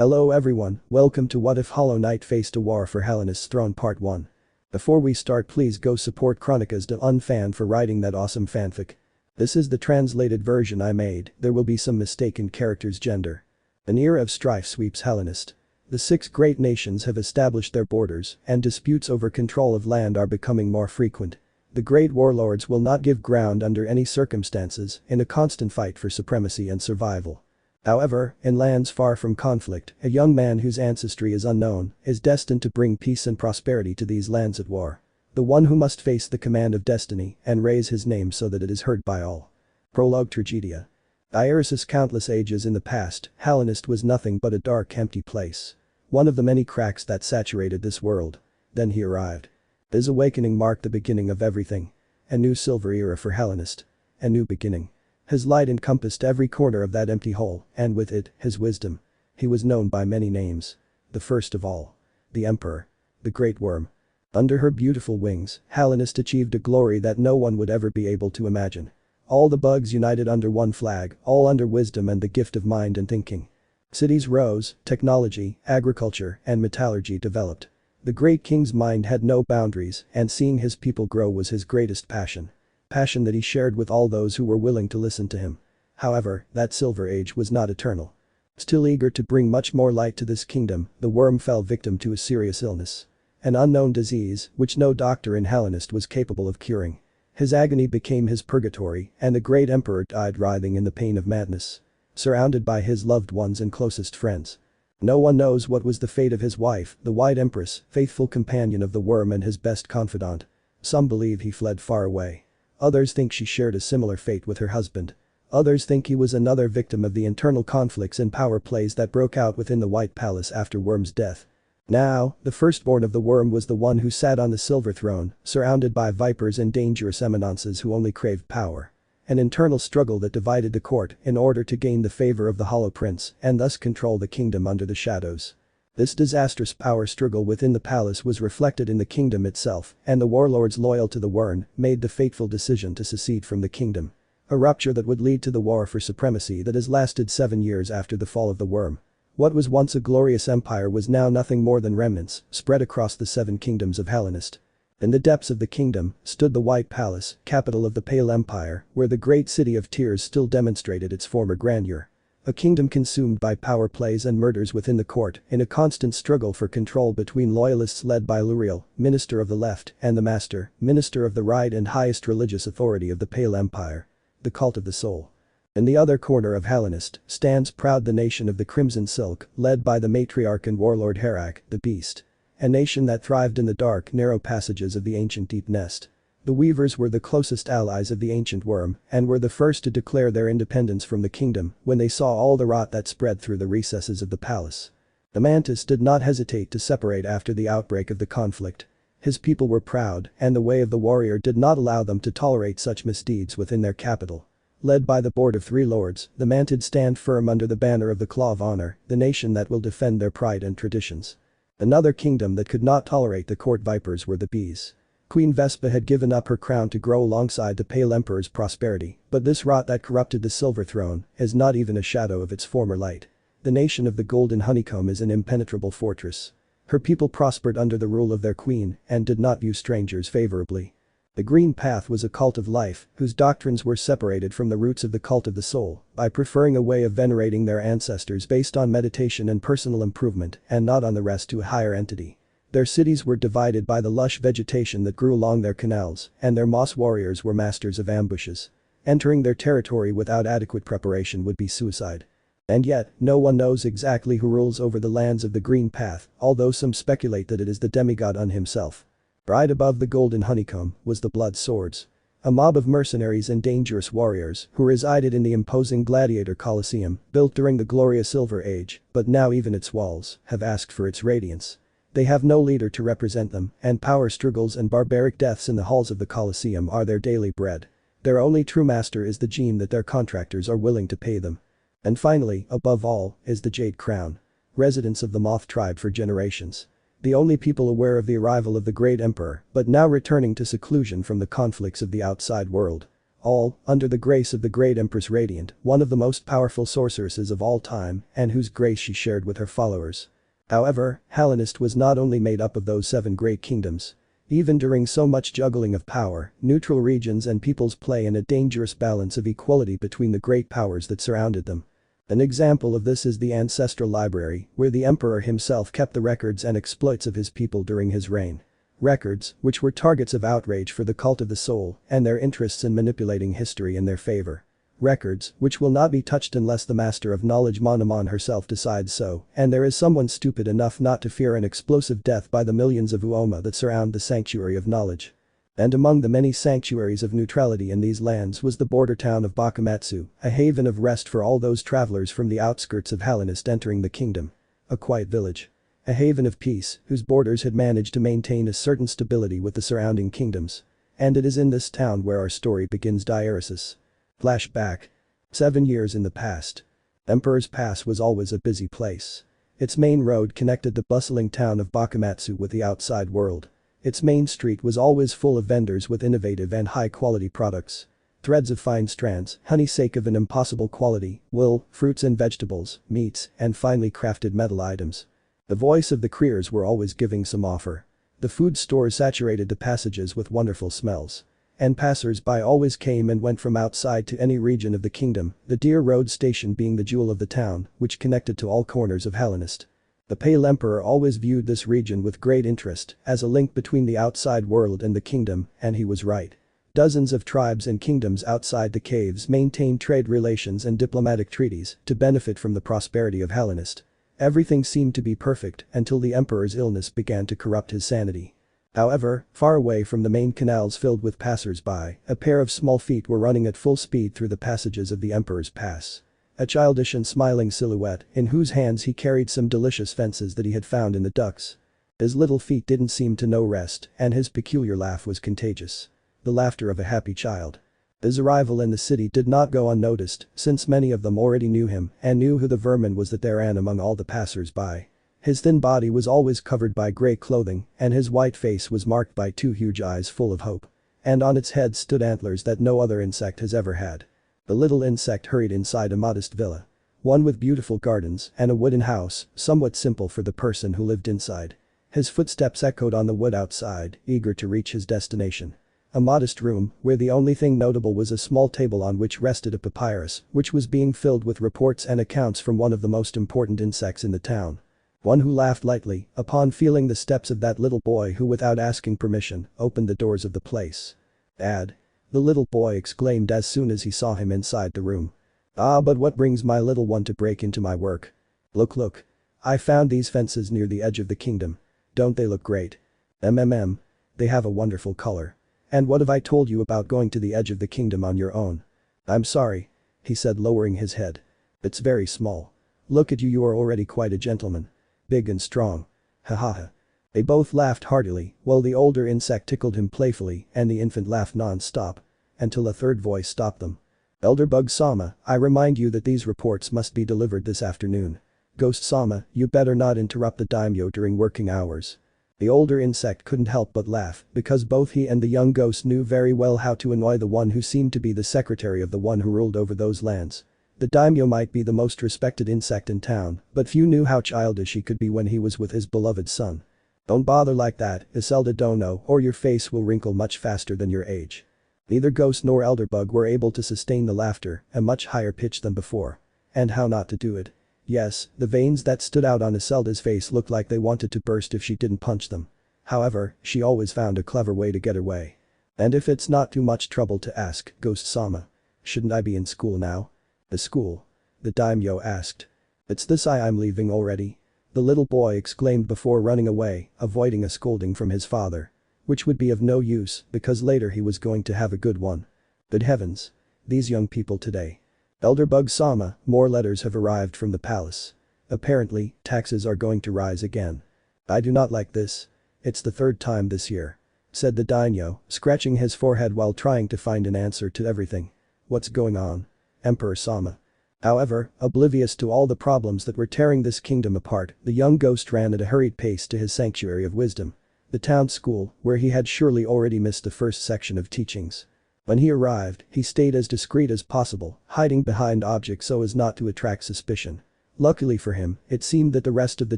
Hello everyone, welcome to What If Hollow Knight Faced a War for Hallownest's Throne Part 1. Before we start, please go support Chronicas de Unfan for writing that awesome fanfic. This is the translated version I made, there will be some mistaken characters' gender. An era of strife sweeps Hallownest. The 6 great nations have established their borders, and disputes over control of land are becoming more frequent. The great warlords will not give ground under any circumstances in a constant fight for supremacy and survival. However, in lands far from conflict, a young man whose ancestry is unknown is destined to bring peace and prosperity to these lands at war. The one who must face the command of destiny and raise his name so that it is heard by all. Prologue Tragedia. Iris's countless ages in the past, Hallownest was nothing but a dark, empty place. One of the many cracks that saturated this world. Then he arrived. His awakening marked the beginning of everything. A new silver era for Hallownest. A new beginning. His light encompassed every corner of that empty hole, and with it, his wisdom. He was known by many names. The first of all. The Emperor. The Great Worm. Under her beautiful wings, Hallownest achieved a glory that no one would ever be able to imagine. All the bugs united under one flag, all under wisdom and the gift of mind and thinking. Cities rose, technology, agriculture, and metallurgy developed. The great king's mind had no boundaries, and seeing his people grow was his greatest passion. Passion that he shared with all those who were willing to listen to him. However, that silver age was not eternal. Still eager to bring much more light to this kingdom, the worm fell victim to a serious illness. An unknown disease, which no doctor in Hallownest was capable of curing. His agony became his purgatory, and the great emperor died writhing in the pain of madness. Surrounded by his loved ones and closest friends. No one knows what was the fate of his wife, the White Empress, faithful companion of the worm and his best confidant. Some believe he fled far away. Others think she shared a similar fate with her husband. Others think he was another victim of the internal conflicts and power plays that broke out within the White Palace after Worm's death. Now, the firstborn of the worm was the one who sat on the silver throne, surrounded by vipers and dangerous eminences who only craved power. An internal struggle that divided the court in order to gain the favor of the Hollow Prince and thus control the kingdom under the shadows. This disastrous power struggle within the palace was reflected in the kingdom itself, and the warlords loyal to the worm made the fateful decision to secede from the kingdom. A rupture that would lead to the war for supremacy that has lasted 7 years after the fall of the worm. What was once a glorious empire was now nothing more than remnants spread across the 7 kingdoms of Hallownest. In the depths of the kingdom stood the White Palace, capital of the Pale Empire, where the great city of tears still demonstrated its former grandeur. A kingdom consumed by power plays and murders within the court in a constant struggle for control between loyalists led by Luriel, minister of the left, and the master, minister of the right and highest religious authority of the Pale Empire. The cult of the soul. In the other corner of Hallownest stands proud the nation of the Crimson Silk, led by the matriarch and warlord Harak, the Beast. A nation that thrived in the dark, narrow passages of the ancient Deep Nest. The Weavers were the closest allies of the ancient worm and were the first to declare their independence from the kingdom when they saw all the rot that spread through the recesses of the palace. The Mantis did not hesitate to separate after the outbreak of the conflict. His people were proud, and the way of the warrior did not allow them to tolerate such misdeeds within their capital. Led by the board of 3 lords, the Mantid stand firm under the banner of the Claw of Honor, the nation that will defend their pride and traditions. Another kingdom that could not tolerate the court vipers were the Bees. Queen Vespa had given up her crown to grow alongside the Pale Emperor's prosperity, but this rot that corrupted the silver throne is not even a shadow of its former light. The nation of the Golden Honeycomb is an impenetrable fortress. Her people prospered under the rule of their queen and did not view strangers favorably. The Green Path was a cult of life whose doctrines were separated from the roots of the cult of the soul by preferring a way of venerating their ancestors based on meditation and personal improvement and not on the rest to a higher entity. Their cities were divided by the lush vegetation that grew along their canals, and their moss warriors were masters of ambushes. Entering their territory without adequate preparation would be suicide. And yet, no one knows exactly who rules over the lands of the Green Path, although some speculate that it is the demigod Un himself. Right above the Golden Honeycomb was the Blood Swords. A mob of mercenaries and dangerous warriors who resided in the imposing gladiator Colosseum built during the glorious Silver Age, but now even its walls have asked for its radiance. They have no leader to represent them, and power struggles and barbaric deaths in the halls of the Colosseum are their daily bread. Their only true master is the gene that their contractors are willing to pay them. And finally, above all, is the Jade Crown. Residents of the Moth tribe for generations. The only people aware of the arrival of the great emperor, but now returning to seclusion from the conflicts of the outside world. All, under the grace of the great Empress Radiant, one of the most powerful sorceresses of all time, and whose grace she shared with her followers. However, Hallownest was not only made up of those 7 great kingdoms. Even during so much juggling of power, neutral regions and peoples play in a dangerous balance of equality between the great powers that surrounded them. An example of this is the Ancestral Library, where the emperor himself kept the records and exploits of his people during his reign. Records, which were targets of outrage for the cult of the soul and their interests in manipulating history in their favor. Records, which will not be touched unless the master of knowledge Monomon herself decides so, and there is someone stupid enough not to fear an explosive death by the millions of Uoma that surround the sanctuary of knowledge. And among the many sanctuaries of neutrality in these lands was the border town of Bakumatsu, a haven of rest for all those travelers from the outskirts of Hallownest entering the kingdom. A quiet village. A haven of peace, whose borders had managed to maintain a certain stability with the surrounding kingdoms. And it is in this town where our story begins. Diaresis. Flashback. 7 years in the past. Emperor's Pass was always a busy place. Its main road connected the bustling town of Bakumatsu with the outside world. Its main street was always full of vendors with innovative and high-quality products. Threads of fine strands, honey sake of an impossible quality, wool, fruits and vegetables, meats, and finely crafted metal items. The voice of the criers were always giving some offer. The food stores saturated the passages with wonderful smells. And passers-by always came and went from outside to any region of the kingdom, the Deer Road station being the jewel of the town, which connected to all corners of Hallownest. The Pale Emperor always viewed this region with great interest as a link between the outside world and the kingdom, and he was right. Dozens of tribes and kingdoms outside the caves maintained trade relations and diplomatic treaties to benefit from the prosperity of Hallownest. Everything seemed to be perfect until the emperor's illness began to corrupt his sanity. However, far away from the main canals filled with passers-by, a pair of small feet were running at full speed through the passages of the Emperor's Pass. A childish and smiling silhouette, in whose hands he carried some delicious fences that he had found in the ducks. His little feet didn't seem to know rest, and his peculiar laugh was contagious. The laughter of a happy child. His arrival in the city did not go unnoticed, since many of them already knew him and knew who the vermin was that there ran among all the passers-by. His thin body was always covered by grey clothing, and his white face was marked by 2 huge eyes full of hope. And on its head stood antlers that no other insect has ever had. The little insect hurried inside a modest villa. One with beautiful gardens and a wooden house, somewhat simple for the person who lived inside. His footsteps echoed on the wood outside, eager to reach his destination. A modest room, where the only thing notable was a small table on which rested a papyrus, which was being filled with reports and accounts from one of the most important insects in the town. One who laughed lightly upon feeling the steps of that little boy who without asking permission opened the doors of the place. "Dad." The little boy exclaimed as soon as he saw him inside the room. "Ah, but what brings my little one to break into my work? Look. I found these fences near the edge of the kingdom. Don't they look great? They have a wonderful color. And what have I told you about going to the edge of the kingdom on your own?" "I'm sorry," he said, lowering his head. "It's very small. Look at you, you are already quite a gentleman. Big and strong. Ha ha ha." They both laughed heartily, while the older insect tickled him playfully and the infant laughed non-stop. Until a third voice stopped them. "Elder Bug-sama, I remind you that these reports must be delivered this afternoon. Ghost-sama, you better not interrupt the daimyo during working hours." The older insect couldn't help but laugh, because both he and the young ghost knew very well how to annoy the one who seemed to be the secretary of the one who ruled over those lands. The daimyo might be the most respected insect in town, but few knew how childish he could be when he was with his beloved son. "Don't bother like that, Iselda Dono, or your face will wrinkle much faster than your age." Neither Ghost nor Elderbug were able to sustain the laughter, a much higher pitch than before. And how not to do it? Yes, the veins that stood out on Iselda's face looked like they wanted to burst if she didn't punch them. However, she always found a clever way to get her way. "And if it's not too much trouble to ask, Ghost-sama, shouldn't I be in school now?" "The school?" the daimyo asked. "It's this I'm leaving already," the little boy exclaimed before running away, avoiding a scolding from his father. Which would be of no use, because later he was going to have a good one. Good heavens. These young people today. "Elder Bug-sama, more letters have arrived from the palace. Apparently, taxes are going to rise again. I do not like this. It's the 3rd time this year," said the daimyo, scratching his forehead while trying to find an answer to everything. "What's going on, Emperor-sama?" However, oblivious to all the problems that were tearing this kingdom apart, the young ghost ran at a hurried pace to his sanctuary of wisdom. The town school, where he had surely already missed the first section of teachings. When he arrived, he stayed as discreet as possible, hiding behind objects so as not to attract suspicion. Luckily for him, it seemed that the rest of the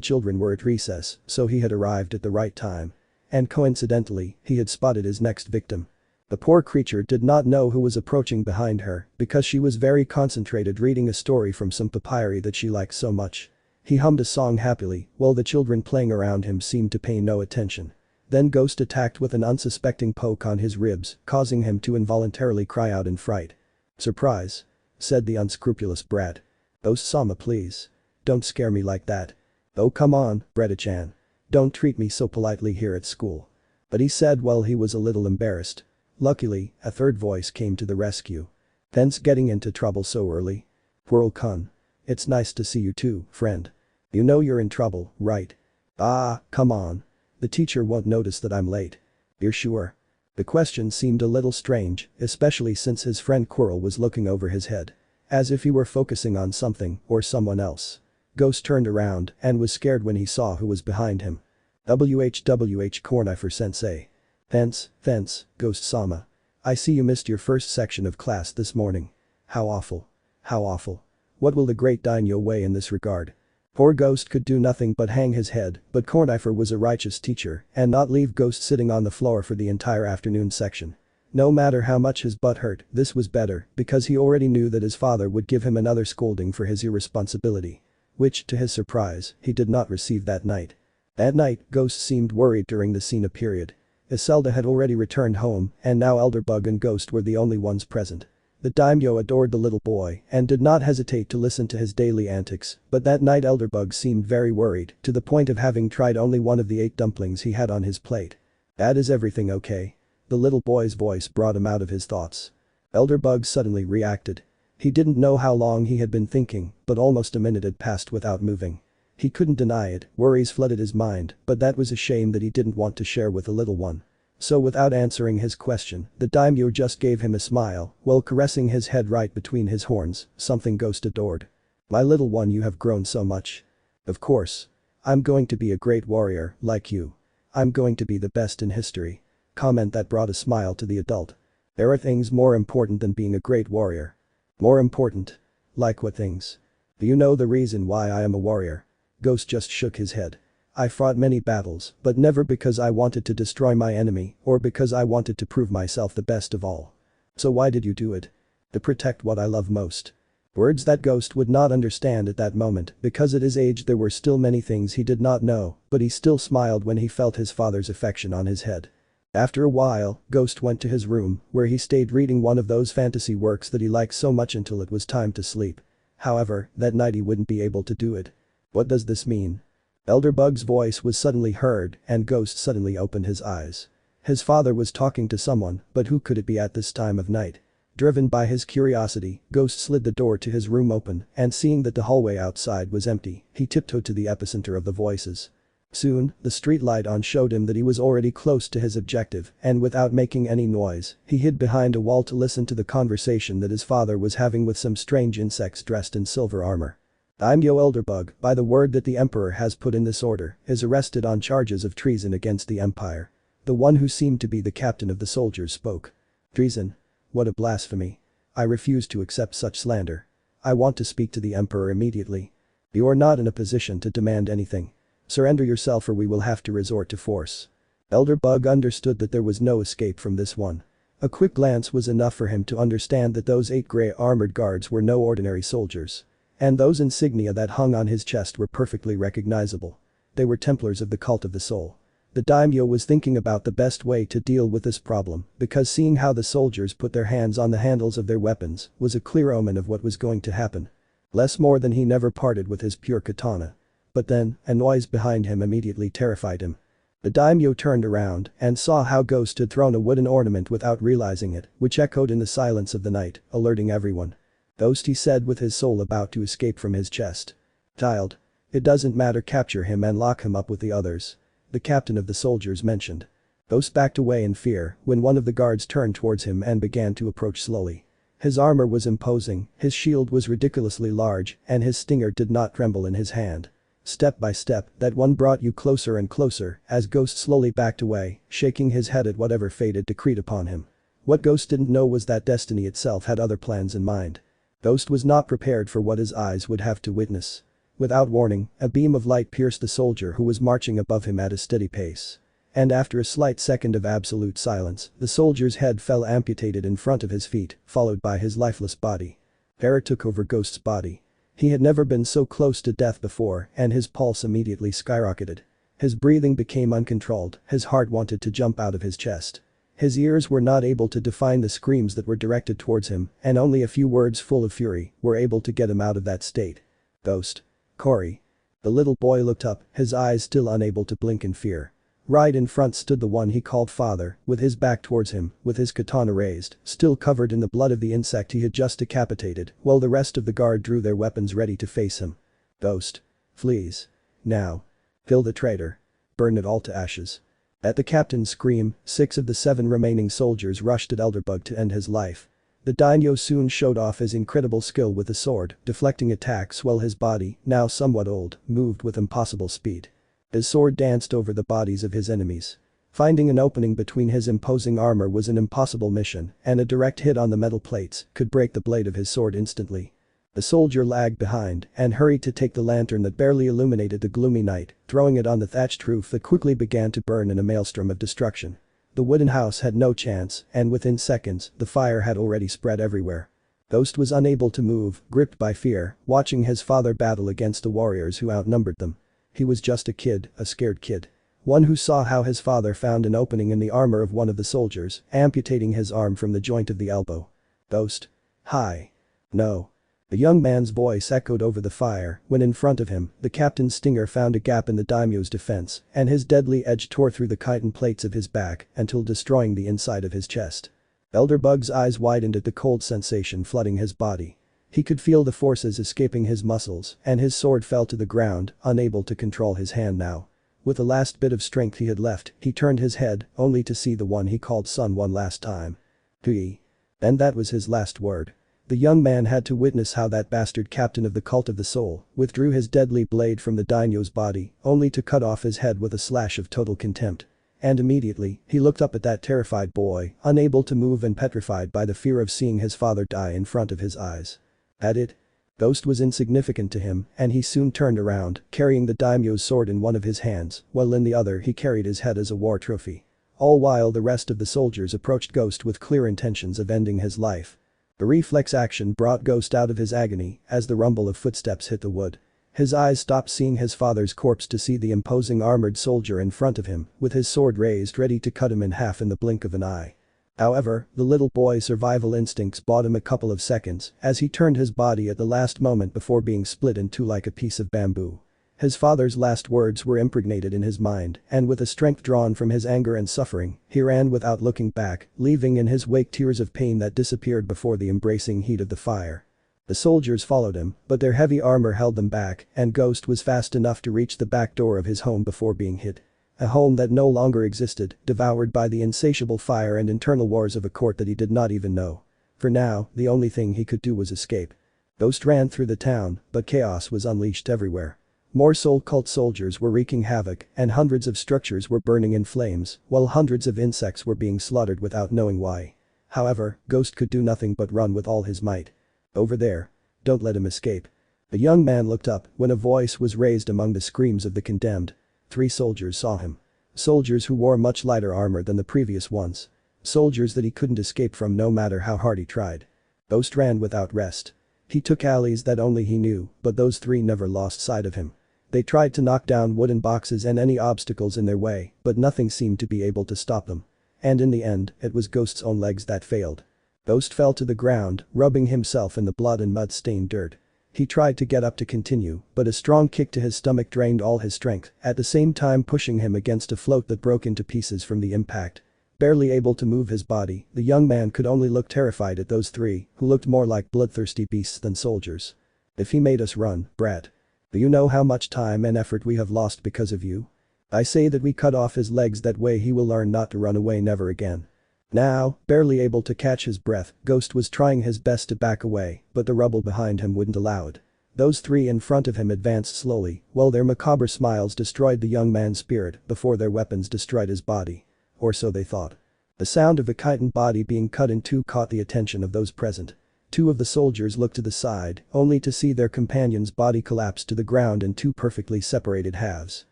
children were at recess, so he had arrived at the right time. And coincidentally, he had spotted his next victim. The poor creature did not know who was approaching behind her because she was very concentrated reading a story from some papyri that she liked so much. He hummed a song happily, while the children playing around him seemed to pay no attention. Then Ghost attacked with an unsuspecting poke on his ribs, causing him to involuntarily cry out in fright. "Surprise," said the unscrupulous brat. "Osama, please. Don't scare me like that. Oh come on, Bretta-chan. Don't treat me so politely here at school." But he said while he was a little embarrassed. Luckily, a third voice came to the rescue. "Thanks getting into trouble so early. Whirl-kun. It's nice to see you too, friend. You know you're in trouble, right?" "Ah, come on. The teacher won't notice that I'm late." "You're sure?" The question seemed a little strange, especially since his friend Quirrell was looking over his head. As if he were focusing on something or someone else. Ghost turned around and was scared when he saw who was behind him. "WHWH Cornifer Sensei. Thanks, Ghost-sama. I see you missed your first section of class this morning. How awful. How awful. What will the great daimyo weigh in this regard?" Poor Ghost could do nothing but hang his head, but Cornifer was a righteous teacher and not leave Ghost sitting on the floor for the entire afternoon section. No matter how much his butt hurt, this was better because he already knew that his father would give him another scolding for his irresponsibility. Which, to his surprise, he did not receive that night. That night, Ghost seemed worried during the Cena period. Iselda had already returned home and now Elderbug and Ghost were the only ones present. The daimyo adored the little boy and did not hesitate to listen to his daily antics, but that night Elderbug seemed very worried to the point of having tried only one of the 8 dumplings he had on his plate. "Dad, is everything okay?" The little boy's voice brought him out of his thoughts. Elderbug suddenly reacted. He didn't know how long he had been thinking, but almost a minute had passed without moving. He couldn't deny it, worries flooded his mind, but that was a shame that he didn't want to share with the little one. So without answering his question, the daimyo just gave him a smile while caressing his head right between his horns, something Ghost adored. "My little one, you have grown so much." "Of course. I'm going to be a great warrior, like you. I'm going to be the best in history." Comment that brought a smile to the adult. "There are things more important than being a great warrior." "More important? Like what things?" "Do you know the reason why I am a warrior?" Ghost just shook his head. "I fought many battles, but never because I wanted to destroy my enemy or because I wanted to prove myself the best of all." "So why did you do it?" "To protect what I love most." Words that Ghost would not understand at that moment because at his age there were still many things he did not know, but he still smiled when he felt his father's affection on his head. After a while, Ghost went to his room where he stayed reading one of those fantasy works that he liked so much until it was time to sleep. However, that night he wouldn't be able to do it. "What does this mean?" Elderbug's voice was suddenly heard and Ghost suddenly opened his eyes. His father was talking to someone, but who could it be at this time of night? Driven by his curiosity, Ghost slid the door to his room open and seeing that the hallway outside was empty, he tiptoed to the epicenter of the voices. Soon, the street light on showed him that he was already close to his objective and without making any noise, he hid behind a wall to listen to the conversation that his father was having with some strange insects dressed in silver armor. "Daimyo Elderbug, by the word that the Emperor has put in this order, is arrested on charges of treason against the Empire." The one who seemed to be the captain of the soldiers spoke. "Treason? What a blasphemy. I refuse to accept such slander. I want to speak to the Emperor immediately." "You are not in a position to demand anything. Surrender yourself or we will have to resort to force." Elderbug understood that there was no escape from this one. A quick glance was enough for him to understand that those 8 grey armored guards were no ordinary soldiers. And those insignia that hung on his chest were perfectly recognizable. They were Templars of the Cult of the Soul. The daimyo was thinking about the best way to deal with this problem because seeing how the soldiers put their hands on the handles of their weapons was a clear omen of what was going to happen. Less more than he never parted with his pure katana. But then, a noise behind him immediately terrified him. The daimyo turned around and saw how Ghost had thrown a wooden ornament without realizing it, which echoed in the silence of the night, alerting everyone. "Ghost," he said with his soul about to escape from his chest. "Child. It doesn't matter, capture him and lock him up with the others," the captain of the soldiers mentioned. Ghost backed away in fear when one of the guards turned towards him and began to approach slowly. His armor was imposing, his shield was ridiculously large, and his stinger did not tremble in his hand. Step by step, that one brought you closer and closer as Ghost slowly backed away, shaking his head at whatever fate had decreed upon him. What Ghost didn't know was that destiny itself had other plans in mind. Ghost was not prepared for what his eyes would have to witness. Without warning, a beam of light pierced the soldier who was marching above him at a steady pace. And after a slight second of absolute silence, the soldier's head fell amputated in front of his feet, followed by his lifeless body. Terror took over Ghost's body. He had never been so close to death before, and his pulse immediately skyrocketed. His breathing became uncontrolled, his heart wanted to jump out of his chest. His ears were not able to define the screams that were directed towards him, and only a few words full of fury were able to get him out of that state. Ghost. Corey. The little boy looked up, his eyes still unable to blink in fear. Right in front stood the one he called father, with his back towards him, with his katana raised, still covered in the blood of the insect he had just decapitated, while the rest of the guard drew their weapons ready to face him. Ghost. Flees. Now. Kill the traitor. Burn it all to ashes. At the captain's scream, 6 of the 7 remaining soldiers rushed at Elderbug to end his life. The daimyo soon showed off his incredible skill with the sword, deflecting attacks while his body, now somewhat old, moved with impossible speed. His sword danced over the bodies of his enemies. Finding an opening between his imposing armor was an impossible mission, and a direct hit on the metal plates could break the blade of his sword instantly. The soldier lagged behind and hurried to take the lantern that barely illuminated the gloomy night, throwing it on the thatched roof that quickly began to burn in a maelstrom of destruction. The wooden house had no chance, and within seconds, the fire had already spread everywhere. Ghost was unable to move, gripped by fear, watching his father battle against the warriors who outnumbered them. He was just a kid, a scared kid. One who saw how his father found an opening in the armor of one of the soldiers, amputating his arm from the joint of the elbow. Ghost. Hi. No. The young man's voice echoed over the fire when in front of him, the captain's stinger found a gap in the daimyo's defense, and his deadly edge tore through the chitin plates of his back until destroying the inside of his chest. Elderbug's eyes widened at the cold sensation flooding his body. He could feel the forces escaping his muscles, and his sword fell to the ground, unable to control his hand now. With the last bit of strength he had left, he turned his head, only to see the one he called son one last time. Hui. And that was his last word. The young man had to witness how that bastard captain of the cult of the soul withdrew his deadly blade from the daimyo's body, only to cut off his head with a slash of total contempt. And immediately, he looked up at that terrified boy, unable to move and petrified by the fear of seeing his father die in front of his eyes. At it. Ghost was insignificant to him, and he soon turned around, carrying the daimyo's sword in one of his hands, while in the other he carried his head as a war trophy. All while the rest of the soldiers approached Ghost with clear intentions of ending his life. A reflex action brought Ghost out of his agony as the rumble of footsteps hit the wood. His eyes stopped seeing his father's corpse to see the imposing armored soldier in front of him, with his sword raised ready to cut him in half in the blink of an eye. However, the little boy's survival instincts bought him a couple of seconds as he turned his body at the last moment before being split in two like a piece of bamboo. His father's last words were impregnated in his mind, and with a strength drawn from his anger and suffering, he ran without looking back, leaving in his wake tears of pain that disappeared before the embracing heat of the fire. The soldiers followed him, but their heavy armor held them back, and Ghost was fast enough to reach the back door of his home before being hit. A home that no longer existed, devoured by the insatiable fire and internal wars of a court that he did not even know. For now, the only thing he could do was escape. Ghost ran through the town, but chaos was unleashed everywhere. More soul cult soldiers were wreaking havoc, and hundreds of structures were burning in flames, while hundreds of insects were being slaughtered without knowing why. However, Ghost could do nothing but run with all his might. Over there. Don't let him escape. The young man looked up when a voice was raised among the screams of the condemned. 3 soldiers saw him. Soldiers who wore much lighter armor than the previous ones. Soldiers that he couldn't escape from no matter how hard he tried. Ghost ran without rest. He took alleys that only he knew, but those 3 never lost sight of him. They tried to knock down wooden boxes and any obstacles in their way, but nothing seemed to be able to stop them. And in the end, it was Ghost's own legs that failed. Ghost fell to the ground, rubbing himself in the blood and mud-stained dirt. He tried to get up to continue, but a strong kick to his stomach drained all his strength, at the same time pushing him against a float that broke into pieces from the impact. Barely able to move his body, the young man could only look terrified at those 3, who looked more like bloodthirsty beasts than soldiers. If he made us run, brat. Do you know how much time and effort we have lost because of you? I say that we cut off his legs, that way he will learn not to run away never again. Now, barely able to catch his breath, Ghost was trying his best to back away, but the rubble behind him wouldn't allow it. Those 3 in front of him advanced slowly, while their macabre smiles destroyed the young man's spirit before their weapons destroyed his body. Or so they thought. The sound of a chitin body being cut in two caught the attention of those present. Two of the soldiers looked to the side, only to see their companion's body collapse to the ground in two perfectly separated halves.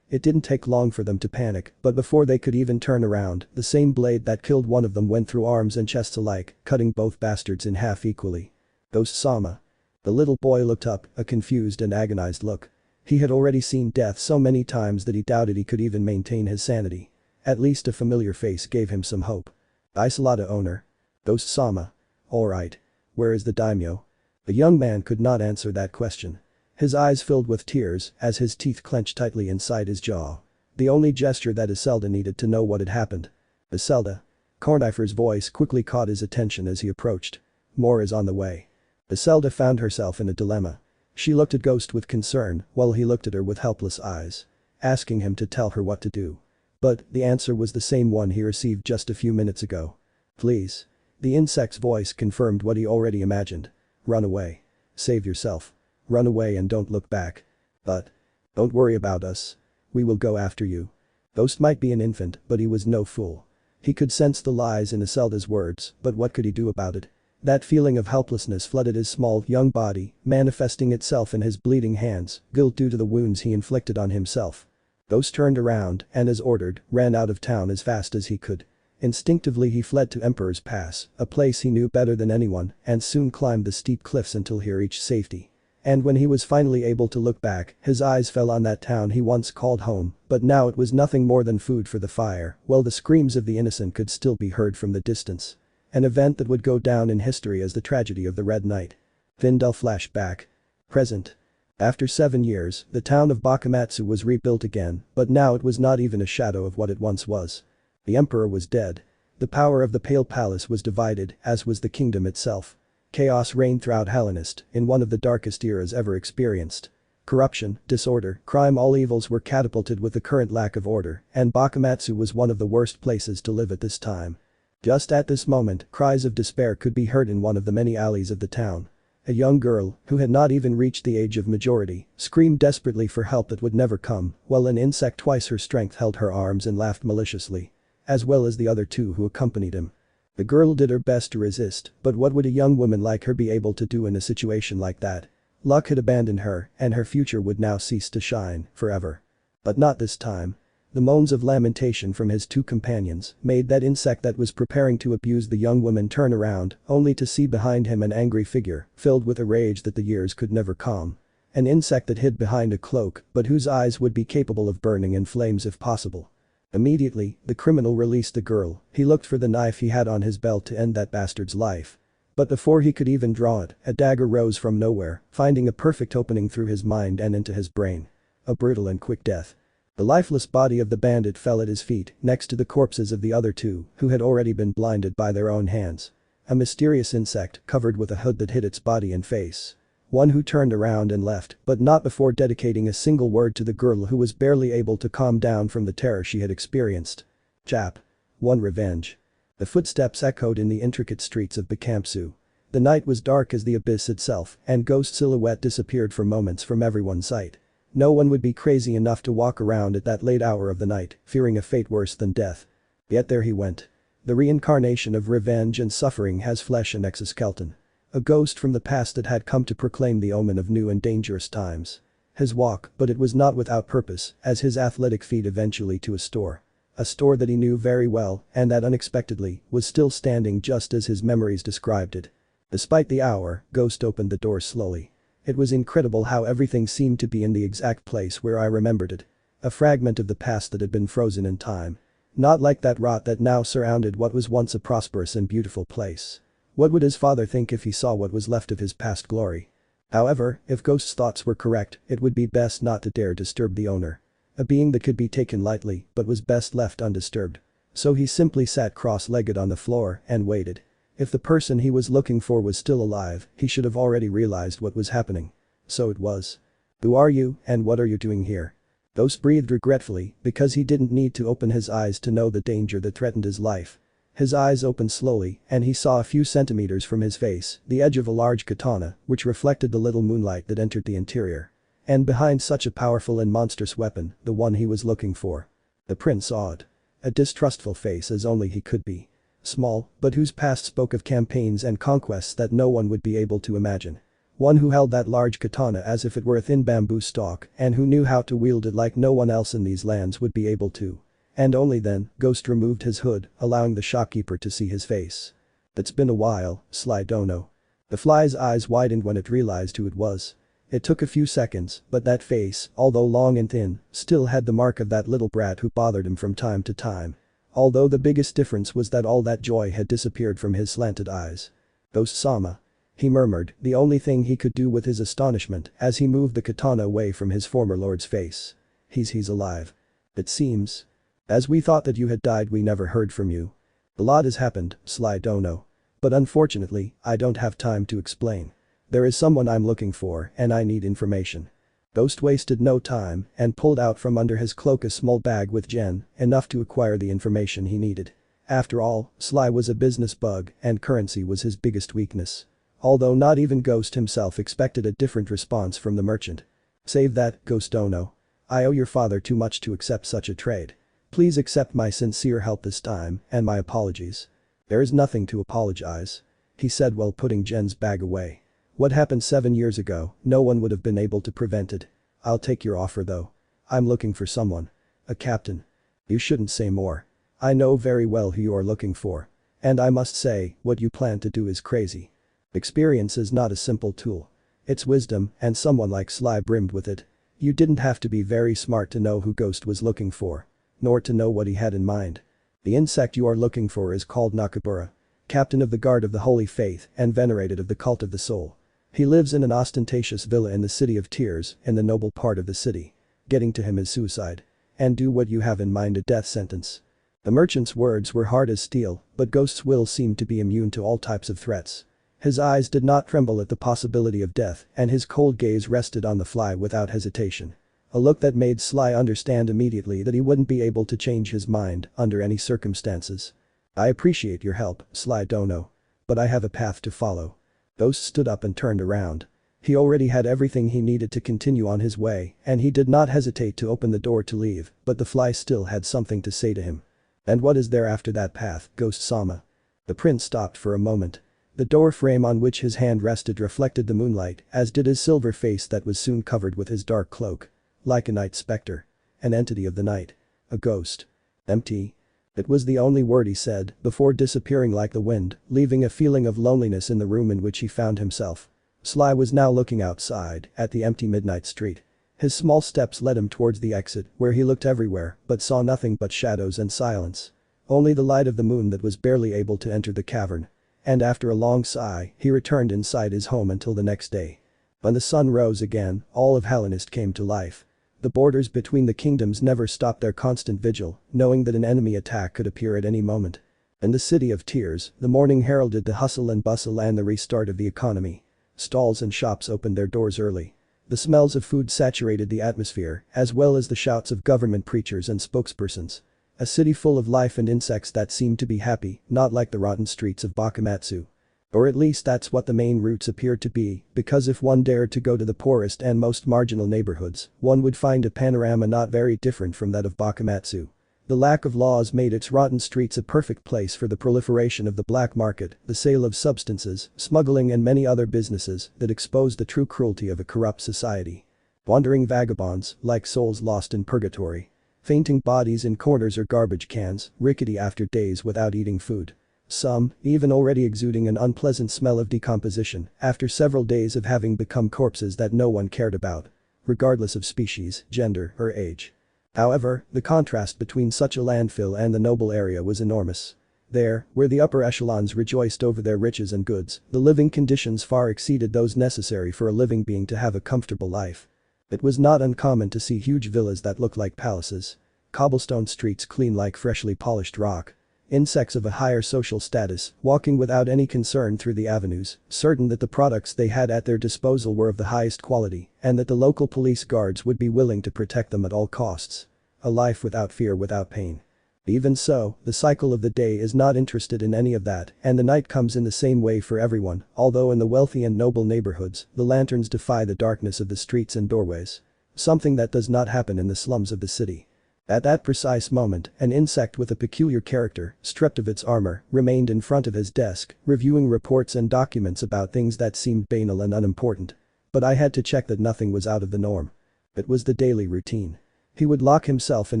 It didn't take long for them to panic, but before they could even turn around, the same blade that killed one of them went through arms and chests alike, cutting both bastards in half equally. Those Sama. The little boy looked up, a confused and agonized look. He had already seen death so many times that he doubted he could even maintain his sanity. At least a familiar face gave him some hope. Isolata owner. Those Sama. Alright. Where is the daimyo? The young man could not answer that question. His eyes filled with tears as his teeth clenched tightly inside his jaw. The only gesture that Iselda needed to know what had happened. Iselda. Cornifer's voice quickly caught his attention as he approached. More is on the way. Iselda found herself in a dilemma. She looked at Ghost with concern while he looked at her with helpless eyes. Asking him to tell her what to do. But the answer was the same one he received just a few minutes ago. Please. The insect's voice confirmed what he already imagined. Run away. Save yourself. Run away and don't look back. But. Don't worry about us. We will go after you. Ghost might be an infant, but he was no fool. He could sense the lies in Iselda's words, but what could he do about it? That feeling of helplessness flooded his small, young body, manifesting itself in his bleeding hands, guilt due to the wounds he inflicted on himself. Ghost turned around and as ordered, ran out of town as fast as he could. Instinctively he fled to Emperor's Pass, a place he knew better than anyone, and soon climbed the steep cliffs until he reached safety. And when he was finally able to look back, his eyes fell on that town he once called home, but now it was nothing more than food for the fire, while the screams of the innocent could still be heard from the distance. An event that would go down in history as the tragedy of the Red Night. Vindel flashback. Present. After 7 years, the town of Bakamatsu was rebuilt again, but now it was not even a shadow of what it once was. The emperor was dead. The power of the Pale Palace was divided, as was the kingdom itself. Chaos reigned throughout Hallownest, in one of the darkest eras ever experienced. Corruption, disorder, crime, all evils were catapulted with the current lack of order, and Bakamatsu was one of the worst places to live at this time. Just at this moment, cries of despair could be heard in one of the many alleys of the town. A young girl, who had not even reached the age of majority, screamed desperately for help that would never come, while an insect twice her strength held her arms and laughed maliciously. As well as the other two who accompanied him. The girl did her best to resist, but what would a young woman like her be able to do in a situation like that? Luck had abandoned her, and her future would now cease to shine, forever. But not this time. The moans of lamentation from his two companions made that insect that was preparing to abuse the young woman turn around, only to see behind him an angry figure, filled with a rage that the years could never calm. An insect that hid behind a cloak, but whose eyes would be capable of burning in flames if possible. Immediately, the criminal released the girl. He looked for the knife he had on his belt to end that bastard's life. But before he could even draw it, a dagger rose from nowhere, finding a perfect opening through his mind and into his brain. A brutal and quick death. The lifeless body of the bandit fell at his feet, next to the corpses of the other two, who had already been blinded by their own hands. A mysterious insect covered with a hood that hid its body and face. One who turned around and left, but not before dedicating a single word to the girl who was barely able to calm down from the terror she had experienced. Chap. 1 Revenge. The footsteps echoed in the intricate streets of Bakamatsu. The night was dark as the abyss itself, and Ghost's silhouette disappeared for moments from everyone's sight. No one would be crazy enough to walk around at that late hour of the night, fearing a fate worse than death. Yet there he went. The reincarnation of revenge and suffering has flesh and exoskeleton. A ghost from the past that had come to proclaim the omen of new and dangerous times. His walk, but it was not without purpose, as his athletic feet eventually to a store. A store that he knew very well, and that unexpectedly, was still standing just as his memories described it. Despite the hour, Ghost opened the door slowly. It was incredible how everything seemed to be in the exact place where I remembered it. A fragment of the past that had been frozen in time. Not like that rot that now surrounded what was once a prosperous and beautiful place. What would his father think if he saw what was left of his past glory? However, if Ghost's thoughts were correct, it would be best not to dare disturb the owner. A being that could be taken lightly, but was best left undisturbed. So he simply sat cross-legged on the floor and waited. If the person he was looking for was still alive, he should have already realized what was happening. So it was. Who are you, and what are you doing here? Ghost breathed regretfully, because he didn't need to open his eyes to know the danger that threatened his life. His eyes opened slowly, and he saw a few centimeters from his face, the edge of a large katana, which reflected the little moonlight that entered the interior. And behind such a powerful and monstrous weapon, the one he was looking for. The prince awed. A distrustful face as only he could be. small, but whose past spoke of campaigns and conquests that no one would be able to imagine. One who held that large katana as if it were a thin bamboo stalk and who knew how to wield it like no one else in these lands would be able to. And only then, Ghost removed his hood, allowing the shopkeeper to see his face. It's been a while, Sly Dono. The fly's eyes widened when it realized who it was. It took a few seconds, but that face, although long and thin, still had the mark of that little brat who bothered him from time to time. Although the biggest difference was that all that joy had disappeared from his slanted eyes. Ghost-sama. He murmured, the only thing he could do with his astonishment as he moved the katana away from his former lord's face. He's alive. It seems. As we thought that you had died, we never heard from you. A lot has happened, Sly Dono. But unfortunately, I don't have time to explain. There is someone I'm looking for and I need information. Ghost wasted no time and pulled out from under his cloak a small bag with gen, enough to acquire the information he needed. After all, Sly was a business bug and currency was his biggest weakness. Although not even Ghost himself expected a different response from the merchant. Save that, Ghost Dono. I owe your father too much to accept such a trade. Please accept my sincere help this time and my apologies. There is nothing to apologize. He said while putting Jen's bag away. What happened 7 years ago, no one would have been able to prevent it. I'll take your offer though. I'm looking for someone. A captain. You shouldn't say more. I know very well who you are looking for. And I must say, what you plan to do is crazy. Experience is not a simple tool. It's wisdom, and someone like Sly brimmed with it. You didn't have to be very smart to know who Ghost was looking for. Nor to know what he had in mind. The insect you are looking for is called Nakabura. Captain of the Guard of the Holy Faith and venerated of the Cult of the Soul. He lives in an ostentatious villa in the City of Tears, in the noble part of the city. Getting to him is suicide. And do what you have in mind, a death sentence. The merchant's words were hard as steel, but Ghost's will seemed to be immune to all types of threats. His eyes did not tremble at the possibility of death and his cold gaze rested on the fly without hesitation. A look that made Sly understand immediately that he wouldn't be able to change his mind under any circumstances. I appreciate your help, Sly Dono. But I have a path to follow. Ghost stood up and turned around. He already had everything he needed to continue on his way and he did not hesitate to open the door to leave, but the fly still had something to say to him. And what is there after that path, Ghost-sama? The prince stopped for a moment. The door frame on which his hand rested reflected the moonlight, as did his silver face that was soon covered with his dark cloak. Like a night specter. An entity of the night. A ghost. Empty. It was the only word he said before disappearing like the wind, leaving a feeling of loneliness in the room in which he found himself. Sly was now looking outside at the empty midnight street. His small steps led him towards the exit where he looked everywhere but saw nothing but shadows and silence. Only the light of the moon that was barely able to enter the cavern. And after a long sigh, he returned inside his home until the next day. When the sun rose again, all of Hallownest came to life. The borders between the kingdoms never stopped their constant vigil, knowing that an enemy attack could appear at any moment. In the City of Tears, the morning heralded the hustle and bustle and the restart of the economy. Stalls and shops opened their doors early. The smells of food saturated the atmosphere, as well as the shouts of government preachers and spokespersons. A city full of life and insects that seemed to be happy, not like the rotten streets of Bakumatsu. Or at least that's what the main routes appeared to be, because if one dared to go to the poorest and most marginal neighborhoods, one would find a panorama not very different from that of Bakumatsu. The lack of laws made its rotten streets a perfect place for the proliferation of the black market, the sale of substances, smuggling and many other businesses that exposed the true cruelty of a corrupt society. Wandering vagabonds, like souls lost in purgatory. Fainting bodies in corners or garbage cans, rickety after days without eating food. Some, even already exuding an unpleasant smell of decomposition after several days of having become corpses that no one cared about. Regardless of species, gender, or age. However, the contrast between such a landfill and the noble area was enormous. There, where the upper echelons rejoiced over their riches and goods, the living conditions far exceeded those necessary for a living being to have a comfortable life. It was not uncommon to see huge villas that looked like palaces. Cobblestone streets clean like freshly polished rock. Insects of a higher social status, walking without any concern through the avenues, certain that the products they had at their disposal were of the highest quality, and that the local police guards would be willing to protect them at all costs. A life without fear, without pain. Even so, the cycle of the day is not interested in any of that, and the night comes in the same way for everyone, although in the wealthy and noble neighborhoods, the lanterns defy the darkness of the streets and doorways. Something that does not happen in the slums of the city. At that precise moment, an insect with a peculiar character, stripped of its armor, remained in front of his desk, reviewing reports and documents about things that seemed banal and unimportant. But I had to check that nothing was out of the norm. It was the daily routine. He would lock himself in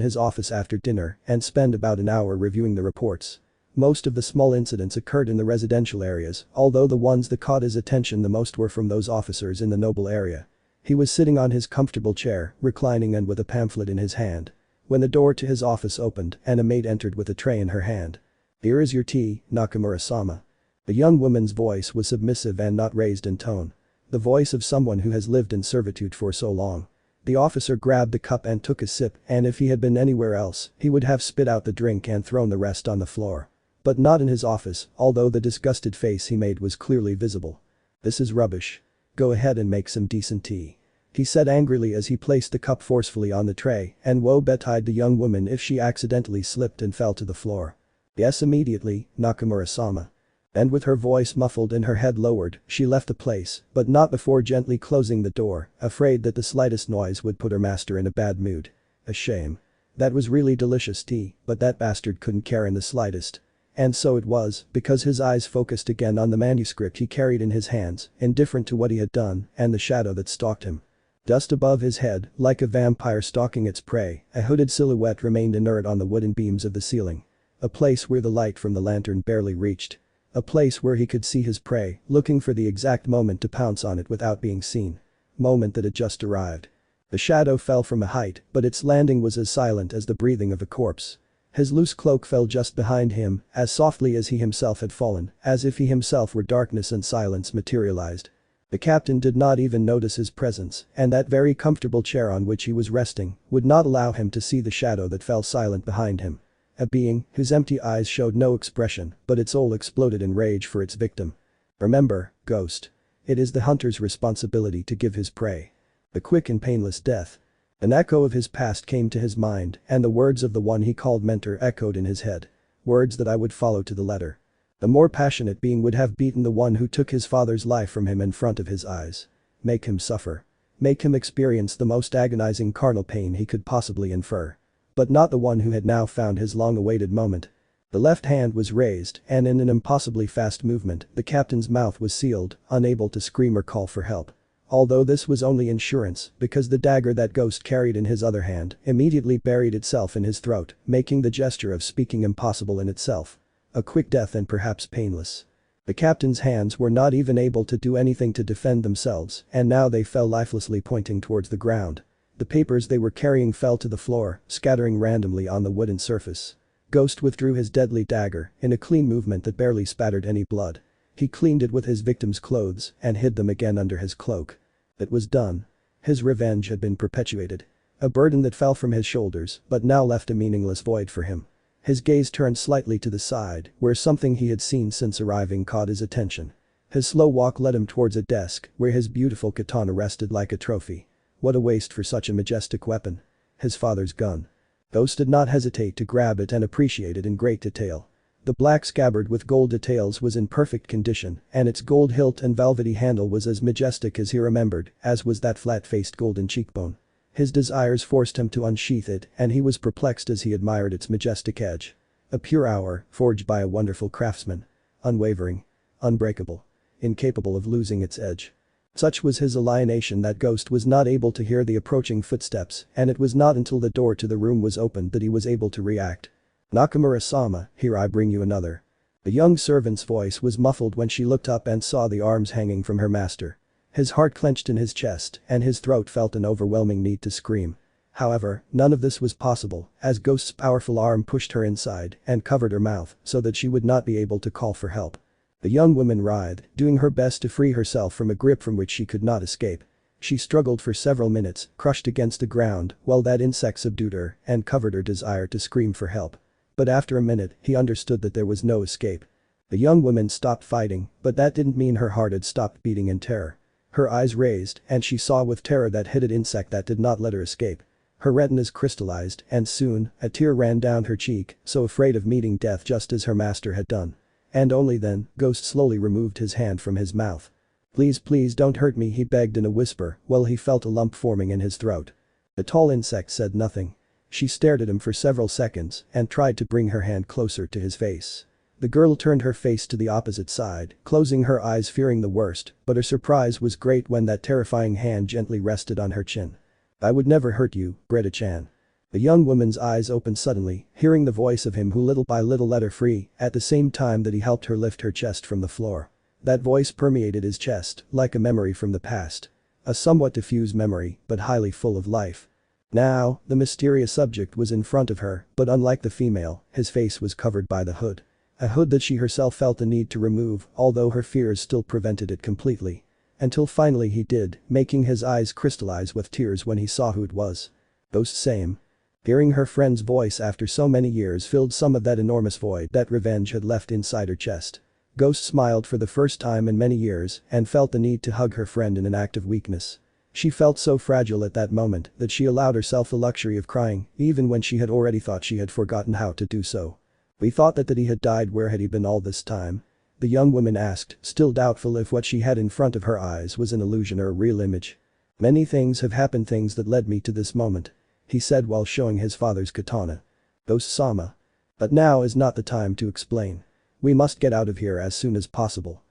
his office after dinner and spend about an hour reviewing the reports. Most of the small incidents occurred in the residential areas, although the ones that caught his attention the most were from those officers in the noble area. He was sitting on his comfortable chair, reclining and with a pamphlet in his hand. When the door to his office opened and a maid entered with a tray in her hand. "Here is your tea, Nakamura-sama." The young woman's voice was submissive and not raised in tone. The voice of someone who has lived in servitude for so long. The officer grabbed the cup and took a sip, and if he had been anywhere else, he would have spit out the drink and thrown the rest on the floor. But not in his office, although the disgusted face he made was clearly visible. "This is rubbish. Go ahead and make some decent tea," he said angrily as he placed the cup forcefully on the tray and woe betide the young woman if she accidentally slipped and fell to the floor. "Yes, immediately, Nakamura-sama." And with her voice muffled and her head lowered, she left the place, but not before gently closing the door, afraid that the slightest noise would put her master in a bad mood. A shame. That was really delicious tea, but that bastard couldn't care in the slightest. And so it was, because his eyes focused again on the manuscript he carried in his hands, indifferent to what he had done and the shadow that stalked him. Just above his head, like a vampire stalking its prey, a hooded silhouette remained inert on the wooden beams of the ceiling. A place where the light from the lantern barely reached. A place where he could see his prey, looking for the exact moment to pounce on it without being seen. Moment that had just arrived. The shadow fell from a height, but its landing was as silent as the breathing of a corpse. His loose cloak fell just behind him, as softly as he himself had fallen, as if he himself were darkness and silence materialized. The captain did not even notice his presence, and that very comfortable chair on which he was resting would not allow him to see the shadow that fell silent behind him. A being whose empty eyes showed no expression, but its soul exploded in rage for its victim. Remember, Ghost. It is the hunter's responsibility to give his prey the quick and painless death. An echo of his past came to his mind, and the words of the one he called mentor echoed in his head. Words that I would follow to the letter. The more passionate being would have beaten the one who took his father's life from him in front of his eyes. Make him suffer. Make him experience the most agonizing carnal pain he could possibly infer. But not the one who had now found his long-awaited moment. The left hand was raised, and in an impossibly fast movement, the captain's mouth was sealed, unable to scream or call for help. Although this was only insurance, because the dagger that Ghost carried in his other hand immediately buried itself in his throat, making the gesture of speaking impossible in itself. A quick death and perhaps painless. The captain's hands were not even able to do anything to defend themselves, and now they fell lifelessly pointing towards the ground. The papers they were carrying fell to the floor, scattering randomly on the wooden surface. Ghost withdrew his deadly dagger in a clean movement that barely spattered any blood. He cleaned it with his victim's clothes and hid them again under his cloak. It was done. His revenge had been perpetuated. A burden that fell from his shoulders but now left a meaningless void for him. His gaze turned slightly to the side, where something he had seen since arriving caught his attention. His slow walk led him towards a desk where his beautiful katana rested like a trophy. What a waste for such a majestic weapon. His father's gun. Ghost did not hesitate to grab it and appreciate it in great detail. The black scabbard with gold details was in perfect condition, and its gold hilt and velvety handle was as majestic as he remembered, as was that flat-faced golden cheekbone. His desires forced him to unsheath it, and he was perplexed as he admired its majestic edge. A pure hour, forged by a wonderful craftsman. Unwavering. Unbreakable. Incapable of losing its edge. Such was his alienation that Ghost was not able to hear the approaching footsteps, and it was not until the door to the room was opened that he was able to react. "Nakamura-sama, here I bring you another." The young servant's voice was muffled when she looked up and saw the arms hanging from her master. His heart clenched in his chest, and his throat felt an overwhelming need to scream. However, none of this was possible, as Ghost's powerful arm pushed her inside and covered her mouth so that she would not be able to call for help. The young woman writhed, doing her best to free herself from a grip from which she could not escape. She struggled for several minutes, crushed against the ground, while that insect subdued her and covered her desire to scream for help. But after a minute, he understood that there was no escape. The young woman stopped fighting, but that didn't mean her heart had stopped beating in terror. Her eyes raised, and she saw with terror that hidden insect that did not let her escape. Her retinas crystallized, and soon, a tear ran down her cheek, so afraid of meeting death just as her master had done. And only then, Ghost slowly removed his hand from his mouth. "Please, please don't hurt me," he begged in a whisper, while he felt a lump forming in his throat. The tall insect said nothing. She stared at him for several seconds and tried to bring her hand closer to his face. The girl turned her face to the opposite side, closing her eyes fearing the worst, but her surprise was great when that terrifying hand gently rested on her chin. "I would never hurt you, Greta-chan." The young woman's eyes opened suddenly, hearing the voice of him who little by little let her free, at the same time that he helped her lift her chest from the floor. That voice permeated his chest, like a memory from the past. A somewhat diffuse memory, but highly full of life. Now, the mysterious subject was in front of her, but unlike the female, his face was covered by the hood. A hood that she herself felt the need to remove, although her fears still prevented it completely. Until finally he did, making his eyes crystallize with tears when he saw who it was. Those same. Hearing her friend's voice after so many years filled some of that enormous void that revenge had left inside her chest. Ghost smiled for the first time in many years and felt the need to hug her friend in an act of weakness. She felt so fragile at that moment that she allowed herself the luxury of crying, even when she had already thought she had forgotten how to do so. "We thought that he had died. Where had he been all this time?" The young woman asked, still doubtful if what she had in front of her eyes was an illusion or a real image. "Many things have happened, things that led me to this moment," he said while showing his father's katana. "Ghost-sama. But now is not the time to explain. We must get out of here as soon as possible."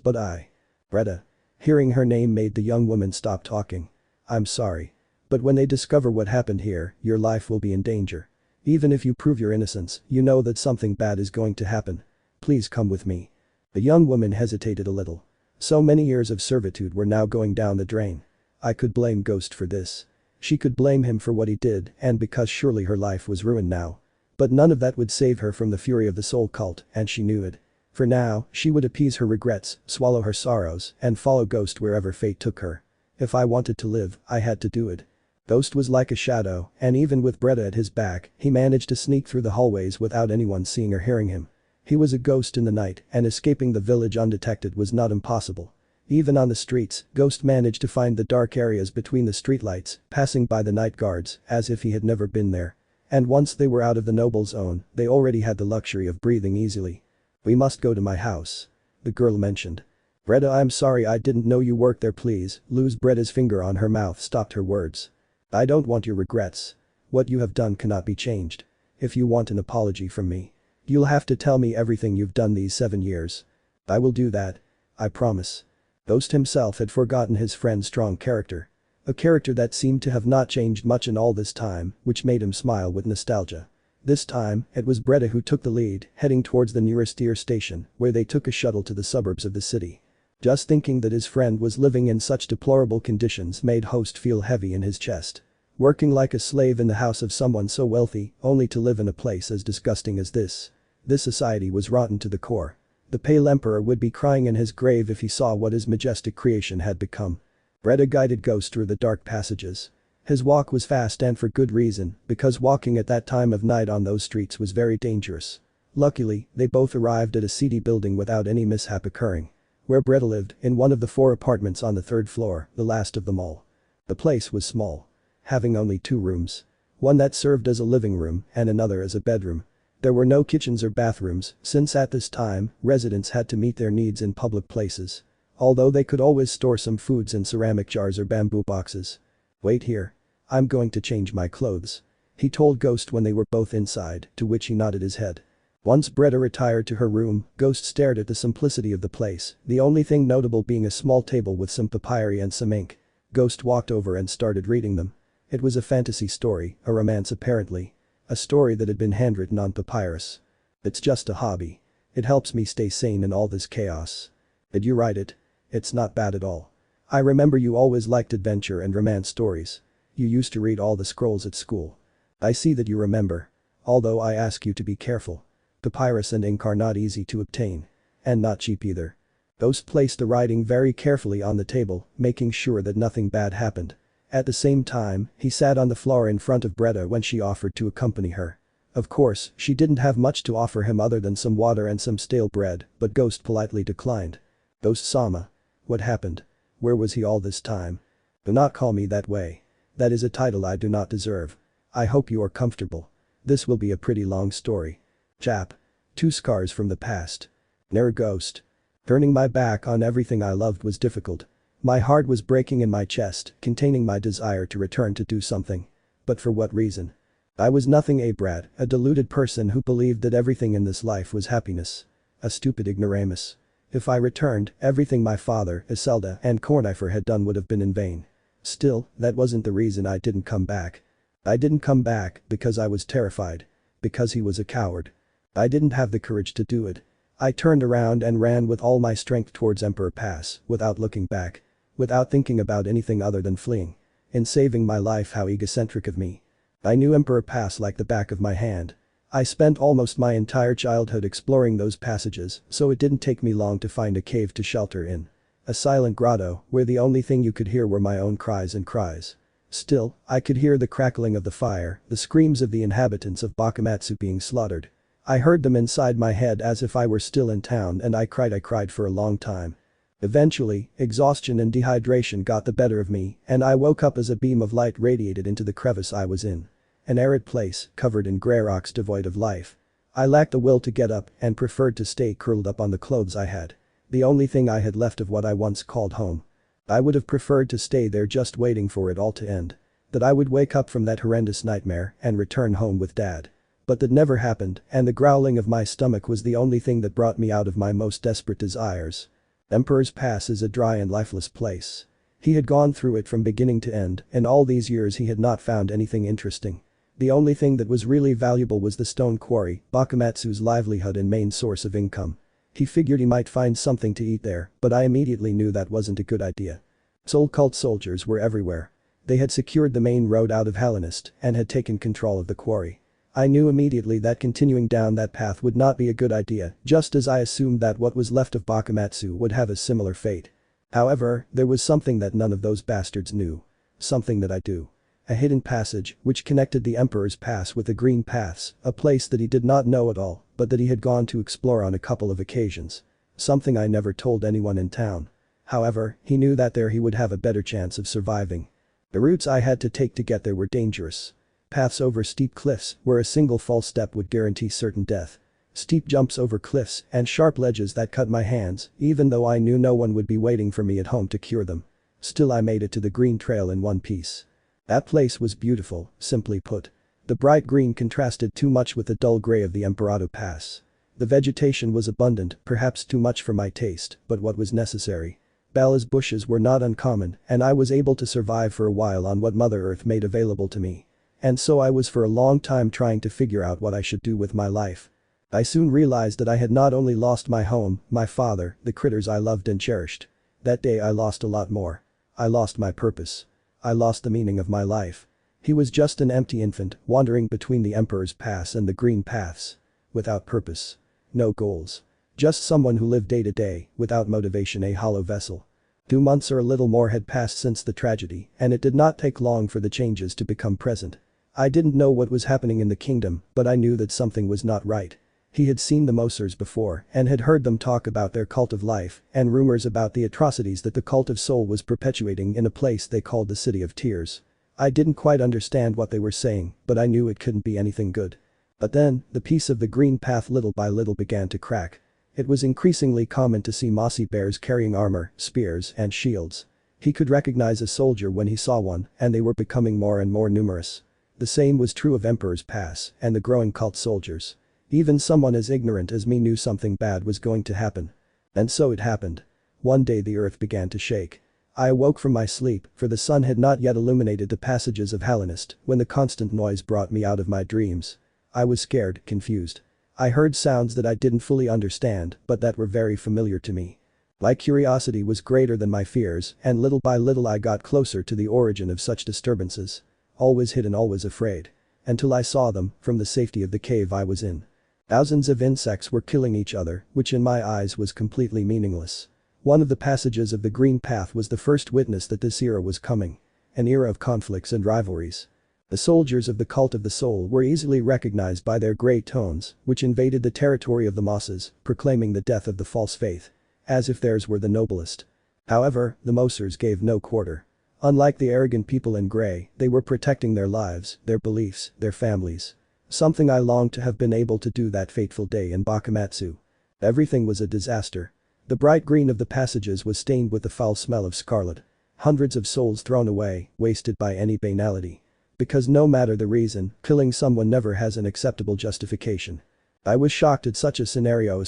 But I. Greta. Hearing her name made the young woman stop talking. "I'm sorry. But when they discover what happened here, your life will be in danger. Even if you prove your innocence, you know that something bad is going to happen. Please come with me." The young woman hesitated a little. So many years of servitude were now going down the drain. I could blame Ghost for this. She could blame him for what he did and because surely her life was ruined now. But none of that would save her from the fury of the soul cult, and she knew it. For now, she would appease her regrets, swallow her sorrows, and follow Ghost wherever fate took her. If I wanted to live, I had to do it. Ghost was like a shadow, and even with Greta at his back, he managed to sneak through the hallways without anyone seeing or hearing him. He was a ghost in the night, and escaping the village undetected was not impossible. Even on the streets, Ghost managed to find the dark areas between the streetlights, passing by the night guards, as if he had never been there. And once they were out of the noble zone, they already had the luxury of breathing easily. "We must go to my house," the girl mentioned. "Greta, I'm sorry I didn't know you worked there, please." Lose Greta's finger on her mouth stopped her words. "I don't want your regrets. What you have done cannot be changed. If you want an apology from me, you'll have to tell me everything you've done these 7 years. I will do that. I promise." Ghost himself had forgotten his friend's strong character. A character that seemed to have not changed much in all this time, which made him smile with nostalgia. This time, it was Greta who took the lead, heading towards the nearest tier station, where they took a shuttle to the suburbs of the city. Just thinking that his friend was living in such deplorable conditions made Host feel heavy in his chest. Working like a slave in the house of someone so wealthy, only to live in a place as disgusting as this. This society was rotten to the core. The Pale Emperor would be crying in his grave if he saw what his majestic creation had become. Greta guided Ghost through the dark passages. His walk was fast and for good reason, because walking at that time of night on those streets was very dangerous. Luckily, they both arrived at a seedy building without any mishap occurring. Where Greta lived, in one of the 4 apartments on the 3rd floor, the last of them all. The place was small. Having only 2 rooms. One that served as a living room and another as a bedroom. There were no kitchens or bathrooms, since at this time, residents had to meet their needs in public places. Although they could always store some foods in ceramic jars or bamboo boxes. "Wait here. I'm going to change my clothes," he told Ghost when they were both inside, to which he nodded his head. Once Greta retired to her room, Ghost stared at the simplicity of the place, the only thing notable being a small table with some papyri and some ink. Ghost walked over and started reading them. It was a fantasy story, a romance apparently. A story that had been handwritten on papyrus. "It's just a hobby. It helps me stay sane in all this chaos." "Did you write it?" "It's not bad at all. I remember you always liked adventure and romance stories. You used to read all the scrolls at school. I see that you remember. Although I ask you to be careful. Papyrus and ink are not easy to obtain. And not cheap either." Ghost placed the writing very carefully on the table, making sure that nothing bad happened. At the same time, he sat on the floor in front of Greta when she offered to accompany her. Of course, she didn't have much to offer him other than some water and some stale bread, but Ghost politely declined. "Ghost-sama. What happened? Where was he all this time?" "Do not call me that way. That is a title I do not deserve. I hope you are comfortable. This will be a pretty long story. Chap. 2 scars from the past. Near Ghost. Turning my back on everything I loved was difficult. My heart was breaking in my chest, containing my desire to return to do something. But for what reason? I was nothing a brat, a deluded person who believed that everything in this life was happiness. A stupid ignoramus. If I returned, everything my father, Iselda, and Cornifer had done would have been in vain. Still, that wasn't the reason I didn't come back. I didn't come back because I was terrified. Because he was a coward. I didn't have the courage to do it. I turned around and ran with all my strength towards Emperor Pass, without looking back. Without thinking about anything other than fleeing. In saving my life, how egocentric of me. I knew Emperor Pass like the back of my hand. I spent almost my entire childhood exploring those passages, so it didn't take me long to find a cave to shelter in. A silent grotto, where the only thing you could hear were my own cries and cries. Still, I could hear the crackling of the fire, the screams of the inhabitants of Bakumatsu being slaughtered. I heard them inside my head as if I were still in town, and I cried for a long time. Eventually, exhaustion and dehydration got the better of me, and I woke up as a beam of light radiated into the crevice I was in. An arid place, covered in grey rocks devoid of life. I lacked the will to get up and preferred to stay curled up on the clothes I had. The only thing I had left of what I once called home. I would have preferred to stay there just waiting for it all to end. That I would wake up from that horrendous nightmare and return home with Dad. But that never happened, and the growling of my stomach was the only thing that brought me out of my most desperate desires. Emperor's Pass is a dry and lifeless place. He had gone through it from beginning to end, and all these years he had not found anything interesting. The only thing that was really valuable was the stone quarry, Bakumatsu's livelihood and main source of income. He figured he might find something to eat there, but I immediately knew that wasn't a good idea. Soul cult soldiers were everywhere. They had secured the main road out of Hallownest and had taken control of the quarry. I knew immediately that continuing down that path would not be a good idea, just as I assumed that what was left of Bakumatsu would have a similar fate. However, there was something that none of those bastards knew. Something that I do. A hidden passage which connected the Emperor's Pass with the Green Paths, a place that he did not know at all, but that he had gone to explore on a couple of occasions. Something I never told anyone in town. However, he knew that there he would have a better chance of surviving. The routes I had to take to get there were dangerous. Paths over steep cliffs where a single false step would guarantee certain death. Steep jumps over cliffs and sharp ledges that cut my hands, even though I knew no one would be waiting for me at home to cure them. Still, I made it to the green trail in one piece. That place was beautiful, simply put. The bright green contrasted too much with the dull gray of the Emperado Pass. The vegetation was abundant, perhaps too much for my taste, but what was necessary. Balas bushes were not uncommon, and I was able to survive for a while on what Mother Earth made available to me. And so I was for a long time trying to figure out what I should do with my life. I soon realized that I had not only lost my home, my father, the critters I loved and cherished. That day I lost a lot more. I lost my purpose. I lost the meaning of my life. He was just an empty infant, wandering between the Emperor's Pass and the Green Paths. Without purpose. No goals. Just someone who lived day to day, without motivation, a hollow vessel. 2 months or a little more had passed since the tragedy, and it did not take long for the changes to become present. I didn't know what was happening in the kingdom, but I knew that something was not right. He had seen the Mosers before and had heard them talk about their cult of life and rumors about the atrocities that the cult of soul was perpetuating in a place they called the City of Tears. I didn't quite understand what they were saying, but I knew it couldn't be anything good. But then, the piece of the green path little by little began to crack. It was increasingly common to see mossy bears carrying armor, spears, and shields. He could recognize a soldier when he saw one, and they were becoming more and more numerous. The same was true of Emperor's Pass and the growing cult soldiers. Even someone as ignorant as me knew something bad was going to happen. And so it happened. One day the earth began to shake. I awoke from my sleep, for the sun had not yet illuminated the passages of Hallownest when the constant noise brought me out of my dreams. I was scared, confused. I heard sounds that I didn't fully understand, but that were very familiar to me. My curiosity was greater than my fears, and little by little I got closer to the origin of such disturbances. Always hidden, always afraid. Until I saw them, from the safety of the cave I was in. Thousands of insects were killing each other, which in my eyes was completely meaningless. One of the passages of the Green Path was the first witness that this era was coming. An era of conflicts and rivalries. The soldiers of the cult of the soul were easily recognized by their grey tones, which invaded the territory of the Mosses, proclaiming the death of the false faith. As if theirs were the noblest. However, the Mosers gave no quarter. Unlike the arrogant people in grey, they were protecting their lives, their beliefs, their families. Something I longed to have been able to do that fateful day in Bakumatsu. Everything was a disaster. The bright green of the passages was stained with the foul smell of scarlet. Hundreds of souls thrown away, wasted by any banality. Because no matter the reason, killing someone never has an acceptable justification. I was shocked at such a scenario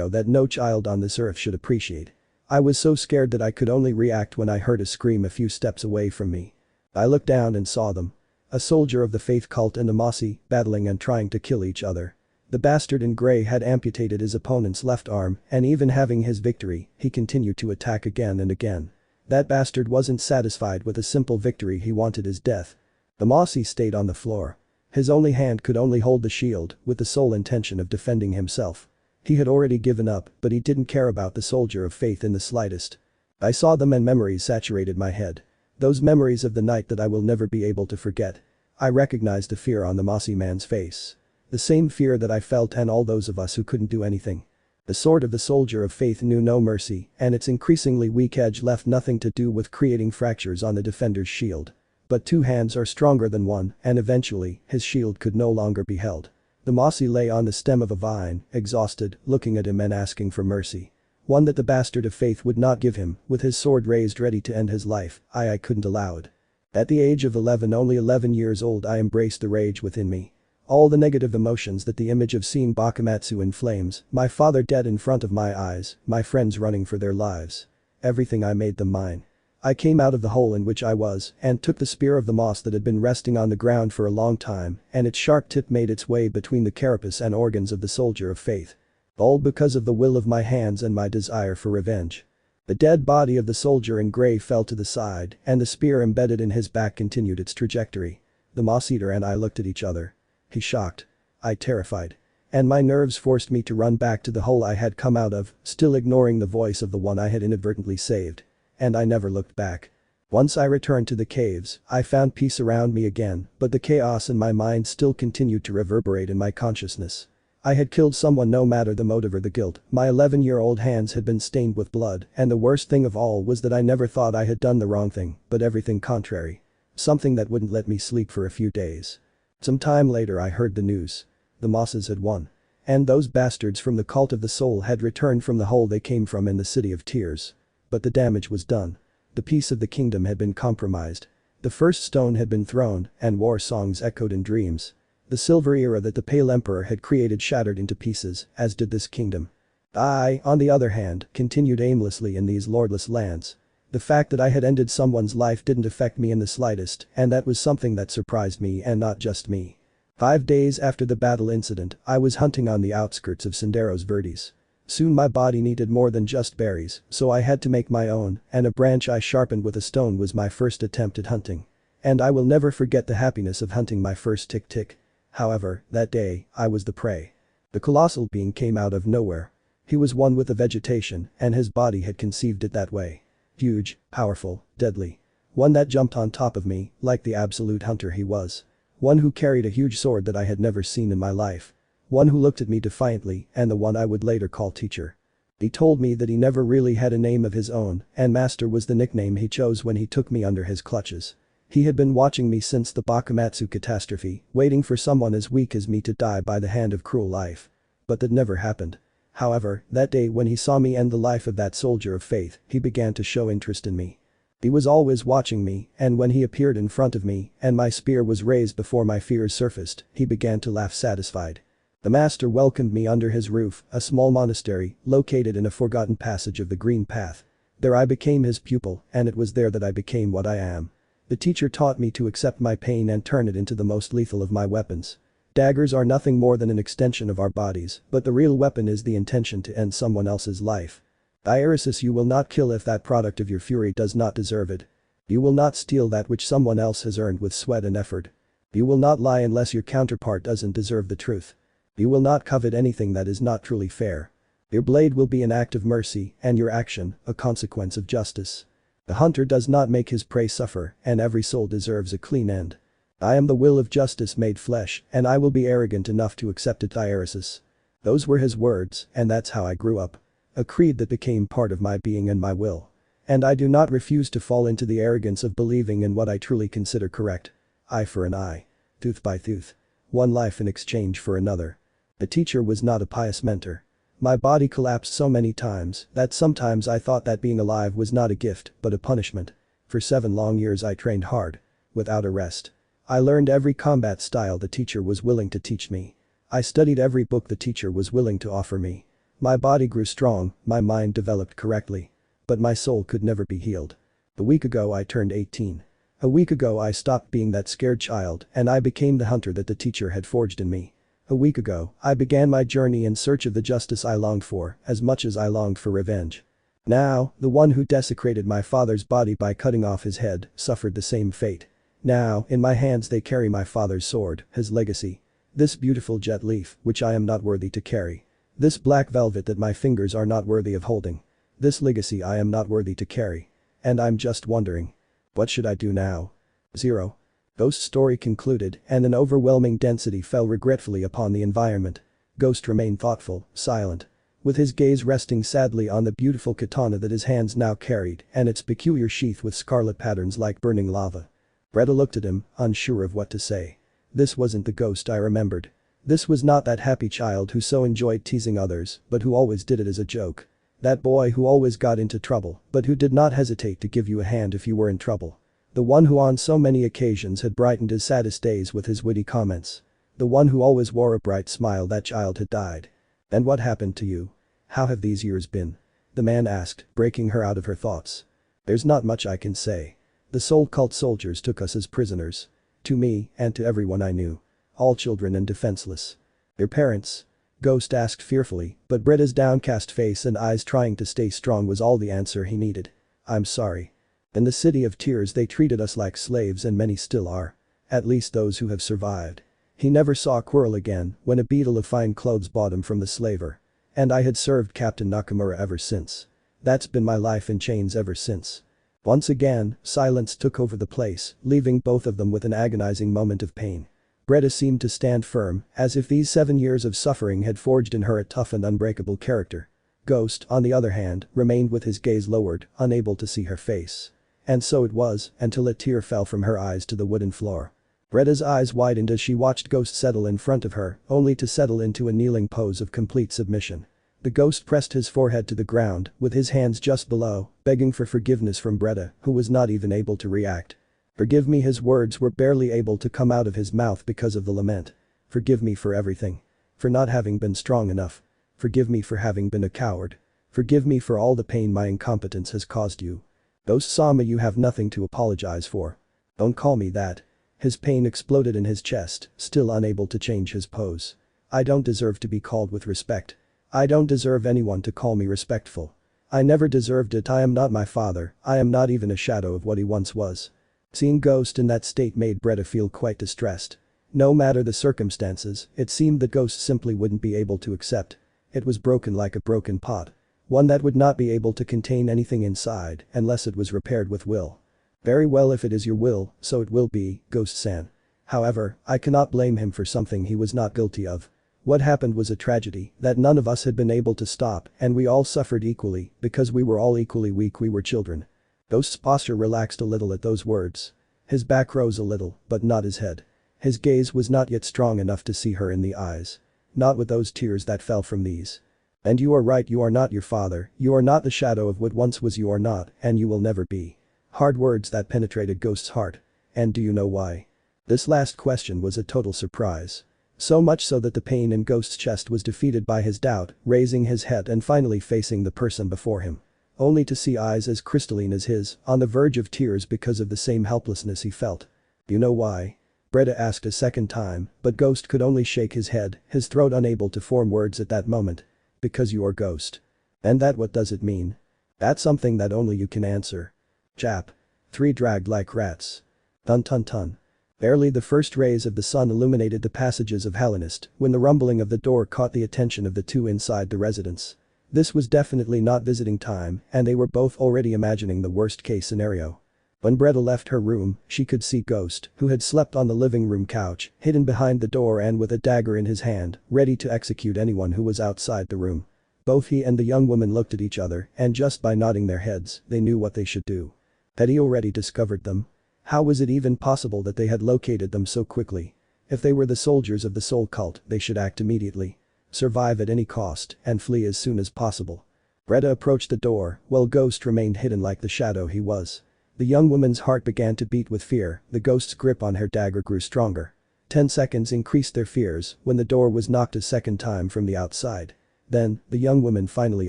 that no child on this earth should appreciate. I was so scared that I could only react when I heard a scream a few steps away from me. I looked down and saw them. A soldier of the faith cult and a Mossy, battling and trying to kill each other. The bastard in grey had amputated his opponent's left arm, and even having his victory, he continued to attack again and again. That bastard wasn't satisfied with a simple victory, he wanted his death. The Mossy stayed on the floor. His only hand could only hold the shield, with the sole intention of defending himself. He had already given up, but he didn't care about the soldier of faith in the slightest. I saw them and memories saturated my head. Those memories of the night that I will never be able to forget. I recognized the fear on the Mossy man's face. The same fear that I felt and all those of us who couldn't do anything. The sword of the soldier of faith knew no mercy, and its increasingly weak edge left nothing to do with creating fractures on the defender's shield. But two hands are stronger than one, and eventually, his shield could no longer be held. The Mossy lay on the stem of a vine, exhausted, looking at him and asking for mercy. One that the bastard of faith would not give him, with his sword raised ready to end his life. I couldn't allow it. At the age of 11, only 11 years old, I embraced the rage within me. All the negative emotions that the image of seeing Bakumatsu in flames, my father dead in front of my eyes, my friends running for their lives. Everything, I made them mine. I came out of the hole in which I was and took the spear of the moss that had been resting on the ground for a long time, and its sharp tip made its way between the carapace and organs of the soldier of faith. All because of the will of my hands and my desire for revenge. The dead body of the soldier in grey fell to the side, and the spear embedded in his back continued its trajectory. The moss-eater and I looked at each other. He shocked. I terrified. And my nerves forced me to run back to the hole I had come out of, still ignoring the voice of the one I had inadvertently saved. And I never looked back. Once I returned to the caves, I found peace around me again, but the chaos in my mind still continued to reverberate in my consciousness. I had killed someone, no matter the motive or the guilt. My 11-year-old hands had been stained with blood, and the worst thing of all was that I never thought I had done the wrong thing, but everything contrary. Something that wouldn't let me sleep for a few days. Some time later I heard the news. The Mosses had won. And those bastards from the cult of the soul had returned from the hole they came from in the City of Tears. But the damage was done. The peace of the kingdom had been compromised. The first stone had been thrown, and war songs echoed in dreams. The silver era that the Pale Emperor had created shattered into pieces, as did this kingdom. I, on the other hand, continued aimlessly in these lordless lands. The fact that I had ended someone's life didn't affect me in the slightest, and that was something that surprised me, and not just me. 5 days after the battle incident, I was hunting on the outskirts of Senderos Verdes. Soon my body needed more than just berries, so I had to make my own, and a branch I sharpened with a stone was my first attempt at hunting. And I will never forget the happiness of hunting my first tick-tick. However, that day, I was the prey. The colossal being came out of nowhere. He was one with the vegetation, and his body had conceived it that way. Huge, powerful, deadly. One that jumped on top of me, like the absolute hunter he was. One who carried a huge sword that I had never seen in my life. One who looked at me defiantly, and the one I would later call teacher. He told me that he never really had a name of his own, and Master was the nickname he chose when he took me under his clutches. He had been watching me since the Bakumatsu catastrophe, waiting for someone as weak as me to die by the hand of cruel life. But that never happened. However, that day when he saw me end the life of that soldier of faith, he began to show interest in me. He was always watching me, and when he appeared in front of me, and my spear was raised before my fears surfaced, he began to laugh satisfied. The master welcomed me under his roof, a small monastery, located in a forgotten passage of the Green Path. There I became his pupil, and it was there that I became what I am. The teacher taught me to accept my pain and turn it into the most lethal of my weapons. Daggers are nothing more than an extension of our bodies, but the real weapon is the intention to end someone else's life. Diaresis, you will not kill if that product of your fury does not deserve it. You will not steal that which someone else has earned with sweat and effort. You will not lie unless your counterpart doesn't deserve the truth. You will not covet anything that is not truly fair. Your blade will be an act of mercy, and your action, a consequence of justice. The hunter does not make his prey suffer, and every soul deserves a clean end. I am the will of justice made flesh, and I will be arrogant enough to accept it, Diaresis. Those were his words, and that's how I grew up. A creed that became part of my being and my will. And I do not refuse to fall into the arrogance of believing in what I truly consider correct. Eye for an eye. Tooth by tooth. One life in exchange for another. The teacher was not a pious mentor. My body collapsed so many times that sometimes I thought that being alive was not a gift but a punishment. For 7 long years I trained hard. Without a rest. I learned every combat style the teacher was willing to teach me. I studied every book the teacher was willing to offer me. My body grew strong, my mind developed correctly. But my soul could never be healed. A week ago I turned 18. A week ago I stopped being that scared child and I became the hunter that the teacher had forged in me. A week ago, I began my journey in search of the justice I longed for as much as I longed for revenge. Now, the one who desecrated my father's body by cutting off his head suffered the same fate. Now, in my hands they carry my father's sword, his legacy. This beautiful jet leaf, which I am not worthy to carry. This black velvet that my fingers are not worthy of holding. This legacy I am not worthy to carry. And I'm just wondering. What should I do now? 0. Ghost's story concluded and an overwhelming density fell regretfully upon the environment. Ghost remained thoughtful, silent. With his gaze resting sadly on the beautiful katana that his hands now carried and its peculiar sheath with scarlet patterns like burning lava. Bretta looked at him, unsure of what to say. This wasn't the Ghost I remembered. This was not that happy child who so enjoyed teasing others but who always did it as a joke. That boy who always got into trouble but who did not hesitate to give you a hand if you were in trouble. The one who on so many occasions had brightened his saddest days with his witty comments. The one who always wore a bright smile. That child had died. And what happened to you? How have these years been? The man asked, breaking her out of her thoughts. There's not much I can say. The soul cult soldiers took us as prisoners. To me and to everyone I knew. All children and defenseless. Their parents? Ghost asked fearfully, but Bretta's downcast face and eyes trying to stay strong was all the answer he needed. I'm sorry. In the city of tears they treated us like slaves and many still are. At least those who have survived. He never saw Quirrell again when a beetle of fine clothes bought him from the slaver. And I had served Captain Nakamura ever since. That's been my life in chains ever since. Once again, silence took over the place, leaving both of them with an agonizing moment of pain. Bretta seemed to stand firm, as if these 7 years of suffering had forged in her a tough and unbreakable character. Ghost, on the other hand, remained with his gaze lowered, unable to see her face. And so it was, until a tear fell from her eyes to the wooden floor. Bretta's eyes widened as she watched Ghost settle in front of her, only to settle into a kneeling pose of complete submission. The Ghost pressed his forehead to the ground, with his hands just below, begging for forgiveness from Bretta, who was not even able to react. Forgive me. His words were barely able to come out of his mouth because of the lament. Forgive me for everything. For not having been strong enough. Forgive me for having been a coward. Forgive me for all the pain my incompetence has caused you. Ghost Sama, you have nothing to apologize for. Don't call me that. His pain exploded in his chest, still unable to change his pose. I don't deserve to be called with respect. I don't deserve anyone to call me respectful. I never deserved it. I am not my father, I am not even a shadow of what he once was. Seeing Ghost in that state made Bretta feel quite distressed. No matter the circumstances, it seemed that Ghost simply wouldn't be able to accept. It was broken like a broken pot. One that would not be able to contain anything inside unless it was repaired with will. Very well, if it is your will, so it will be, Ghost-san. However, I cannot blame him for something he was not guilty of. What happened was a tragedy that none of us had been able to stop and we all suffered equally because we were all equally weak. We were children. Ghost's posture relaxed a little at those words. His back rose a little, but not his head. His gaze was not yet strong enough to see her in the eyes. Not with those tears that fell from these. And you are right, you are not your father, you are not the shadow of what once was, you are not, and you will never be. Hard words that penetrated Ghost's heart. And do you know why? This last question was a total surprise. So much so that the pain in Ghost's chest was defeated by his doubt, raising his head and finally facing the person before him. Only to see eyes as crystalline as his, on the verge of tears because of the same helplessness he felt. You know why? Bretta asked a second time, but Ghost could only shake his head, his throat unable to form words at that moment. Because you are Ghost. And that, what does it mean? That's something that only you can answer. Chap. 3 dragged like rats. Dun dun dun. Barely the first rays of the sun illuminated the passages of Hallownest when the rumbling of the door caught the attention of the two inside the residence. This was definitely not visiting time and they were both already imagining the worst case scenario. When Bretta left her room, she could see Ghost, who had slept on the living room couch, hidden behind the door and with a dagger in his hand, ready to execute anyone who was outside the room. Both he and the young woman looked at each other and just by nodding their heads, they knew what they should do. Had he already discovered them? How was it even possible that they had located them so quickly? If they were the soldiers of the soul cult, they should act immediately. Survive at any cost and flee as soon as possible. Bretta approached the door while Ghost remained hidden like the shadow he was. The young woman's heart began to beat with fear, the ghost's grip on her dagger grew stronger. 10 seconds increased their fears when the door was knocked a second time from the outside. Then, the young woman finally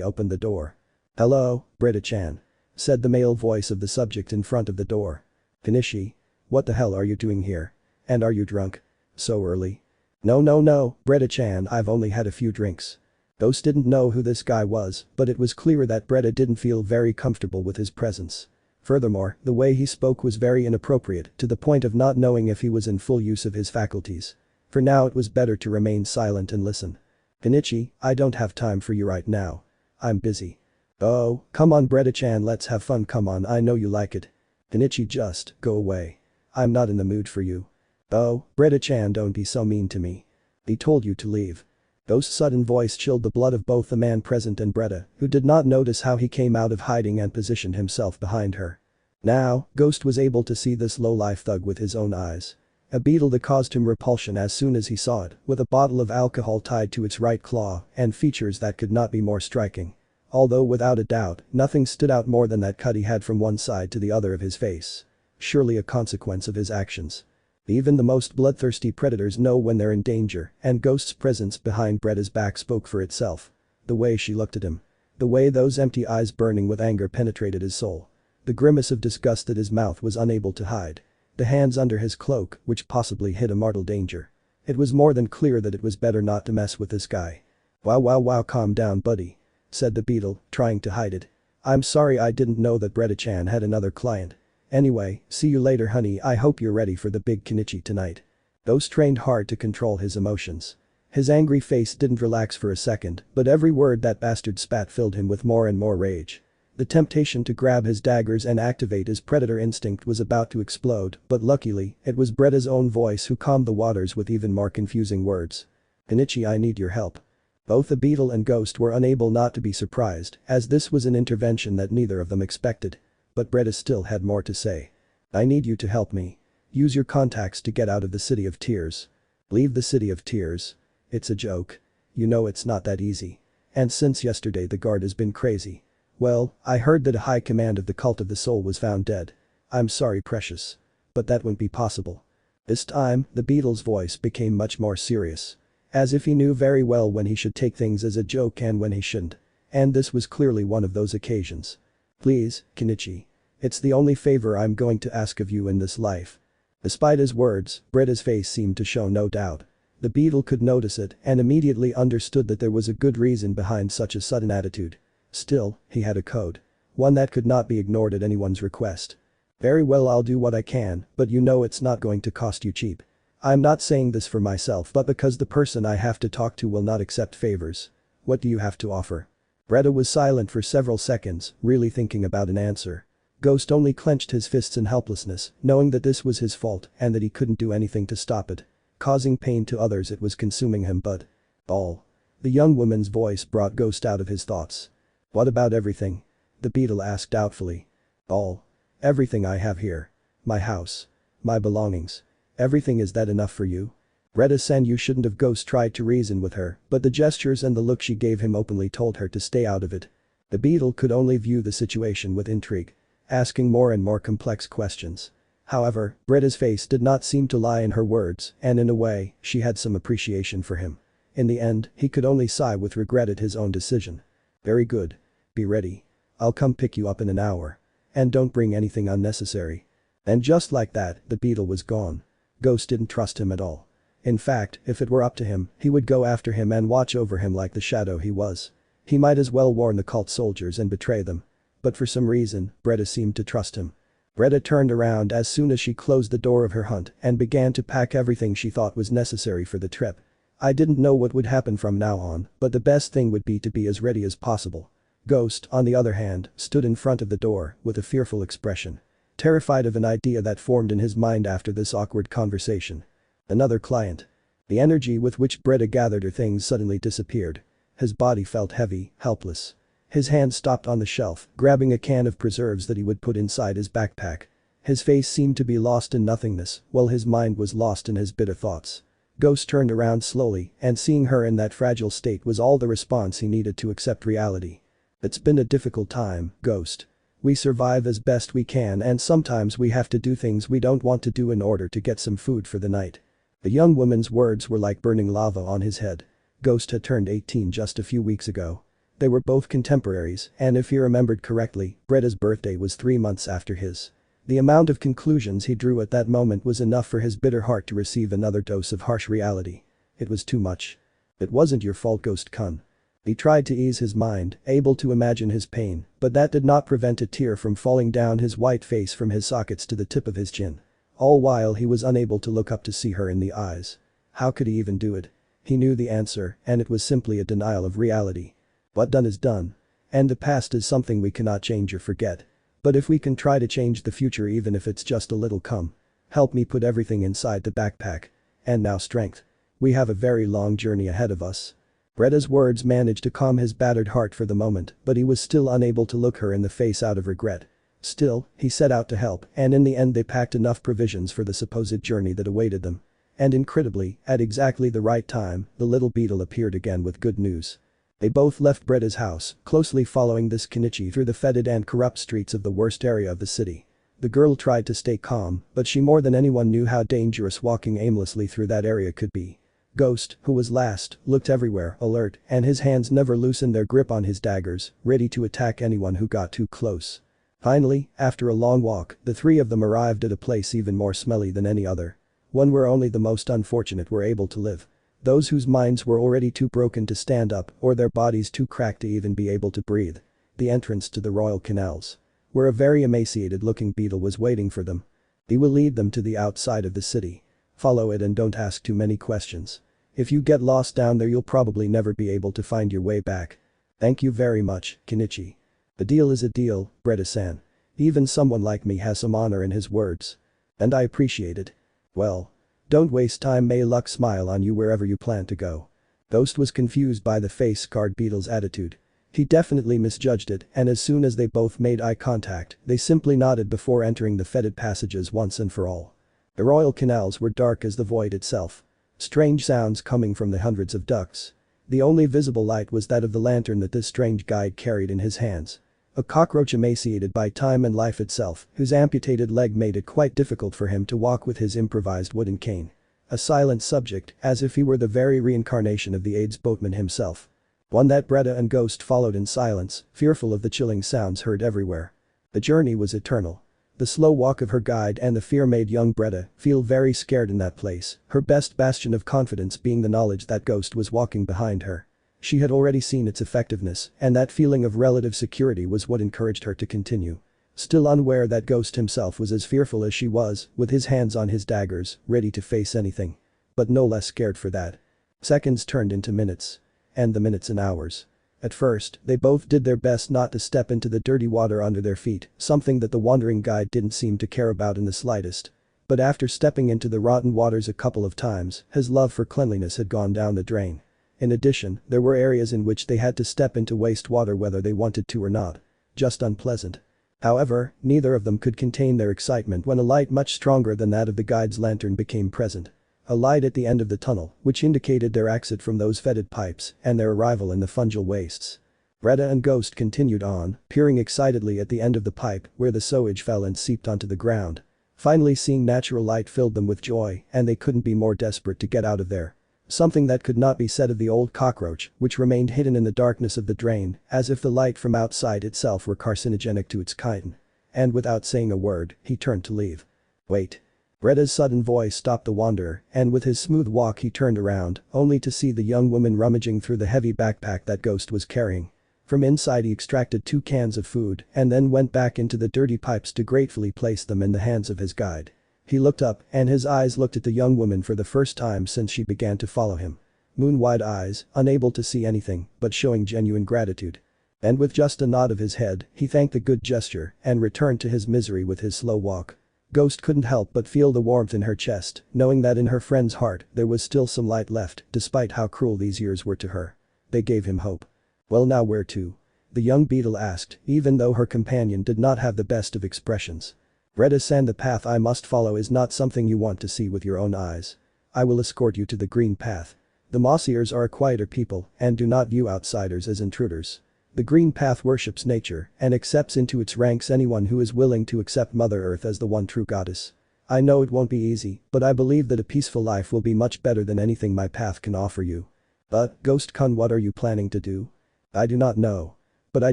opened the door. "Hello, Britta-chan," said the male voice of the subject in front of the door. "Kenichi? What the hell are you doing here? And are you drunk? So early?" No, Britta-chan, I've only had a few drinks." Ghost didn't know who this guy was, but it was clear that Britta didn't feel very comfortable with his presence. Furthermore, the way he spoke was very inappropriate to the point of not knowing if he was in full use of his faculties. For now it was better to remain silent and listen. "Kenichi, I don't have time for you right now. I'm busy." "Oh, come on Britta-chan, let's have fun, come on, I know you like it." "Kenichi, just go away. I'm not in the mood for you." "Oh, Britta-chan, don't be so mean to me. He told you to leave." Ghost's sudden voice chilled the blood of both the man present and Britta, who did not notice how he came out of hiding and positioned himself behind her. Now, Ghost was able to see this low-life thug with his own eyes. A beetle that caused him repulsion as soon as he saw it, with a bottle of alcohol tied to its right claw and features that could not be more striking. Although without a doubt, nothing stood out more than that cut he had from one side to the other of his face. Surely a consequence of his actions. Even the most bloodthirsty predators know when they're in danger, and Ghost's presence behind Britta's back spoke for itself. The way she looked at him. The way those empty eyes burning with anger penetrated his soul. The grimace of disgust that his mouth was unable to hide. The hands under his cloak, which possibly hid a mortal danger. It was more than clear that it was better not to mess with this guy. Wow, calm down buddy," said the beetle, trying to hide it. "I'm sorry, I didn't know that Britta-chan had another client. Anyway, see you later honey, I hope you're ready for the big Kenichi tonight." Ghost trained hard to control his emotions. His angry face didn't relax for a second, but every word that bastard spat filled him with more and more rage. The temptation to grab his daggers and activate his predator instinct was about to explode, but luckily, it was Britta's own voice who calmed the waters with even more confusing words. "Kenichi, I need your help." Both the beetle and Ghost were unable not to be surprised, as this was an intervention that neither of them expected. But Britta still had more to say. "I need you to help me. Use your contacts to get out of the City of Tears." "Leave the City of Tears? It's a joke. You know it's not that easy. And since yesterday the guard has been crazy. Well, I heard that a high command of the Cult of the Soul was found dead. I'm sorry precious. But that wouldn't be possible." This time, the beetle's voice became much more serious. As if he knew very well when he should take things as a joke and when he shouldn't. And this was clearly one of those occasions. "Please, Kenichi. It's the only favor I'm going to ask of you in this life." Despite his words, Britta's face seemed to show no doubt. The beetle could notice it and immediately understood that there was a good reason behind such a sudden attitude. Still, he had a code. One that could not be ignored at anyone's request. "Very well, I'll do what I can, but you know it's not going to cost you cheap. I'm not saying this for myself but because the person I have to talk to will not accept favors. What do you have to offer?" Britta was silent for several seconds, really thinking about an answer. Ghost only clenched his fists in helplessness, knowing that this was his fault and that he couldn't do anything to stop it. Causing pain to others, it was consuming him but. All. The young woman's voice brought Ghost out of his thoughts. "What about everything?" the beetle asked doubtfully. "All. Everything I have here. My house. My belongings. Everything, is that enough for you?" Britta-san, you shouldn't have. Ghost tried to reason with her, but the gestures and the look she gave him openly told her to stay out of it. The beetle could only view the situation with intrigue. Asking more and more complex questions. However, Britta's face did not seem to lie in her words, and in a way, she had some appreciation for him. In the end, he could only sigh with regret at his own decision. "Very good. Be ready. I'll come pick you up in an hour. And don't bring anything unnecessary." And just like that, the beetle was gone. Ghost didn't trust him at all. In fact, if it were up to him, he would go after him and watch over him like the shadow he was. He might as well warn the cult soldiers and betray them. But for some reason, Britta seemed to trust him. Britta turned around as soon as she closed the door of her hut and began to pack everything she thought was necessary for the trip. "I didn't know what would happen from now on, but the best thing would be to be as ready as possible." Ghost, on the other hand, stood in front of the door with a fearful expression. Terrified of an idea that formed in his mind after this awkward conversation. Another client. The energy with which Britta gathered her things suddenly disappeared. His body felt heavy, helpless. His hand stopped on the shelf, grabbing a can of preserves that he would put inside his backpack. His face seemed to be lost in nothingness, while his mind was lost in his bitter thoughts. Ghost turned around slowly, and seeing her in that fragile state was all the response he needed to accept reality. "It's been a difficult time, Ghost. We survive as best we can and sometimes we have to do things we don't want to do in order to get some food for the night." The young woman's words were like burning lava on his head. Ghost had turned 18 just a few weeks ago. They were both contemporaries, and if he remembered correctly, Bretta's birthday was 3 months after his. The amount of conclusions he drew at that moment was enough for his bitter heart to receive another dose of harsh reality. It was too much. "It wasn't your fault, Ghost Kun." He tried to ease his mind, able to imagine his pain, but that did not prevent a tear from falling down his white face from his sockets to the tip of his chin. All while he was unable to look up to see her in the eyes. How could he even do it? He knew the answer, and it was simply a denial of reality. What done is done. And the past is something we cannot change or forget. But if we can try to change the future even if it's just a little, come. Help me put everything inside the backpack. And now strength. We have a very long journey ahead of us. Bretta's words managed to calm his battered heart for the moment, but he was still unable to look her in the face out of regret. Still, he set out to help, and in the end they packed enough provisions for the supposed journey that awaited them. And incredibly, at exactly the right time, the little beetle appeared again with good news. They both left Bretta's house, closely following this Kenichi through the fetid and corrupt streets of the worst area of the city. The girl tried to stay calm, but she more than anyone knew how dangerous walking aimlessly through that area could be. Ghost, who was last, looked everywhere, alert, and his hands never loosened their grip on his daggers, ready to attack anyone who got too close. Finally, after a long walk, the three of them arrived at a place even more smelly than any other. One where only the most unfortunate were able to live. Those whose minds were already too broken to stand up or their bodies too cracked to even be able to breathe. The entrance to the royal canals. Where a very emaciated-looking beetle was waiting for them. He will lead them to the outside of the city. Follow it and don't ask too many questions. If you get lost down there you'll probably never be able to find your way back. Thank you very much, Kenichi. The deal is a deal, Bretta-san. Even someone like me has some honor in his words. And I appreciate it. Well. Don't waste time, may luck smile on you wherever you plan to go. Ghost was confused by the face-scarred beetle's attitude. He definitely misjudged it, and as soon as they both made eye contact, they simply nodded before entering the fetid passages once and for all. The royal canals were dark as the void itself. Strange sounds coming from the hundreds of ducts. The only visible light was that of the lantern that this strange guide carried in his hands. A cockroach emaciated by time and life itself, whose amputated leg made it quite difficult for him to walk with his improvised wooden cane. A silent subject, as if he were the very reincarnation of the AIDS boatman himself. One that Bretta and Ghost followed in silence, fearful of the chilling sounds heard everywhere. The journey was eternal. The slow walk of her guide and the fear made young Bretta feel very scared in that place, her best bastion of confidence being the knowledge that Ghost was walking behind her. She had already seen its effectiveness, and that feeling of relative security was what encouraged her to continue. Still unaware that Ghost himself was as fearful as she was, with his hands on his daggers, ready to face anything. But no less scared for that. Seconds turned into minutes. And the minutes in hours. At first, they both did their best not to step into the dirty water under their feet, something that the wandering guide didn't seem to care about in the slightest. But after stepping into the rotten waters a couple of times, his love for cleanliness had gone down the drain. In addition, there were areas in which they had to step into wastewater whether they wanted to or not. Just unpleasant. However, neither of them could contain their excitement when a light much stronger than that of the guide's lantern became present. A light at the end of the tunnel, which indicated their exit from those fetid pipes and their arrival in the fungal wastes. Bretta and Ghost continued on, peering excitedly at the end of the pipe where the sewage fell and seeped onto the ground. Finally seeing natural light filled them with joy and they couldn't be more desperate to get out of there. Something that could not be said of the old cockroach, which remained hidden in the darkness of the drain, as if the light from outside itself were carcinogenic to its kind. And without saying a word, he turned to leave. Wait. Bretta's sudden voice stopped the wanderer, and with his smooth walk he turned around, only to see the young woman rummaging through the heavy backpack that Ghost was carrying. From inside he extracted 2 cans of food and then went back into the dirty pipes to gratefully place them in the hands of his guide. He looked up, and his eyes looked at the young woman for the first time since she began to follow him. Moon-wide eyes, unable to see anything, but showing genuine gratitude. And with just a nod of his head, he thanked the good gesture and returned to his misery with his slow walk. Ghost couldn't help but feel the warmth in her chest, knowing that in her friend's heart there was still some light left despite how cruel these years were to her. They gave him hope. Well, now where to? The young beetle asked, even though her companion did not have the best of expressions. Bretta-san, the path I must follow is not something you want to see with your own eyes. I will escort you to the green path. The Mossiers are a quieter people and do not view outsiders as intruders. The green path worships nature and accepts into its ranks anyone who is willing to accept Mother Earth as the one true goddess. I know it won't be easy, but I believe that a peaceful life will be much better than anything my path can offer you. But, Ghost-kun, what are you planning to do? I do not know. But I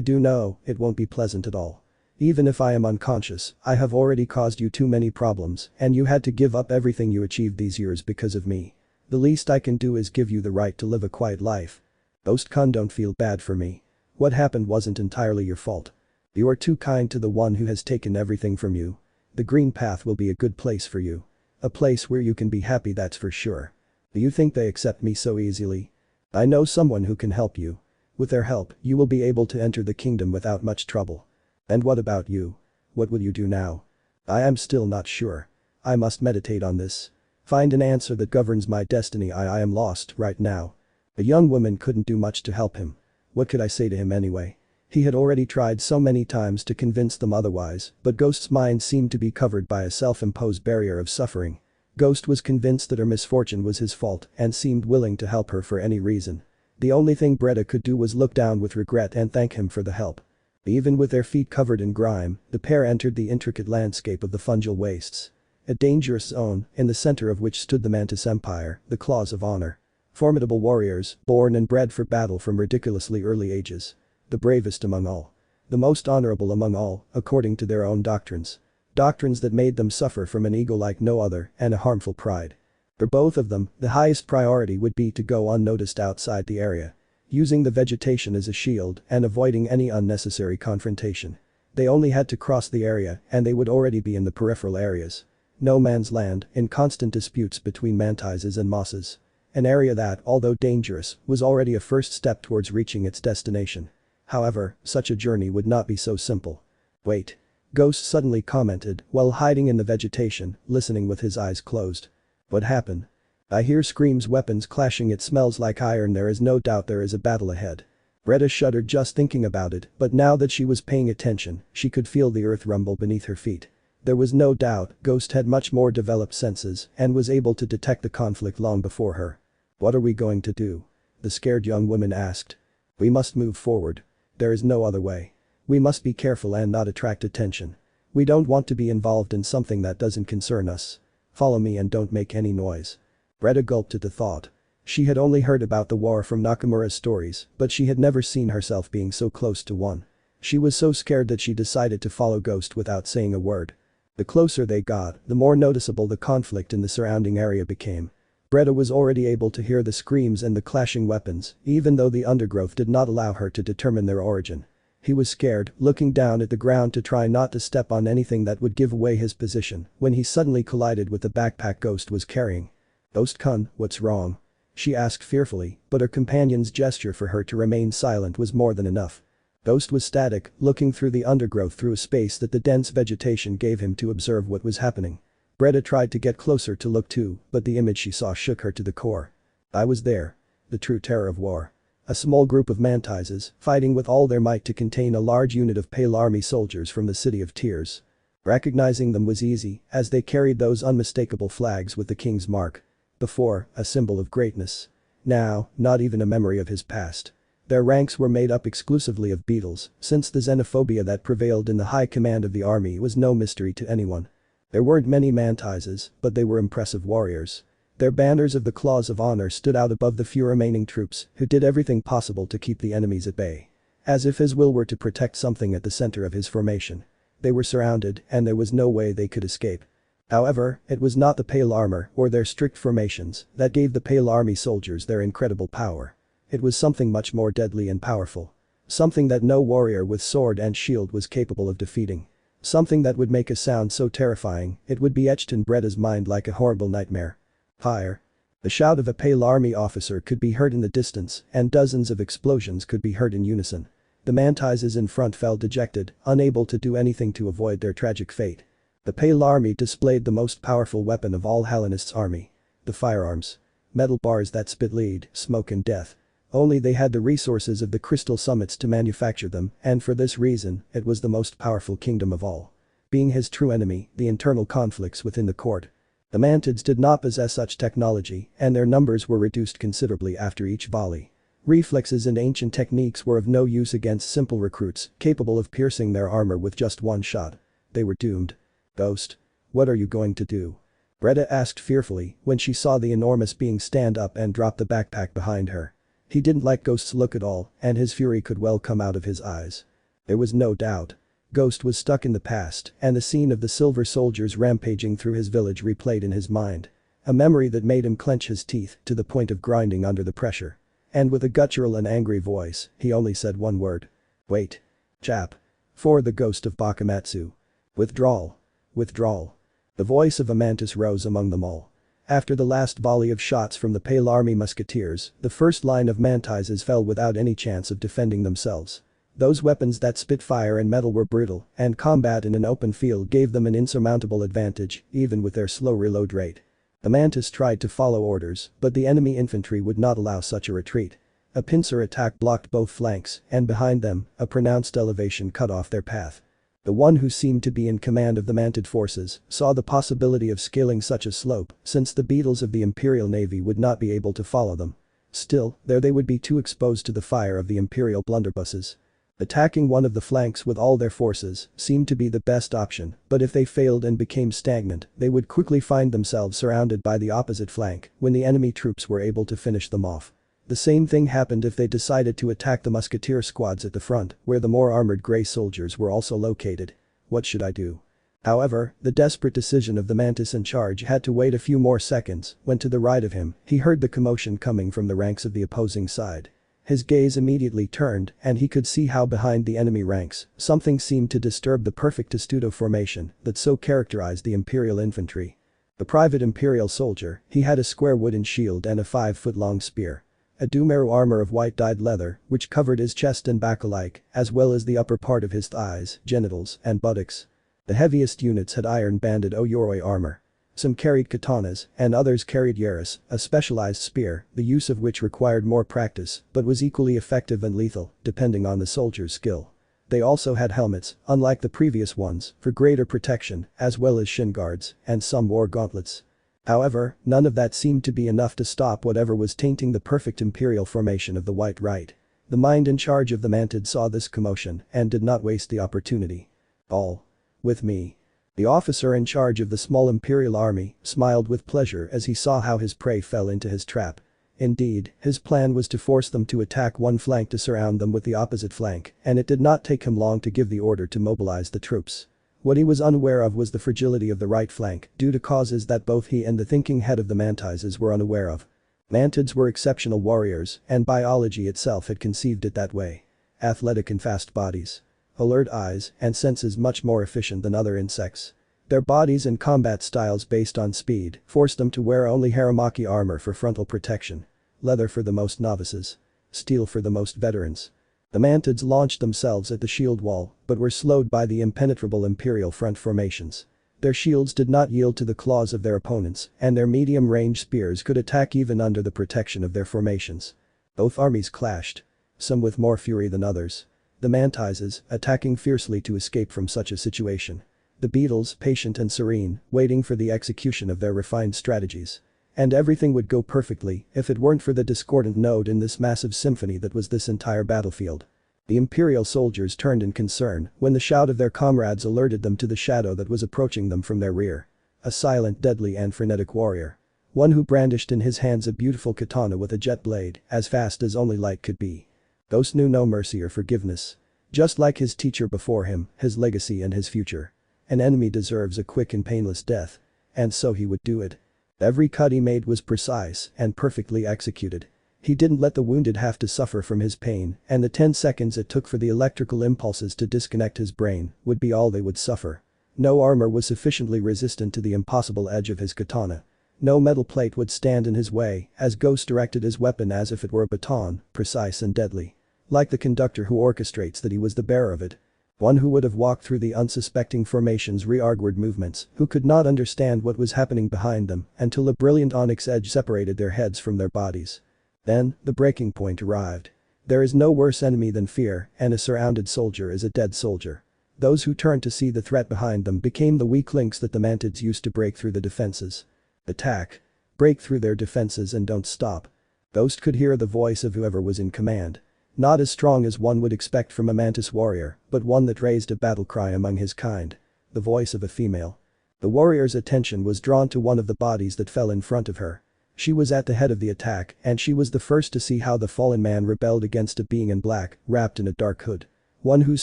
do know, it won't be pleasant at all. Even if I am unconscious, I have already caused you too many problems, and you had to give up everything you achieved these years because of me. The least I can do is give you the right to live a quiet life. Ghost-kun, don't feel bad for me. What happened wasn't entirely your fault. You are too kind to the one who has taken everything from you. The green path will be a good place for you. A place where you can be happy, that's for sure. Do you think they accept me so easily? I know someone who can help you. With their help, you will be able to enter the kingdom without much trouble. And what about you? What will you do now? I am still not sure. I must meditate on this. Find an answer that governs my destiny. I am lost right now. The young woman couldn't do much to help him. What could I say to him anyway? He had already tried so many times to convince them otherwise, but Ghost's mind seemed to be covered by a self-imposed barrier of suffering. Ghost was convinced that her misfortune was his fault and seemed willing to help her for any reason. The only thing Breda could do was look down with regret and thank him for the help. Even with their feet covered in grime, the pair entered the intricate landscape of the fungal wastes. A dangerous zone, in the center of which stood the Mantis Empire, the Claws of Honor. Formidable warriors, born and bred for battle from ridiculously early ages. The bravest among all. The most honorable among all, according to their own doctrines. Doctrines that made them suffer from an ego like no other and a harmful pride. For both of them, the highest priority would be to go unnoticed outside the area. Using the vegetation as a shield and avoiding any unnecessary confrontation. They only had to cross the area and they would already be in the peripheral areas. No man's land, in constant disputes between mantises and mosses. An area that, although dangerous, was already a first step towards reaching its destination. However, such a journey would not be so simple. Wait. Ghost suddenly commented while hiding in the vegetation, listening with his eyes closed. What happened? I hear screams, weapons clashing, it smells like iron, there is no doubt there is a battle ahead. Breda shuddered just thinking about it, but now that she was paying attention, she could feel the earth rumble beneath her feet. There was no doubt Ghost had much more developed senses and was able to detect the conflict long before her. What are we going to do? The scared young woman asked. We must move forward. There is no other way. We must be careful and not attract attention. We don't want to be involved in something that doesn't concern us. Follow me and don't make any noise. Breda gulped at the thought. She had only heard about the war from Nakamura's stories, but she had never seen herself being so close to one. She was so scared that she decided to follow Ghost without saying a word. The closer they got, the more noticeable the conflict in the surrounding area became. Breda was already able to hear the screams and the clashing weapons, even though the undergrowth did not allow her to determine their origin. He was scared, looking down at the ground to try not to step on anything that would give away his position, when he suddenly collided with the backpack Ghost was carrying. Ghost-kun, what's wrong? She asked fearfully, but her companion's gesture for her to remain silent was more than enough. Ghost was static, looking through the undergrowth through a space that the dense vegetation gave him to observe what was happening. Breda tried to get closer to look too, but the image she saw shook her to the core. I was there. The true terror of war. A small group of mantises, fighting with all their might to contain a large unit of Pale Army soldiers from the City of Tears. Recognizing them was easy, as they carried those unmistakable flags with the king's mark. Before, a symbol of greatness. Now, not even a memory of his past. Their ranks were made up exclusively of beetles, since the xenophobia that prevailed in the high command of the army was no mystery to anyone. There weren't many mantises, but they were impressive warriors. Their banners of the Claws of Honor stood out above the few remaining troops, who did everything possible to keep the enemies at bay. As if his will were to protect something at the center of his formation. They were surrounded, and there was no way they could escape. However, it was not the pale armor or their strict formations that gave the Pale Army soldiers their incredible power. It was something much more deadly and powerful. Something that no warrior with sword and shield was capable of defeating. Something that would make a sound so terrifying, it would be etched in Breda's mind like a horrible nightmare. Fire. The shout of a Pale Army officer could be heard in the distance, and dozens of explosions could be heard in unison. The mantises in front fell dejected, unable to do anything to avoid their tragic fate. The Pale Army displayed the most powerful weapon of all Hallownest's army. The firearms. Metal bars that spit lead, smoke and death. Only they had the resources of the crystal summits to manufacture them, and for this reason, it was the most powerful kingdom of all. Being his true enemy, the internal conflicts within the court. The Mantids did not possess such technology, and their numbers were reduced considerably after each volley. Reflexes and ancient techniques were of no use against simple recruits, capable of piercing their armor with just one shot. They were doomed. Ghost. What are you going to do? Greta asked fearfully when she saw the enormous being stand up and drop the backpack behind her. He didn't like Ghost's look at all, and his fury could well come out of his eyes. There was no doubt. Ghost was stuck in the past, and the scene of the silver soldiers rampaging through his village replayed in his mind. A memory that made him clench his teeth to the point of grinding under the pressure. And with a guttural and angry voice, he only said one word. Wait. Chap. For the ghost of Bakamatsu. Withdrawal. Withdrawal. The voice of a mantis rose among them all. After the last volley of shots from the Pale Army musketeers, the first line of mantises fell without any chance of defending themselves. Those weapons that spit fire and metal were brutal, and combat in an open field gave them an insurmountable advantage, even with their slow reload rate. The mantis tried to follow orders, but the enemy infantry would not allow such a retreat. A pincer attack blocked both flanks, and behind them, a pronounced elevation cut off their path. The one who seemed to be in command of the mantid forces saw the possibility of scaling such a slope, since the beetles of the Imperial Navy would not be able to follow them. Still, there they would be too exposed to the fire of the Imperial blunderbusses. Attacking one of the flanks with all their forces seemed to be the best option, but if they failed and became stagnant, they would quickly find themselves surrounded by the opposite flank when the enemy troops were able to finish them off. The same thing happened if they decided to attack the musketeer squads at the front, where the more armored grey soldiers were also located. What should I do? However, the desperate decision of the mantis in charge had to wait a few more seconds when to the right of him, he heard the commotion coming from the ranks of the opposing side. His gaze immediately turned, and he could see how behind the enemy ranks, something seemed to disturb the perfect testudo formation that so characterized the Imperial infantry. The private Imperial soldier, he had a square wooden shield and a 5-foot-long spear. A Dumeru armor of white-dyed leather, which covered his chest and back alike, as well as the upper part of his thighs, genitals, and buttocks. The heaviest units had iron-banded Oyoroi armor. Some carried katanas, and others carried yaris, a specialized spear, the use of which required more practice, but was equally effective and lethal, depending on the soldier's skill. They also had helmets, unlike the previous ones, for greater protection, as well as shin guards, and some wore gauntlets. However, none of that seemed to be enough to stop whatever was tainting the perfect Imperial formation of the White Right. The mind in charge of the Mantid saw this commotion and did not waste the opportunity. All. With me. The officer in charge of the small Imperial army smiled with pleasure as he saw how his prey fell into his trap. Indeed, his plan was to force them to attack one flank to surround them with the opposite flank, and it did not take him long to give the order to mobilize the troops. What he was unaware of was the fragility of the right flank due to causes that both he and the thinking head of the mantises were unaware of. Mantids were exceptional warriors, and biology itself had conceived it that way. Athletic and fast bodies. Alert eyes and senses much more efficient than other insects. Their bodies and combat styles based on speed forced them to wear only haramaki armor for frontal protection. Leather for the most novices. Steel for the most veterans. The mantids launched themselves at the shield wall, but were slowed by the impenetrable Imperial front formations. Their shields did not yield to the claws of their opponents, and their medium-range spears could attack even under the protection of their formations. Both armies clashed. Some with more fury than others. The mantises, attacking fiercely to escape from such a situation. The beetles, patient and serene, waiting for the execution of their refined strategies. And everything would go perfectly if it weren't for the discordant note in this massive symphony that was this entire battlefield. The Imperial soldiers turned in concern when the shout of their comrades alerted them to the shadow that was approaching them from their rear. A silent, deadly and frenetic warrior. One who brandished in his hands a beautiful katana with a jet blade, as fast as only light could be. Ghost knew no mercy or forgiveness. Just like his teacher before him, his legacy and his future. An enemy deserves a quick and painless death. And so he would do it. Every cut he made was precise and perfectly executed. He didn't let the wounded have to suffer from his pain, and the 10 seconds it took for the electrical impulses to disconnect his brain would be all they would suffer. No armor was sufficiently resistant to the impossible edge of his katana. No metal plate would stand in his way, as Ghost directed his weapon as if it were a baton, precise and deadly. Like the conductor who orchestrates that he was the bearer of it. One who would have walked through the unsuspecting formation's rearward movements, who could not understand what was happening behind them until a brilliant onyx edge separated their heads from their bodies. Then, the breaking point arrived. There is no worse enemy than fear, and a surrounded soldier is a dead soldier. Those who turned to see the threat behind them became the weak links that the mantids used to break through the defenses. Attack. Break through their defenses and don't stop. Ghost could hear the voice of whoever was in command. Not as strong as one would expect from a mantis warrior, but one that raised a battle cry among his kind. The voice of a female. The warrior's attention was drawn to one of the bodies that fell in front of her. She was at the head of the attack, and she was the first to see how the fallen man rebelled against a being in black, wrapped in a dark hood. One whose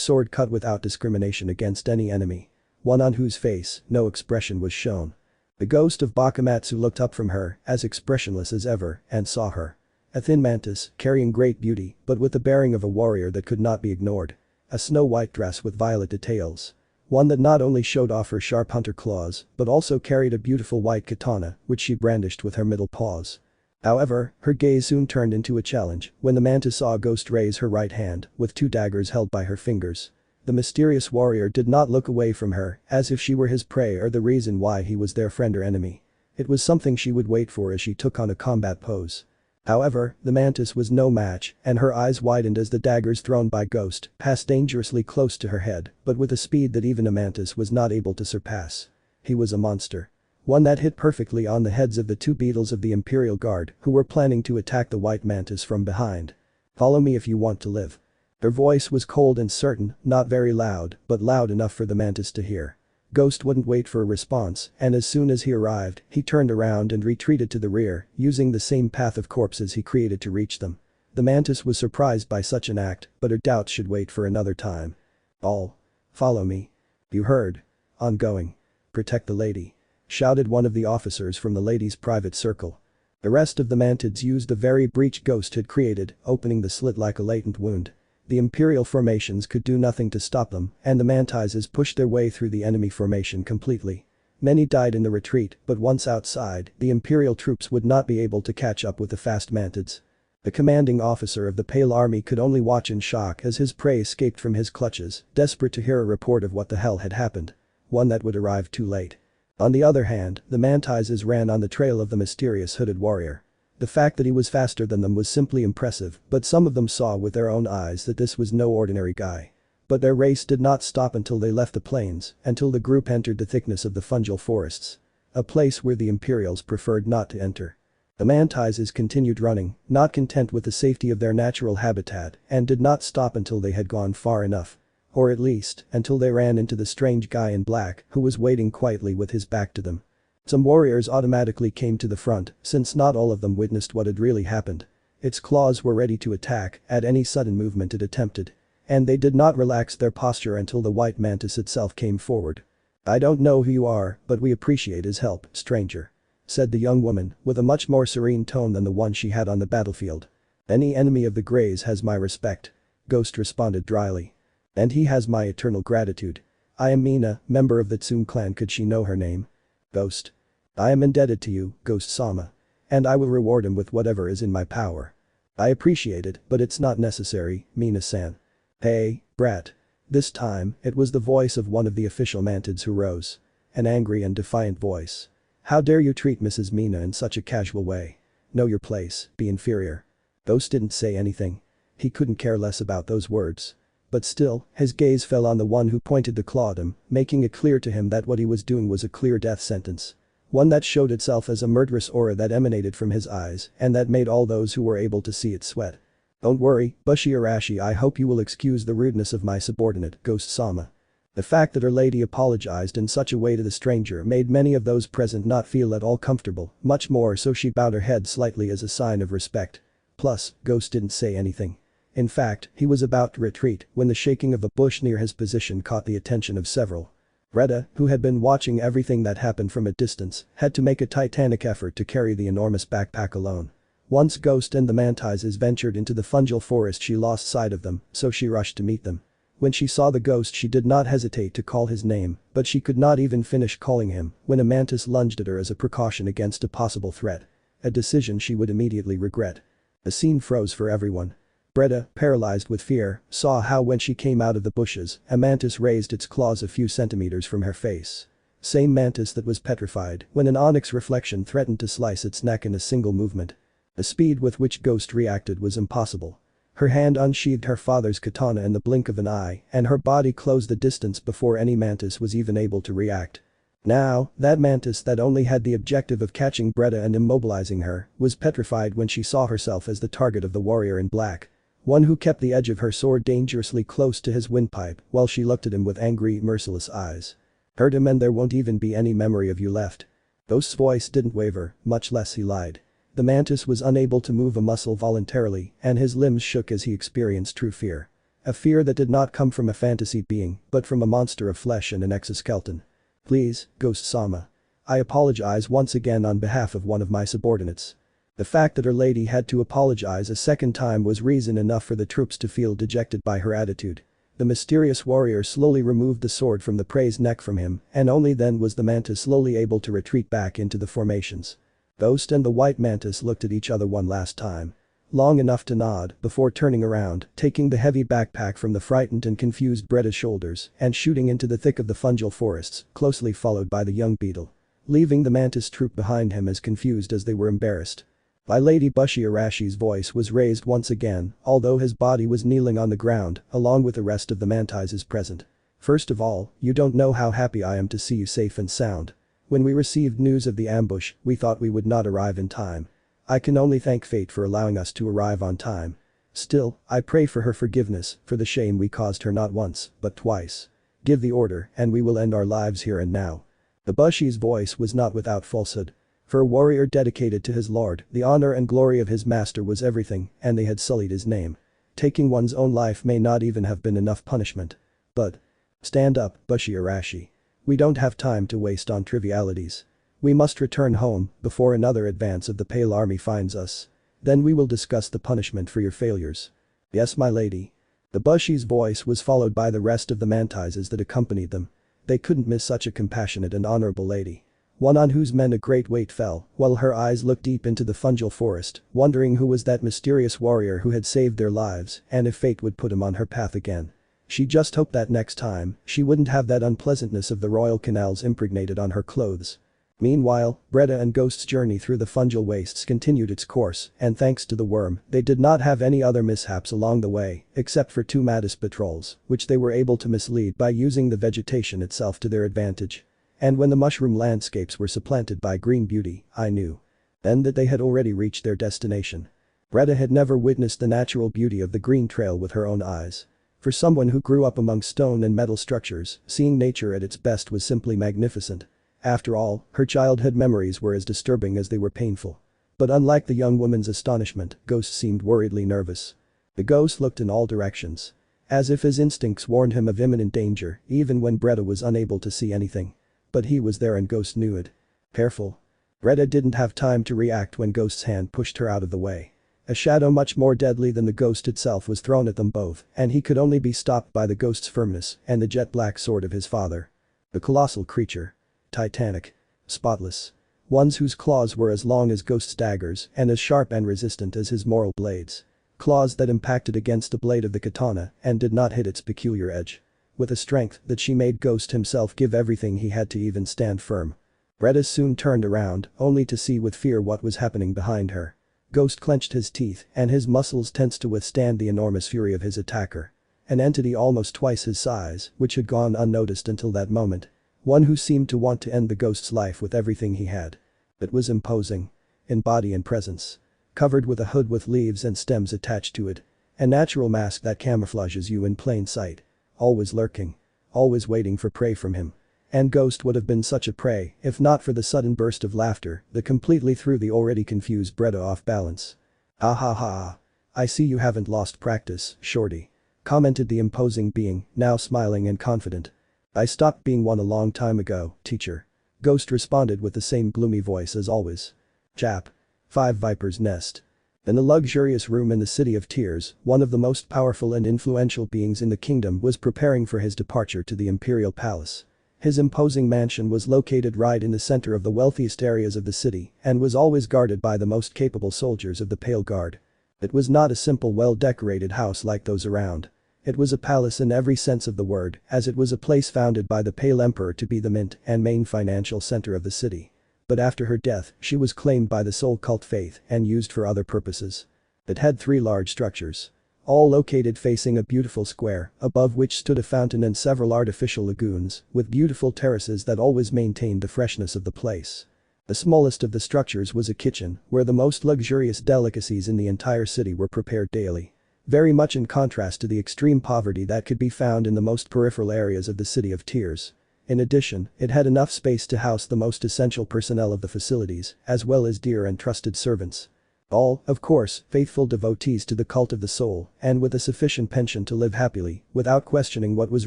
sword cut without discrimination against any enemy. One on whose face no expression was shown. The ghost of Bakamatsu looked up from her, as expressionless as ever, and saw her. A thin mantis, carrying great beauty, but with the bearing of a warrior that could not be ignored. A snow-white dress with violet details. One that not only showed off her sharp hunter claws, but also carried a beautiful white katana, which she brandished with her middle paws. However, her gaze soon turned into a challenge when the mantis saw a ghost raise her right hand, with 2 daggers held by her fingers. The mysterious warrior did not look away from her, as if she were his prey or the reason why he was their friend or enemy. It was something she would wait for as she took on a combat pose. However, the mantis was no match, and her eyes widened as the daggers thrown by Ghost passed dangerously close to her head, but with a speed that even a mantis was not able to surpass. He was a monster. One that hit perfectly on the heads of the 2 beetles of the Imperial Guard who were planning to attack the white mantis from behind. "Follow me if you want to live." Her voice was cold and certain, not very loud, but loud enough for the mantis to hear. Ghost wouldn't wait for a response, and as soon as he arrived, he turned around and retreated to the rear, using the same path of corpses he created to reach them. The mantis was surprised by such an act, but her doubts should wait for another time. "All. Follow me. You heard. Ongoing. Protect the lady," shouted one of the officers from the lady's private circle. The rest of the mantids used the very breach Ghost had created, opening the slit like a latent wound. The Imperial formations could do nothing to stop them, and the mantises pushed their way through the enemy formation completely. Many died in the retreat, but once outside, the Imperial troops would not be able to catch up with the fast mantids. The commanding officer of the Pale Army could only watch in shock as his prey escaped from his clutches, desperate to hear a report of what the hell had happened. One that would arrive too late. On the other hand, the mantises ran on the trail of the mysterious hooded warrior. The fact that he was faster than them was simply impressive, but some of them saw with their own eyes that this was no ordinary guy. But their race did not stop until they left the plains, until the group entered the thickness of the fungal forests. A place where the Imperials preferred not to enter. The mantises continued running, not content with the safety of their natural habitat, and did not stop until they had gone far enough. Or at least, until they ran into the strange guy in black who was waiting quietly with his back to them. Some warriors automatically came to the front, since not all of them witnessed what had really happened. Its claws were ready to attack at any sudden movement it attempted. And they did not relax their posture until the white mantis itself came forward. "I don't know who you are, but we appreciate his help, stranger," said the young woman, with a much more serene tone than the one she had on the battlefield. "Any enemy of the Greys has my respect," Ghost responded dryly. "And he has my eternal gratitude. I am Mina, member of the Tsun clan. Could she know her name?" Ghost. "I am indebted to you, Ghost-sama. And I will reward him with whatever is in my power." "I appreciate it, but it's not necessary, Mina-san." "Hey, brat." This time, it was the voice of one of the official mantids who rose. An angry and defiant voice. "How dare you treat Mrs. Mina in such a casual way? Know your place, be inferior." Ghost didn't say anything. He couldn't care less about those words. But still, his gaze fell on the one who pointed the claw at him, making it clear to him that what he was doing was a clear death sentence. One that showed itself as a murderous aura that emanated from his eyes and that made all those who were able to see it sweat. "Don't worry, Bushi Arashi, I hope you will excuse the rudeness of my subordinate, Ghost-sama." The fact that her lady apologized in such a way to the stranger made many of those present not feel at all comfortable, much more so she bowed her head slightly as a sign of respect. Plus, Ghost didn't say anything. In fact, he was about to retreat when the shaking of a bush near his position caught the attention of several. Retta, who had been watching everything that happened from a distance, had to make a titanic effort to carry the enormous backpack alone. Once Ghost and the mantises ventured into the fungal forest, she lost sight of them, so she rushed to meet them. When she saw the ghost, she did not hesitate to call his name, but she could not even finish calling him when a mantis lunged at her as a precaution against a possible threat. A decision she would immediately regret. The scene froze for everyone. Breda, paralyzed with fear, saw how when she came out of the bushes, a mantis raised its claws a few centimeters from her face. Same mantis that was petrified when an onyx reflection threatened to slice its neck in a single movement. The speed with which Ghost reacted was impossible. Her hand unsheathed her father's katana in the blink of an eye, and her body closed the distance before any mantis was even able to react. Now, that mantis that only had the objective of catching Bretta and immobilizing her was petrified when she saw herself as the target of the warrior in black. One who kept the edge of her sword dangerously close to his windpipe while she looked at him with angry, merciless eyes. Hurt him and there won't even be any memory of you left. Ghost's voice didn't waver, much less he lied. The mantis was unable to move a muscle voluntarily and his limbs shook as he experienced true fear. A fear that did not come from a fantasy being but from a monster of flesh and an exoskeleton. Please, Ghost-sama. I apologize once again on behalf of one of my subordinates. The fact that her lady had to apologize a second time was reason enough for the troops to feel dejected by her attitude. The mysterious warrior slowly removed the sword from the prey's neck from him and only then was the mantis slowly able to retreat back into the formations. Ghost and the white mantis looked at each other one last time. Long enough to nod before turning around, taking the heavy backpack from the frightened and confused Bretta's shoulders and shooting into the thick of the fungal forests, closely followed by the young beetle. Leaving the mantis troop behind him as confused as they were embarrassed. By Lady Bushi Arashi's voice was raised once again, although his body was kneeling on the ground, along with the rest of the mantises present. First of all, you don't know how happy I am to see you safe and sound. When we received news of the ambush, we thought we would not arrive in time. I can only thank fate for allowing us to arrive on time. Still, I pray for her forgiveness for the shame we caused her not once, but twice. Give the order and we will end our lives here and now. The Bushi's voice was not without falsehood. For a warrior dedicated to his lord, the honor and glory of his master was everything, and they had sullied his name. Taking one's own life may not even have been enough punishment. But. Stand up, Bushi Arashi. We don't have time to waste on trivialities. We must return home before another advance of the Pale Army finds us. Then we will discuss the punishment for your failures. Yes, my lady. The Bushi's voice was followed by the rest of the mantises that accompanied them. They couldn't miss such a compassionate and honorable lady. One on whose men a great weight fell, while her eyes looked deep into the fungal forest, wondering who was that mysterious warrior who had saved their lives and if fate would put him on her path again. She just hoped that next time, she wouldn't have that unpleasantness of the royal canals impregnated on her clothes. Meanwhile, Bretta and Ghost's journey through the fungal wastes continued its course, and thanks to the worm, they did not have any other mishaps along the way, except for 2 mantis patrols, which they were able to mislead by using the vegetation itself to their advantage. And when the mushroom landscapes were supplanted by green beauty, I knew. Then that they had already reached their destination. Bretta had never witnessed the natural beauty of the green trail with her own eyes. For someone who grew up among stone and metal structures, seeing nature at its best was simply magnificent. After all, her childhood memories were as disturbing as they were painful. But unlike the young woman's astonishment, Ghost seemed worriedly nervous. The ghost looked in all directions. As if his instincts warned him of imminent danger, even when Bretta was unable to see anything. But he was there and Ghost knew it. Careful. Bretta didn't have time to react when Ghost's hand pushed her out of the way. A shadow much more deadly than the ghost itself was thrown at them both, and he could only be stopped by the ghost's firmness and the jet black sword of his father. The colossal creature. Titanic. Spotless. Ones whose claws were as long as Ghost's daggers and as sharp and resistant as his moral blades. Claws that impacted against the blade of the katana and did not hit its peculiar edge. With a strength that she made Ghost himself give everything he had to even stand firm. Bretta soon turned around, only to see with fear what was happening behind her. Ghost clenched his teeth and his muscles tensed to withstand the enormous fury of his attacker. An entity almost twice his size, which had gone unnoticed until that moment. One who seemed to want to end the ghost's life with everything he had. It was imposing. In body and presence. Covered with a hood with leaves and stems attached to it. A natural mask that camouflages you in plain sight. Always lurking. Always waiting for prey from him. And Ghost would have been such a prey if not for the sudden burst of laughter that completely threw the already confused Bretta off balance. "Ah ha ha. I see you haven't lost practice, shorty," commented the imposing being, now smiling and confident. "I stopped being one a long time ago, teacher." Ghost responded with the same gloomy voice as always. Chap. 5 Viper's Nest. In the luxurious room in the City of Tears, one of the most powerful and influential beings in the kingdom was preparing for his departure to the Imperial Palace. His imposing mansion was located right in the center of the wealthiest areas of the city and was always guarded by the most capable soldiers of the Pale Guard. It was not a simple well-decorated house like those around. It was a palace in every sense of the word, as it was a place founded by the Pale Emperor to be the mint and main financial center of the city. But after her death, she was claimed by the Soul Cult faith and used for other purposes. It had 3 large structures. all located facing a beautiful square, above which stood a fountain and several artificial lagoons, with beautiful terraces that always maintained the freshness of the place. The smallest of the structures was a kitchen, where the most luxurious delicacies in the entire city were prepared daily. Very much in contrast to the extreme poverty that could be found in the most peripheral areas of the City of Tears. In addition, it had enough space to house the most essential personnel of the facilities, as well as dear and trusted servants. All, of course, faithful devotees to the cult of the soul, and with a sufficient pension to live happily, without questioning what was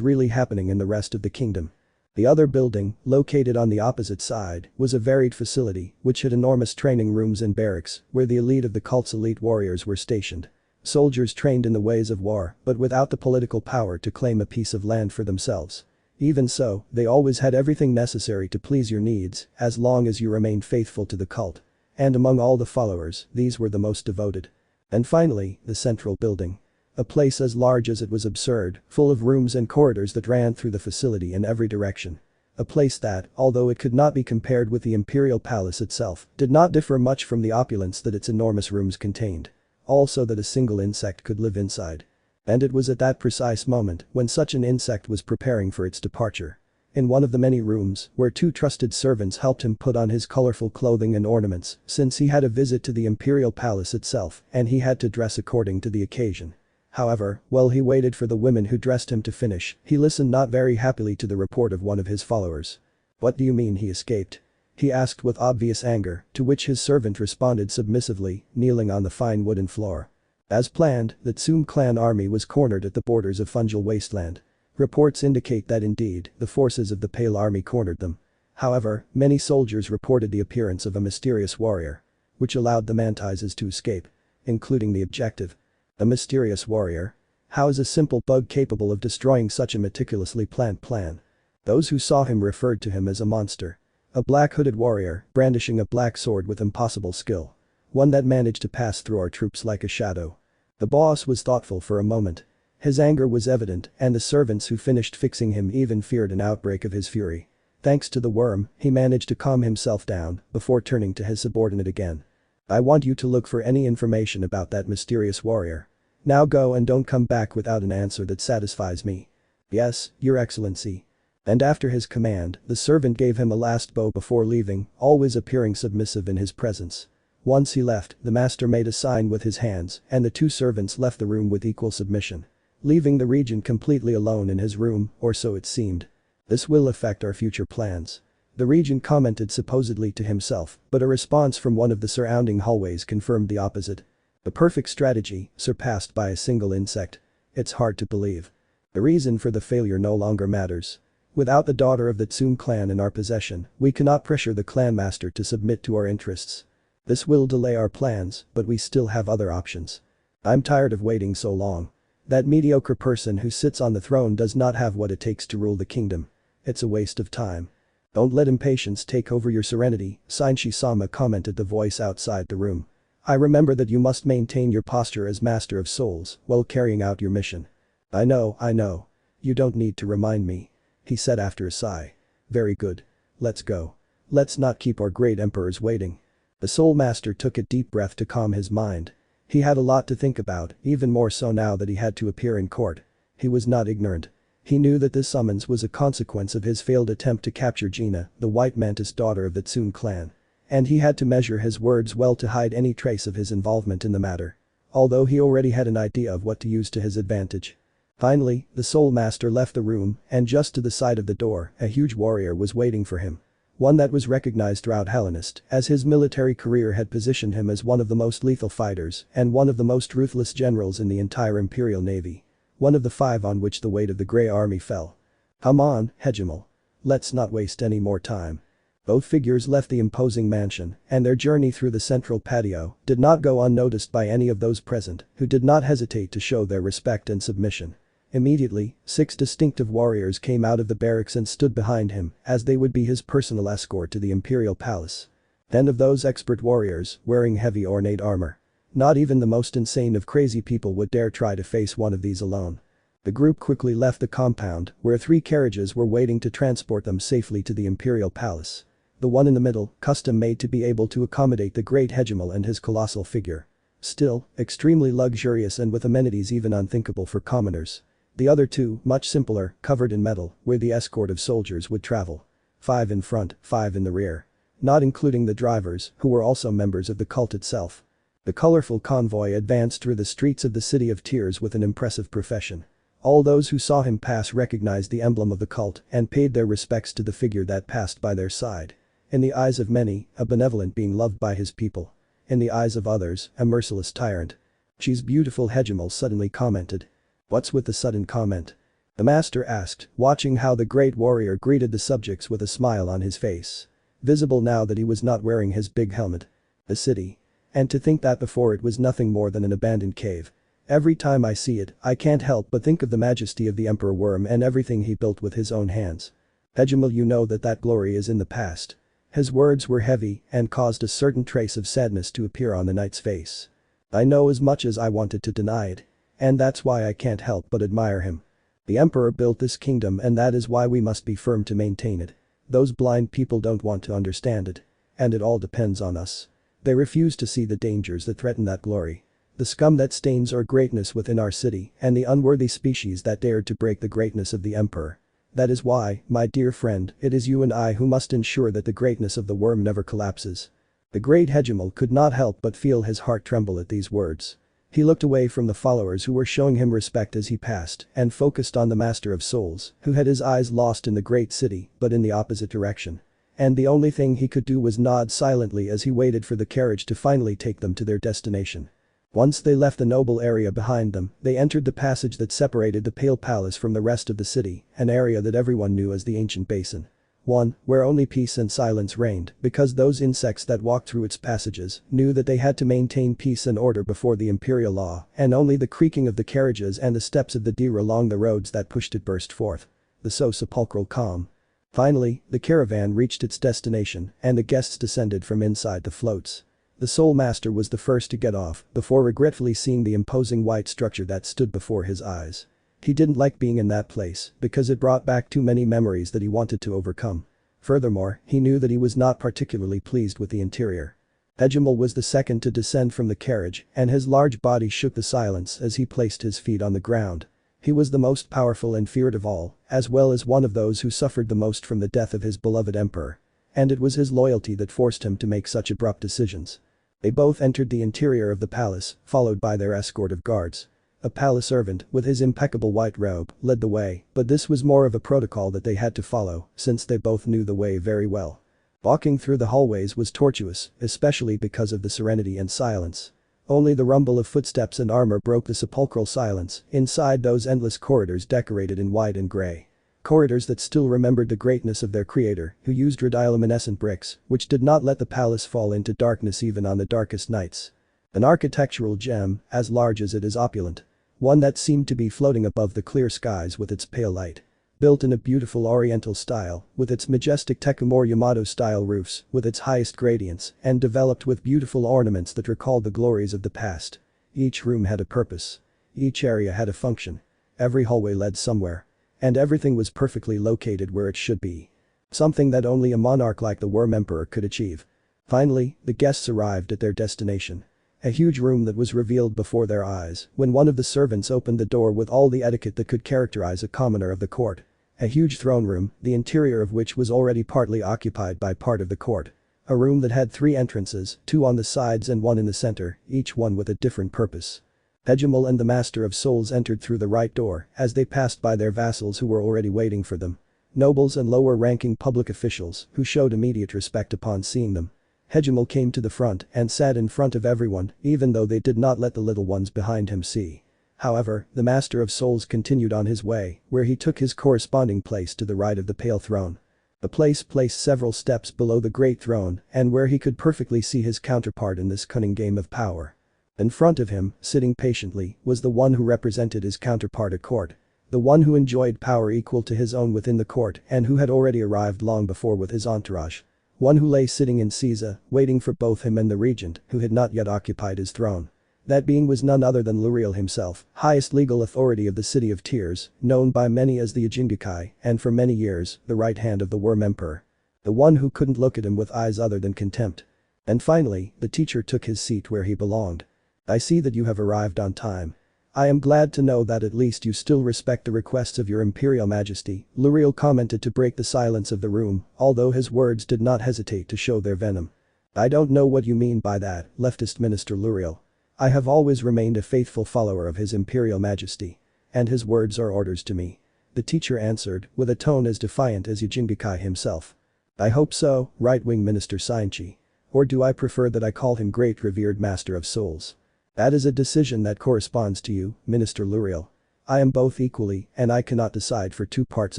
really happening in the rest of the kingdom. The other building, located on the opposite side, was a varied facility, which had enormous training rooms and barracks, where the elite of the cult's elite warriors were stationed. Soldiers trained in the ways of war, but without the political power to claim a piece of land for themselves. Even so, they always had everything necessary to please your needs, as long as you remained faithful to the cult. And among all the followers, these were the most devoted. And finally, the central building. A place as large as it was absurd, full of rooms and corridors that ran through the facility in every direction. A place that, although it could not be compared with the imperial palace itself, did not differ much from the opulence that its enormous rooms contained. Also that a single insect could live inside. And it was at that precise moment when such an insect was preparing for its departure. In one of the many rooms, where two trusted servants helped him put on his colorful clothing and ornaments, since he had a visit to the imperial palace itself and he had to dress according to the occasion. However, while he waited for the women who dressed him to finish, he listened not very happily to the report of one of his followers. "What do you mean he escaped?" he asked with obvious anger, to which his servant responded submissively, kneeling on the fine wooden floor. As planned, the Tsum clan army was cornered at the borders of Fungal Wasteland. Reports indicate that indeed, the forces of the Pale Army cornered them. However, many soldiers reported the appearance of a mysterious warrior, which allowed the Mantises to escape, including the objective. A mysterious warrior? How is a simple bug capable of destroying such a meticulously planned plan? Those who saw him referred to him as a monster. A black-hooded warrior, brandishing a black sword with impossible skill. One that managed to pass through our troops like a shadow. The boss was thoughtful for a moment. His anger was evident, and the servants who finished fixing him even feared an outbreak of his fury. Thanks to the worm, he managed to calm himself down, before turning to his subordinate again. "I want you to look for any information about that mysterious warrior. Now go and don't come back without an answer that satisfies me." "Yes, Your Excellency." And after his command, the servant gave him a last bow before leaving, always appearing submissive in his presence. Once he left, the master made a sign with his hands, and the two servants left the room with equal submission. Leaving the regent completely alone in his room, or so it seemed. "This will affect our future plans," the regent commented supposedly to himself, but a response from one of the surrounding hallways confirmed the opposite. The perfect strategy, surpassed by a single insect. It's hard to believe. The reason for the failure no longer matters. Without the daughter of the Tsum clan in our possession, we cannot pressure the clan master to submit to our interests. This will delay our plans, but we still have other options. I'm tired of waiting so long. That mediocre person who sits on the throne does not have what it takes to rule the kingdom. It's a waste of time. Don't let impatience take over your serenity, Shin-Sama commented, the voice outside the room. I remember that you must maintain your posture as master of souls while carrying out your mission. I know. You don't need to remind me, he said after a sigh. Very good. Let's go. Let's not keep our great emperors waiting. The soul master took a deep breath to calm his mind. He had a lot to think about, even more so now that he had to appear in court. He was not ignorant. He knew that this summons was a consequence of his failed attempt to capture Gina, the White Mantis daughter of the Tsum clan. And he had to measure his words well to hide any trace of his involvement in the matter. Although he already had an idea of what to use to his advantage. Finally, the soul master left the room, and just to the side of the door, a huge warrior was waiting for him. One that was recognized throughout Hallownest, as his military career had positioned him as one of the most lethal fighters and one of the most ruthless generals in the entire Imperial Navy. One of the 5 on which the weight of the Grey Army fell. Come on, Hegemal. Let's not waste any more time. Both figures left the imposing mansion, and their journey through the central patio did not go unnoticed by any of those present, who did not hesitate to show their respect and submission. Immediately, 6 distinctive warriors came out of the barracks and stood behind him, as they would be his personal escort to the imperial palace. 10 of those expert warriors, wearing heavy ornate armor. Not even the most insane of crazy people would dare try to face one of these alone. The group quickly left the compound, where 3 carriages were waiting to transport them safely to the imperial palace. The one in the middle, custom made to be able to accommodate the great Hegemal and his colossal figure. Still, extremely luxurious and with amenities even unthinkable for commoners. The other two, much simpler, covered in metal, where the escort of soldiers would travel. 5 in front, 5 in the rear. Not including the drivers, who were also members of the cult itself. The colorful convoy advanced through the streets of the City of Tears with an impressive procession. All those who saw him pass recognized the emblem of the cult and paid their respects to the figure that passed by their side. In the eyes of many, a benevolent being loved by his people. In the eyes of others, a merciless tyrant. "She's beautiful," Hegemal suddenly commented. "What's with the sudden comment?" the master asked, watching how the great warrior greeted the subjects with a smile on his face. Visible now that he was not wearing his big helmet. The city. And to think that before it was nothing more than an abandoned cave. Every time I see it, I can't help but think of the majesty of the Emperor Worm and everything he built with his own hands. Hegemal, you know that glory is in the past. His words were heavy and caused a certain trace of sadness to appear on the knight's face. I know as much as I wanted to deny it. And that's why I can't help but admire him. The Emperor built this kingdom and that is why we must be firm to maintain it. Those blind people don't want to understand it. And it all depends on us. They refuse to see the dangers that threaten that glory. The scum that stains our greatness within our city and the unworthy species that dared to break the greatness of the Emperor. That is why, my dear friend, it is you and I who must ensure that the greatness of the worm never collapses. The great Hegemal could not help but feel his heart tremble at these words. He looked away from the followers who were showing him respect as he passed and focused on the Master of Souls, who had his eyes lost in the great city but in the opposite direction. And the only thing he could do was nod silently as he waited for the carriage to finally take them to their destination. Once they left the noble area behind them, they entered the passage that separated the Pale Palace from the rest of the city, an area that everyone knew as the Ancient Basin. One, where only peace and silence reigned, because those insects that walked through its passages knew that they had to maintain peace and order before the imperial law, and only the creaking of the carriages and the steps of the deer along the roads that pushed it burst forth. The so sepulchral calm. Finally, the caravan reached its destination, and the guests descended from inside the floats. The Soul Master was the first to get off, before regretfully seeing the imposing white structure that stood before his eyes. He didn't like being in that place, because it brought back too many memories that he wanted to overcome. Furthermore, he knew that he was not particularly pleased with the interior. Hegemal was the second to descend from the carriage, and his large body shook the silence as he placed his feet on the ground. He was the most powerful and feared of all, as well as one of those who suffered the most from the death of his beloved emperor. And it was his loyalty that forced him to make such abrupt decisions. They both entered the interior of the palace, followed by their escort of guards. A palace servant, with his impeccable white robe, led the way, but this was more of a protocol that they had to follow, since they both knew the way very well. Walking through the hallways was tortuous, especially because of the serenity and silence. Only the rumble of footsteps and armor broke the sepulchral silence inside those endless corridors decorated in white and gray. Corridors that still remembered the greatness of their creator, who used radioluminescent bricks, which did not let the palace fall into darkness even on the darkest nights. An architectural gem, as large as it is opulent. One that seemed to be floating above the clear skies with its pale light. Built in a beautiful oriental style, with its majestic Tekumori Yamato-style roofs, with its highest gradients, and developed with beautiful ornaments that recalled the glories of the past. Each room had a purpose. Each area had a function. Every hallway led somewhere. And everything was perfectly located where it should be. Something that only a monarch like the Worm Emperor could achieve. Finally, the guests arrived at their destination. A huge room that was revealed before their eyes when one of the servants opened the door with all the etiquette that could characterize a commoner of the court. A huge throne room, the interior of which was already partly occupied by part of the court. A room that had 3 entrances, 2 on the sides and 1 in the center, each one with a different purpose. Hegemal and the Master of Souls entered through the right door as they passed by their vassals who were already waiting for them. Nobles and lower-ranking public officials who showed immediate respect upon seeing them. Hegemal came to the front and sat in front of everyone, even though they did not let the little ones behind him see. However, the Master of Souls continued on his way, where he took his corresponding place to the right of the Pale Throne. The place placed several steps below the Great Throne and where he could perfectly see his counterpart in this cunning game of power. In front of him, sitting patiently, was the one who represented his counterpart at court. The one who enjoyed power equal to his own within the court and who had already arrived long before with his entourage. One who lay sitting in Caesar, waiting for both him and the regent, who had not yet occupied his throne. That being was none other than Luriel himself, highest legal authority of the City of Tears, known by many as the Ujingakai, and for many years, the right hand of the Worm Emperor. The one who couldn't look at him with eyes other than contempt. And finally, the teacher took his seat where he belonged. I see that you have arrived on time. I am glad to know that at least you still respect the requests of your Imperial Majesty, Luriel commented to break the silence of the room, although his words did not hesitate to show their venom. I don't know what you mean by that, leftist Minister Luriel. I have always remained a faithful follower of His Imperial Majesty. And his words are orders to me. The teacher answered, with a tone as defiant as Yujinbikai himself. I hope so, right-wing Minister Sainchi. Or do I prefer that I call him Great Revered Master of Souls? That is a decision that corresponds to you, Minister Luriel. I am both equally, and I cannot decide for two parts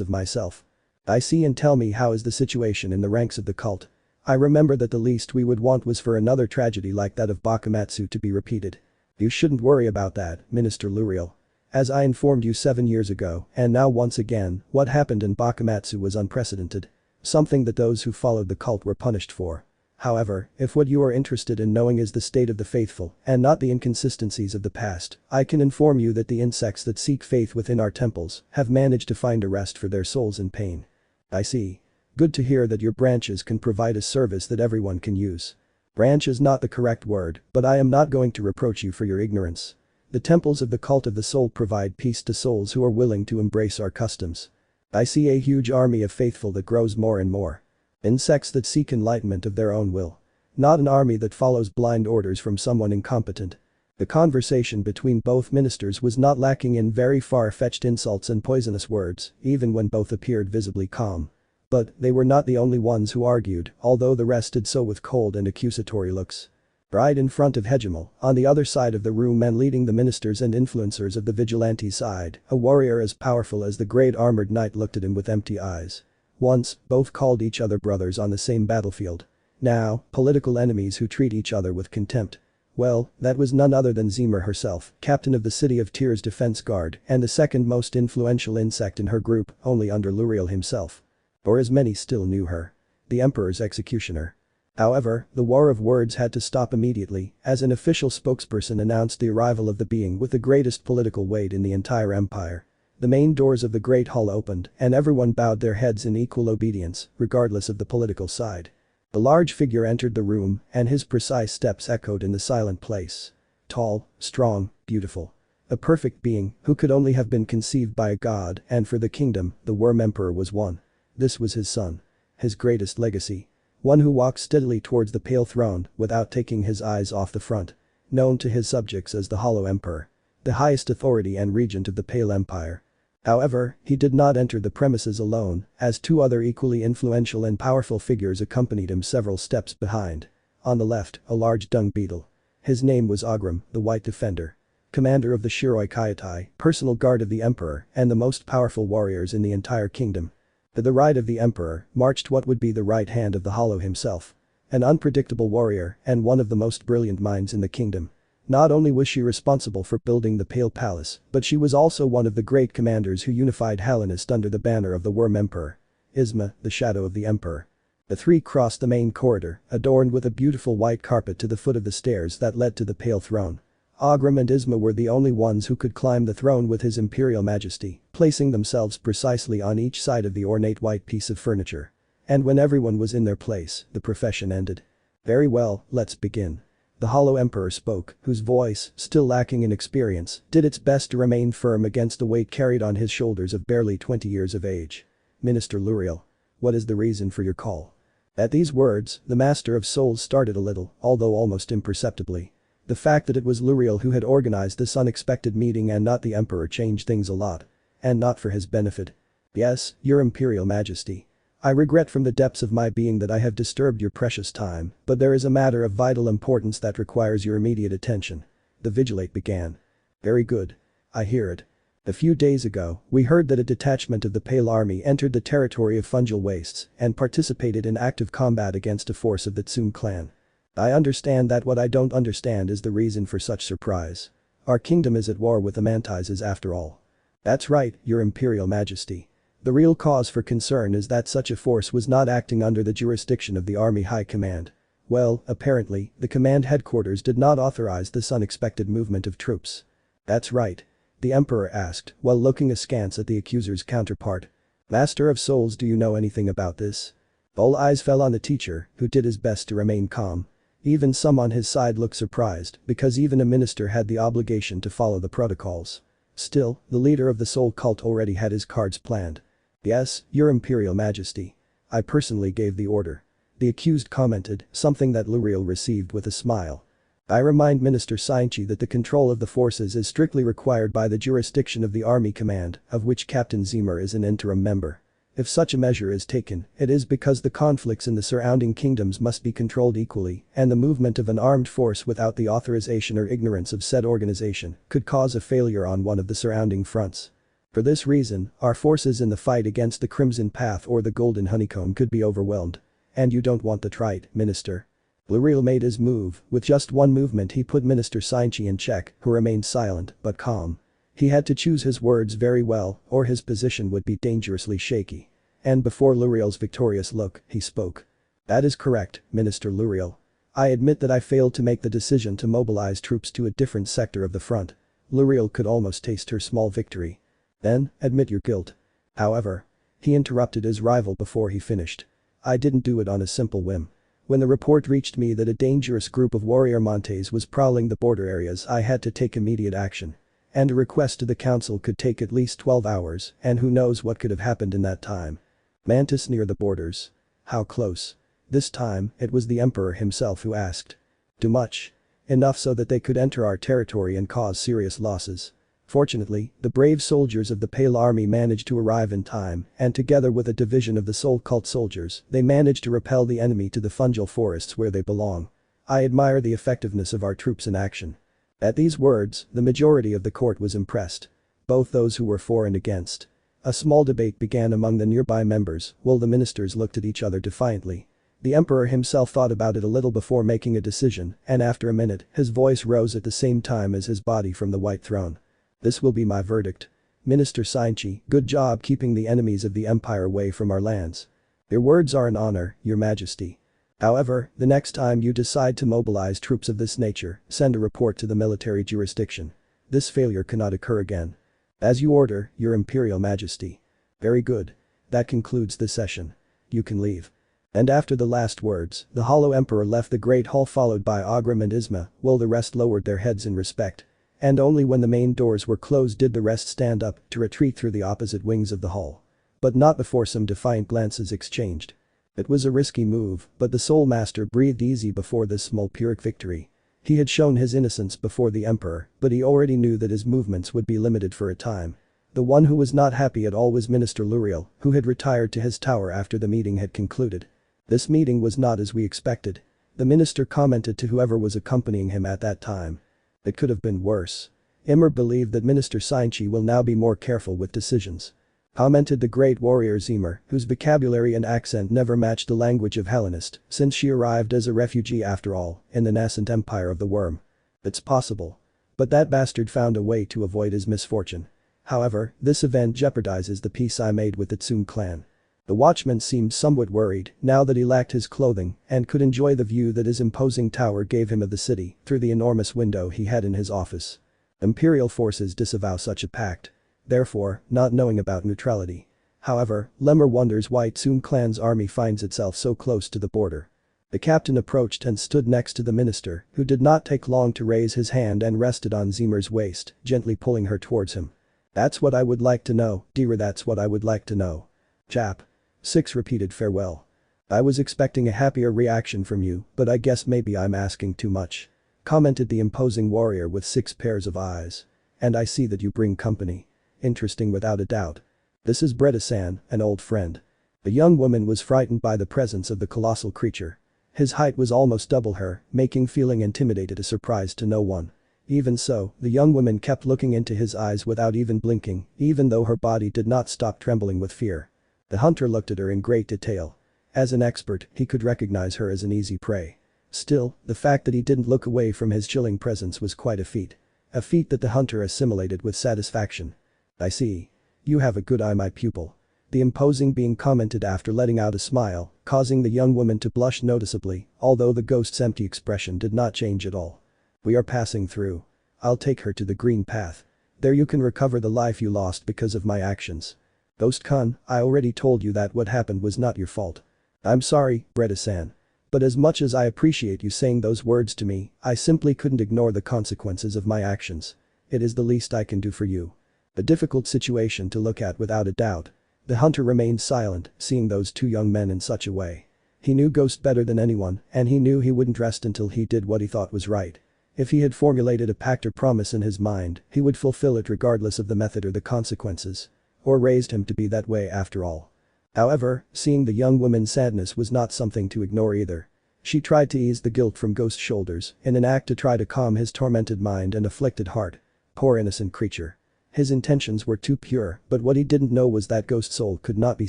of myself. I see and tell me how is the situation in the ranks of the cult. I remember that the least we would want was for another tragedy like that of Bakumatsu to be repeated. You shouldn't worry about that, Minister Luriel. As I informed you 7 years ago, and now once again, what happened in Bakumatsu was unprecedented. Something that those who followed the cult were punished for. However, if what you are interested in knowing is the state of the faithful and not the inconsistencies of the past, I can inform you that the insects that seek faith within our temples have managed to find a rest for their souls in pain. I see. Good to hear that your branches can provide a service that everyone can use. Branch is not the correct word, but I am not going to reproach you for your ignorance. The temples of the cult of the soul provide peace to souls who are willing to embrace our customs. I see a huge army of faithful that grows more and more. Insects that seek enlightenment of their own will. Not an army that follows blind orders from someone incompetent. The conversation between both ministers was not lacking in very far-fetched insults and poisonous words, even when both appeared visibly calm. But they were not the only ones who argued, although the rest did so with cold and accusatory looks. Right in front of Hegemal, on the other side of the room and leading the ministers and influencers of the vigilante side, a warrior as powerful as the great armored knight looked at him with empty eyes. Once, both called each other brothers on the same battlefield. Now, political enemies who treat each other with contempt. Well, that was none other than Zemer herself, captain of the City of Tears Defense Guard and the second most influential insect in her group, only under Luriel himself. Or as many still knew her. The Emperor's executioner. However, the war of words had to stop immediately, as an official spokesperson announced the arrival of the being with the greatest political weight in the entire empire. The main doors of the Great Hall opened, and everyone bowed their heads in equal obedience, regardless of the political side. The large figure entered the room, and his precise steps echoed in the silent place. Tall, strong, beautiful. A perfect being, who could only have been conceived by a god, and for the kingdom, the Worm Emperor was one. This was his son. His greatest legacy. One who walked steadily towards the Pale Throne, without taking his eyes off the front. Known to his subjects as the Hollow Emperor. The highest authority and regent of the Pale Empire. However, he did not enter the premises alone, as two other equally influential and powerful figures accompanied him several steps behind. On the left, a large dung beetle. His name was Ogram, the White Defender. Commander of the Shiroi Kaitai, personal guard of the Emperor, and the most powerful warriors in the entire kingdom. To the right of the Emperor, marched what would be the right hand of the Hollow himself. An unpredictable warrior, and one of the most brilliant minds in the kingdom. Not only was she responsible for building the Pale Palace, but she was also one of the great commanders who unified Hallownest under the banner of the Worm Emperor. Isma, the shadow of the Emperor. The three crossed the main corridor, adorned with a beautiful white carpet to the foot of the stairs that led to the Pale Throne. Ogram and Isma were the only ones who could climb the throne with His Imperial Majesty, placing themselves precisely on each side of the ornate white piece of furniture. And when everyone was in their place, the procession ended. Very well, let's begin. The Hollow Emperor spoke, whose voice, still lacking in experience, did its best to remain firm against the weight carried on his shoulders of barely 20 years of age. Minister Luriel. What is the reason for your call? At these words, the Master of Souls started a little, although almost imperceptibly. The fact that it was Luriel who had organized this unexpected meeting and not the Emperor changed things a lot. And not for his benefit. Yes, Your Imperial Majesty. I regret from the depths of my being that I have disturbed your precious time, but there is a matter of vital importance that requires your immediate attention. The vigilate began. Very good. I hear it. A few days ago, we heard that a detachment of the Pale Army entered the territory of Fungal Wastes and participated in active combat against a force of the Tsum clan. I understand that what I don't understand is the reason for such surprise. Our kingdom is at war with the Mantises after all. That's right, Your Imperial Majesty. The real cause for concern is that such a force was not acting under the jurisdiction of the Army High Command. Well, apparently, the command headquarters did not authorize this unexpected movement of troops. That's right. The Emperor asked, while looking askance at the accuser's counterpart. Master of Souls, do you know anything about this? All eyes fell on the teacher, who did his best to remain calm. Even some on his side looked surprised because even a minister had the obligation to follow the protocols. Still, the leader of the soul cult already had his cards planned. "Yes, your Imperial Majesty. I personally gave the order." The accused commented, something that Luriel received with a smile. "I remind Minister Sainchi that the control of the forces is strictly required by the jurisdiction of the Army Command, of which Captain Zemer is an interim member. If such a measure is taken, it is because the conflicts in the surrounding kingdoms must be controlled equally, and the movement of an armed force without the authorization or ignorance of said organization could cause a failure on one of the surrounding fronts. For this reason, our forces in the fight against the Crimson Path or the Golden Honeycomb could be overwhelmed. And you don't want that, right, Minister?" Luriel made his move. With just one movement he put Minister Sainchi in check, who remained silent but calm. He had to choose his words very well, or his position would be dangerously shaky. And before Luriel's victorious look, he spoke. "That is correct, Minister Luriel. I admit that I failed to make the decision to mobilize troops to a different sector of the front." Luriel could almost taste her small victory. "Then, admit your guilt." However, he interrupted his rival before he finished. "I didn't do it on a simple whim. When the report reached me that a dangerous group of warrior Montes was prowling the border areas, I had to take immediate action. And a request to the council could take at least 12 hours, and who knows what could have happened in that time." Mantis near the borders. How close? This time, it was the Emperor himself who asked. "Too much. Enough so that they could enter our territory and cause serious losses." Fortunately, the brave soldiers of the Pale Army managed to arrive in time, and together with a division of the Soul Cult soldiers, they managed to repel the enemy to the fungal forests where they belong. "I admire the effectiveness of our troops in action." At these words, the majority of the court was impressed. Both those who were for and against. A small debate began among the nearby members, while the ministers looked at each other defiantly. The Emperor himself thought about it a little before making a decision, and after a minute, his voice rose at the same time as his body from the White Throne. "This will be my verdict. Minister Sainchi, good job keeping the enemies of the Empire away from our lands. Your words are an honor, Your Majesty. However, the next time you decide to mobilize troops of this nature, send a report to the military jurisdiction. This failure cannot occur again. As you order, Your Imperial Majesty." "Very good. That concludes this session. You can leave." And after the last words, the Hollow Emperor left the Great Hall followed by Ogram and Isma, while the rest lowered their heads in respect. And only when the main doors were closed did the rest stand up to retreat through the opposite wings of the hall. But not before some defiant glances exchanged. It was a risky move, but the Soul Master breathed easy before this small Pyrrhic victory. He had shown his innocence before the Emperor, but he already knew that his movements would be limited for a time. The one who was not happy at all was Minister Luriel, who had retired to his tower after the meeting had concluded. "This meeting was not as we expected." The minister commented to whoever was accompanying him at that time. "It could have been worse. Immer believed that Minister Sainchi will now be more careful with decisions." Commented the great warrior Zemer, whose vocabulary and accent never matched the language of Hallownest, since she arrived as a refugee after all, in the nascent empire of the worm. "It's possible. But that bastard found a way to avoid his misfortune. However, this event jeopardizes the peace I made with the Tsum clan." The watchman seemed somewhat worried now that he lacked his clothing and could enjoy the view that his imposing tower gave him of the city through the enormous window he had in his office. Imperial forces disavow such a pact. Therefore, not knowing about neutrality. However, Lemmer wonders why Tsum clan's army finds itself so close to the border. The captain approached and stood next to the minister, who did not take long to raise his hand and rested on Zemer's waist, gently pulling her towards him. "That's what I would like to know, dear, that's what I would like to know. Chap. 6 repeated farewell. "I was expecting a happier reaction from you, but I guess maybe I'm asking too much." Commented the imposing warrior with 6 pairs of eyes. "And I see that you bring company. Interesting without a doubt. This is Breda-san, an old friend." The young woman was frightened by the presence of the colossal creature. His height was almost double her, making feeling intimidated a surprise to no one. Even so, the young woman kept looking into his eyes without even blinking, even though her body did not stop trembling with fear. The hunter looked at her in great detail. As an expert, he could recognize her as an easy prey. Still, the fact that he didn't look away from his chilling presence was quite a feat. A feat that the hunter assimilated with satisfaction. "I see. You have a good eye, my pupil." The imposing being commented after letting out a smile, causing the young woman to blush noticeably, although the ghost's empty expression did not change at all. "We are passing through. I'll take her to the green path. There you can recover the life you lost because of my actions." "Ghost-kun, I already told you that what happened was not your fault." "I'm sorry, Breda-san. But as much as I appreciate you saying those words to me, I simply couldn't ignore the consequences of my actions. It is the least I can do for you. A difficult situation to look at without a doubt. The hunter remained silent, seeing those two young men in such a way. He knew Ghost better than anyone, and he knew he wouldn't rest until he did what he thought was right. If he had formulated a pact or promise in his mind, he would fulfill it regardless of the method or the consequences. Or raised him to be that way after all. However, seeing the young woman's sadness was not something to ignore either. She tried to ease the guilt from Ghost's shoulders in an act to try to calm his tormented mind and afflicted heart. Poor innocent creature. His intentions were too pure, but what he didn't know was that Ghost's soul could not be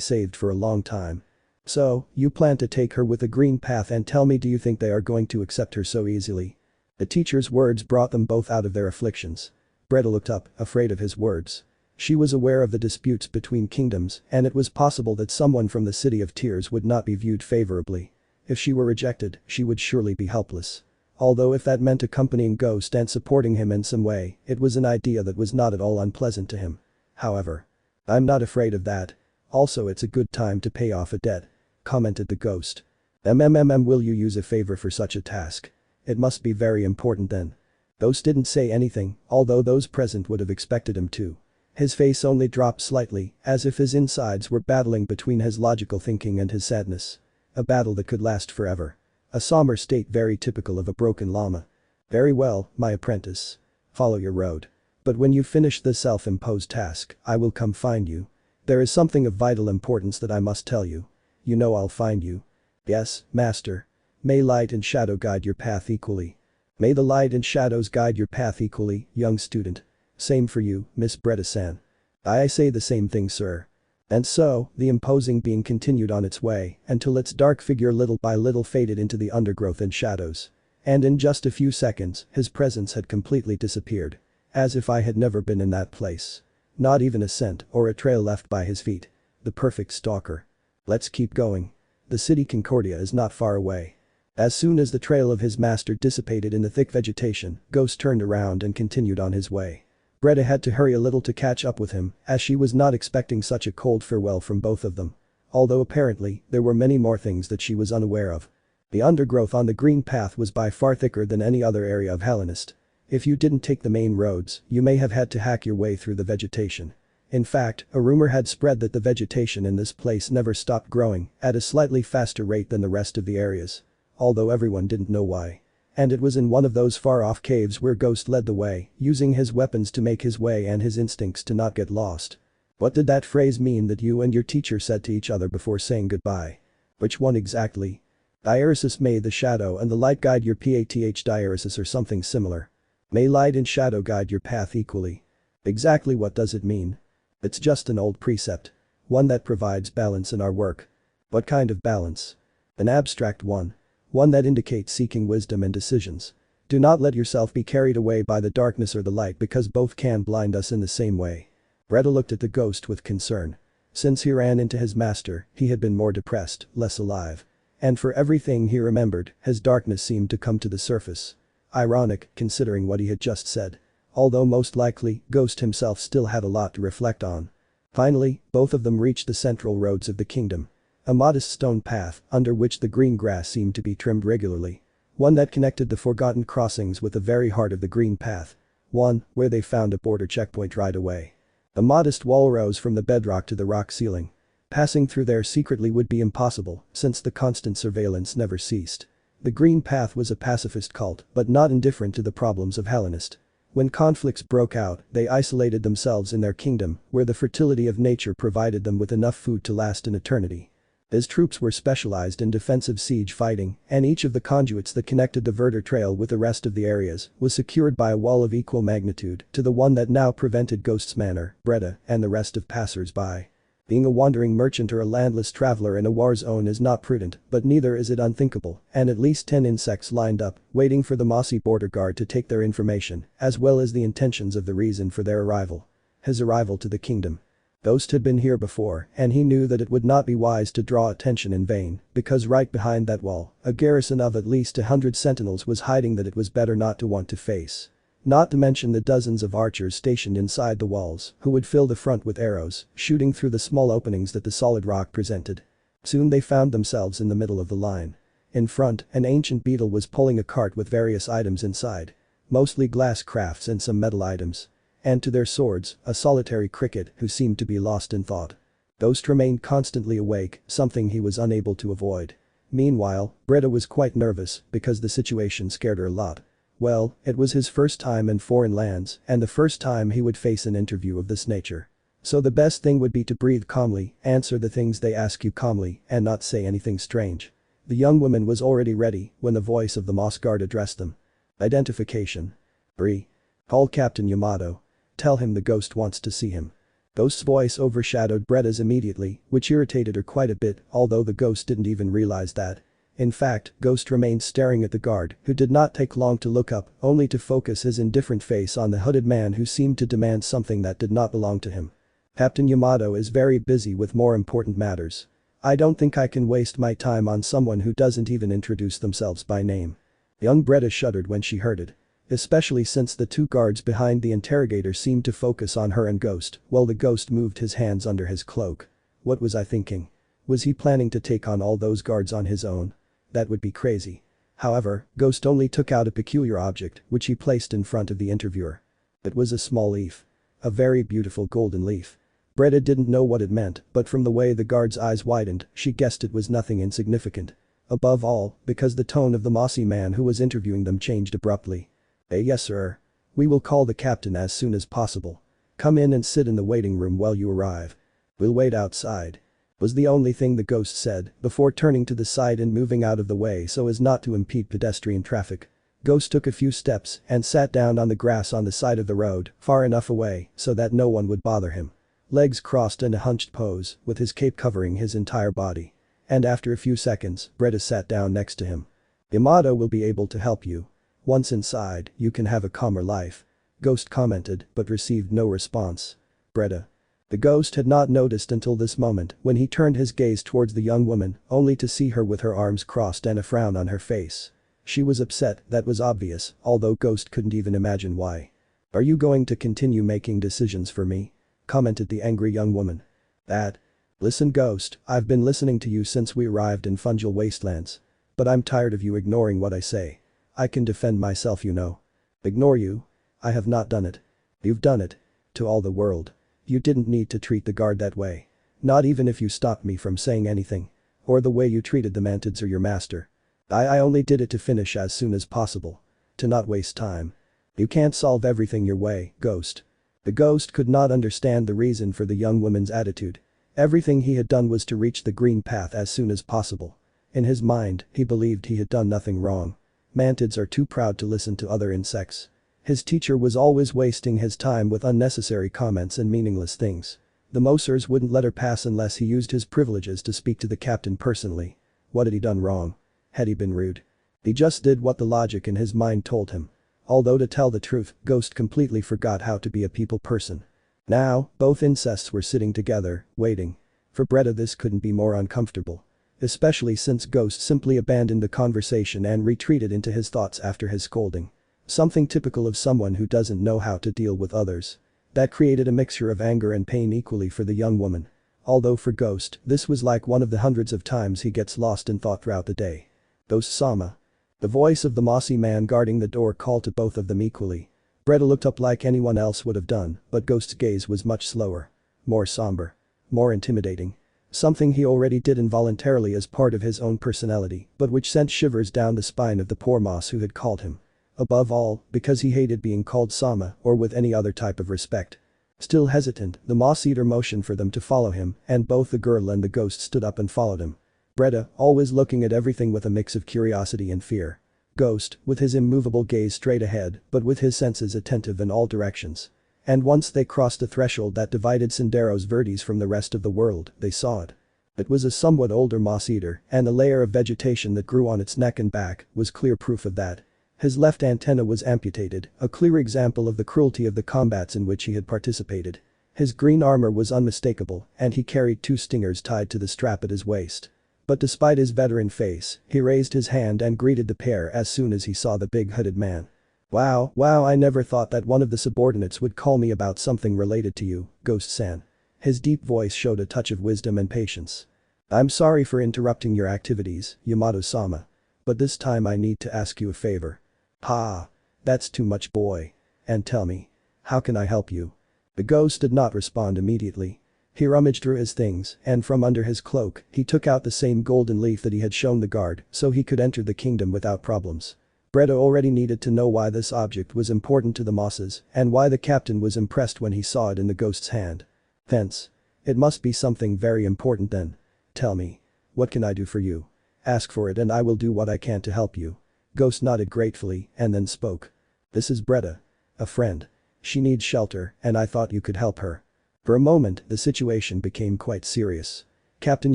saved for a long time. So, you plan to take her with a green path and tell me, do you think they are going to accept her so easily? The teacher's words brought them both out of their afflictions. Breda looked up, afraid of his words. She was aware of the disputes between kingdoms, and it was possible that someone from the City of Tears would not be viewed favorably. If she were rejected, she would surely be helpless. Although if that meant accompanying Ghost and supporting him in some way, it was an idea that was not at all unpleasant to him. However. I'm not afraid of that. Also, it's a good time to pay off a debt, commented the Ghost. Will you use a favor for such a task? It must be very important then. Ghost didn't say anything, although those present would have expected him to. His face only dropped slightly, as if his insides were battling between his logical thinking and his sadness. A battle that could last forever. A somber state very typical of a broken llama. Very well, my apprentice. Follow your road. But when you finish this self-imposed task, I will come find you. There is something of vital importance that I must tell you. You know I'll find you. Yes, master. May light and shadow guide your path equally. May the light and shadows guide your path equally, young student. Same for you, Miss Breda-san. I say the same thing, sir. And so, the imposing being continued on its way until its dark figure little by little faded into the undergrowth and shadows. And in just a few seconds, his presence had completely disappeared. As if I had never been in that place. Not even a scent or a trail left by his feet. The perfect stalker. Let's keep going. The city Concordia is not far away. As soon as the trail of his master dissipated in the thick vegetation, Ghost turned around and continued on his way. Breda had to hurry a little to catch up with him, as she was not expecting such a cold farewell from both of them. Although apparently, there were many more things that she was unaware of. The undergrowth on the green path was by far thicker than any other area of Hallownest. If you didn't take the main roads, you may have had to hack your way through the vegetation. In fact, a rumor had spread that the vegetation in this place never stopped growing, at a slightly faster rate than the rest of the areas. Although everyone didn't know why. And it was in one of those far-off caves where Ghost led the way, using his weapons to make his way and his instincts to not get lost. What did that phrase mean that you and your teacher said to each other before saying goodbye? Which one exactly? Diaresis, may the shadow and the light guide your path, diaresis, or something similar. May light and shadow guide your path equally. Exactly what does it mean? It's just an old precept. One that provides balance in our work. What kind of balance? An abstract one. One that indicates seeking wisdom and decisions. Do not let yourself be carried away by the darkness or the light, because both can blind us in the same way. Breda looked at the Ghost with concern. Since he ran into his master, he had been more depressed, less alive. And for everything he remembered, his darkness seemed to come to the surface. Ironic, considering what he had just said. Although most likely, Ghost himself still had a lot to reflect on. Finally, both of them reached the central roads of the kingdom. A modest stone path, under which the green grass seemed to be trimmed regularly. One that connected the forgotten crossings with the very heart of the green path. One where they found a border checkpoint right away. A modest wall rose from the bedrock to the rock ceiling. Passing through there secretly would be impossible, since the constant surveillance never ceased. The green path was a pacifist cult, but not indifferent to the problems of Hallownest. When conflicts broke out, they isolated themselves in their kingdom, where the fertility of nature provided them with enough food to last an eternity. His troops were specialized in defensive siege fighting, and each of the conduits that connected the Verder Trail with the rest of the areas was secured by a wall of equal magnitude to the one that now prevented Ghost's Manor, Breda, and the rest of passers-by. Being a wandering merchant or a landless traveler in a war zone is not prudent, but neither is it unthinkable, and at least 10 insects lined up, waiting for the mossy border guard to take their information, as well as the intentions of the reason for their arrival. His arrival to the kingdom. Ghost had been here before, and he knew that it would not be wise to draw attention in vain, because right behind that wall, a garrison of at least 100 sentinels was hiding that it was better not to want to face. Not to mention the dozens of archers stationed inside the walls, who would fill the front with arrows, shooting through the small openings that the solid rock presented. Soon they found themselves in the middle of the line. In front, an ancient beetle was pulling a cart with various items inside. Mostly glass crafts and some metal items. And to their swords, a solitary cricket who seemed to be lost in thought. Ghost remained constantly awake, something he was unable to avoid. Meanwhile, Britta was quite nervous because the situation scared her a lot. Well, it was his first time in foreign lands and the first time he would face an interview of this nature. So the best thing would be to breathe calmly, answer the things they ask you calmly, and not say anything strange. The young woman was already ready when the voice of the Moss Guard addressed them. Identification. Bree. Call Captain Yamato. Tell him the ghost wants to see him. Ghost's voice overshadowed Bretta's immediately, which irritated her quite a bit, although the ghost didn't even realize that. In fact, Ghost remained staring at the guard, who did not take long to look up, only to focus his indifferent face on the hooded man who seemed to demand something that did not belong to him. Captain Yamato is very busy with more important matters. I don't think I can waste my time on someone who doesn't even introduce themselves by name. Young Bretta shuddered when she heard it. Especially since the two guards behind the interrogator seemed to focus on her and Ghost, while the ghost moved his hands under his cloak. What was I thinking? Was he planning to take on all those guards on his own? That would be crazy. However, Ghost only took out a peculiar object, which he placed in front of the interviewer. It was a small leaf. A very beautiful golden leaf. Bretta didn't know what it meant, but from the way the guard's eyes widened, she guessed it was nothing insignificant. Above all, because the tone of the mossy man who was interviewing them changed abruptly. Yes sir. We will call the captain as soon as possible. Come in and sit in the waiting room while you arrive. We'll wait outside. Was the only thing the ghost said before turning to the side and moving out of the way so as not to impede pedestrian traffic. Ghost took a few steps and sat down on the grass on the side of the road, far enough away so that no one would bother him. Legs crossed in a hunched pose, with his cape covering his entire body. And after a few seconds, Bretta sat down next to him. Yamato will be able to help you. Once inside, you can have a calmer life. Ghost commented, but received no response. Bretta. The ghost had not noticed until this moment when he turned his gaze towards the young woman, only to see her with her arms crossed and a frown on her face. She was upset, that was obvious, although Ghost couldn't even imagine why. Are you going to continue making decisions for me? Commented the angry young woman. That. Listen Ghost, I've been listening to you since we arrived in Fungal Wastelands. But I'm tired of you ignoring what I say. I can defend myself you know. Ignore you? I have not done it. You've done it. To all the world. You didn't need to treat the guard that way. Not even if you stopped me from saying anything. Or the way you treated the mantids or your master. I only did it to finish as soon as possible. To not waste time. You can't solve everything your way, Ghost. The ghost could not understand the reason for the young woman's attitude. Everything he had done was to reach the green path as soon as possible. In his mind, he believed he had done nothing wrong. Mantids are too proud to listen to other insects. His teacher was always wasting his time with unnecessary comments and meaningless things. The Mosers wouldn't let her pass unless he used his privileges to speak to the captain personally. What had he done wrong? Had he been rude? He just did what the logic in his mind told him. Although to tell the truth, Ghost completely forgot how to be a people person. Now, both incests were sitting together, waiting. For Bretta this couldn't be more uncomfortable. Especially since Ghost simply abandoned the conversation and retreated into his thoughts after his scolding. Something typical of someone who doesn't know how to deal with others. That created a mixture of anger and pain equally for the young woman. Although for Ghost, this was like one of the hundreds of times he gets lost in thought throughout the day. Ghost-sama. The voice of the mossy man guarding the door called to both of them equally. Bretta looked up like anyone else would have done, but Ghost's gaze was much slower. More somber. More intimidating. Something he already did involuntarily as part of his own personality, but which sent shivers down the spine of the poor moss who had called him. Above all, because he hated being called Sama or with any other type of respect. Still hesitant, the moss-eater motioned for them to follow him, and both the girl and the ghost stood up and followed him. Bretta, always looking at everything with a mix of curiosity and fear. Ghost, with his immovable gaze straight ahead, but with his senses attentive in all directions. And once they crossed the threshold that divided Senderos Verdes from the rest of the world, they saw it. It was a somewhat older moss-eater, and the layer of vegetation that grew on its neck and back was clear proof of that. His left antenna was amputated, a clear example of the cruelty of the combats in which he had participated. His green armor was unmistakable, and he carried 2 stingers tied to the strap at his waist. But despite his veteran face, he raised his hand and greeted the pair as soon as he saw the big hooded man. Wow, I never thought that one of the subordinates would call me about something related to you, Ghost-san. His deep voice showed a touch of wisdom and patience. I'm sorry for interrupting your activities, Yamato-sama. But this time I need to ask you a favor. Ha. That's too much, boy. And tell me. How can I help you? The ghost did not respond immediately. He rummaged through his things and from under his cloak, he took out the same golden leaf that he had shown the guard so he could enter the kingdom without problems. Breda already needed to know why this object was important to the Mosses and why the captain was impressed when he saw it in the ghost's hand. Hence. It must be something very important then. Tell me. What can I do for you? Ask for it and I will do what I can to help you. Ghost nodded gratefully and then spoke. This is Breda. A friend. She needs shelter and I thought you could help her. For a moment, the situation became quite serious. Captain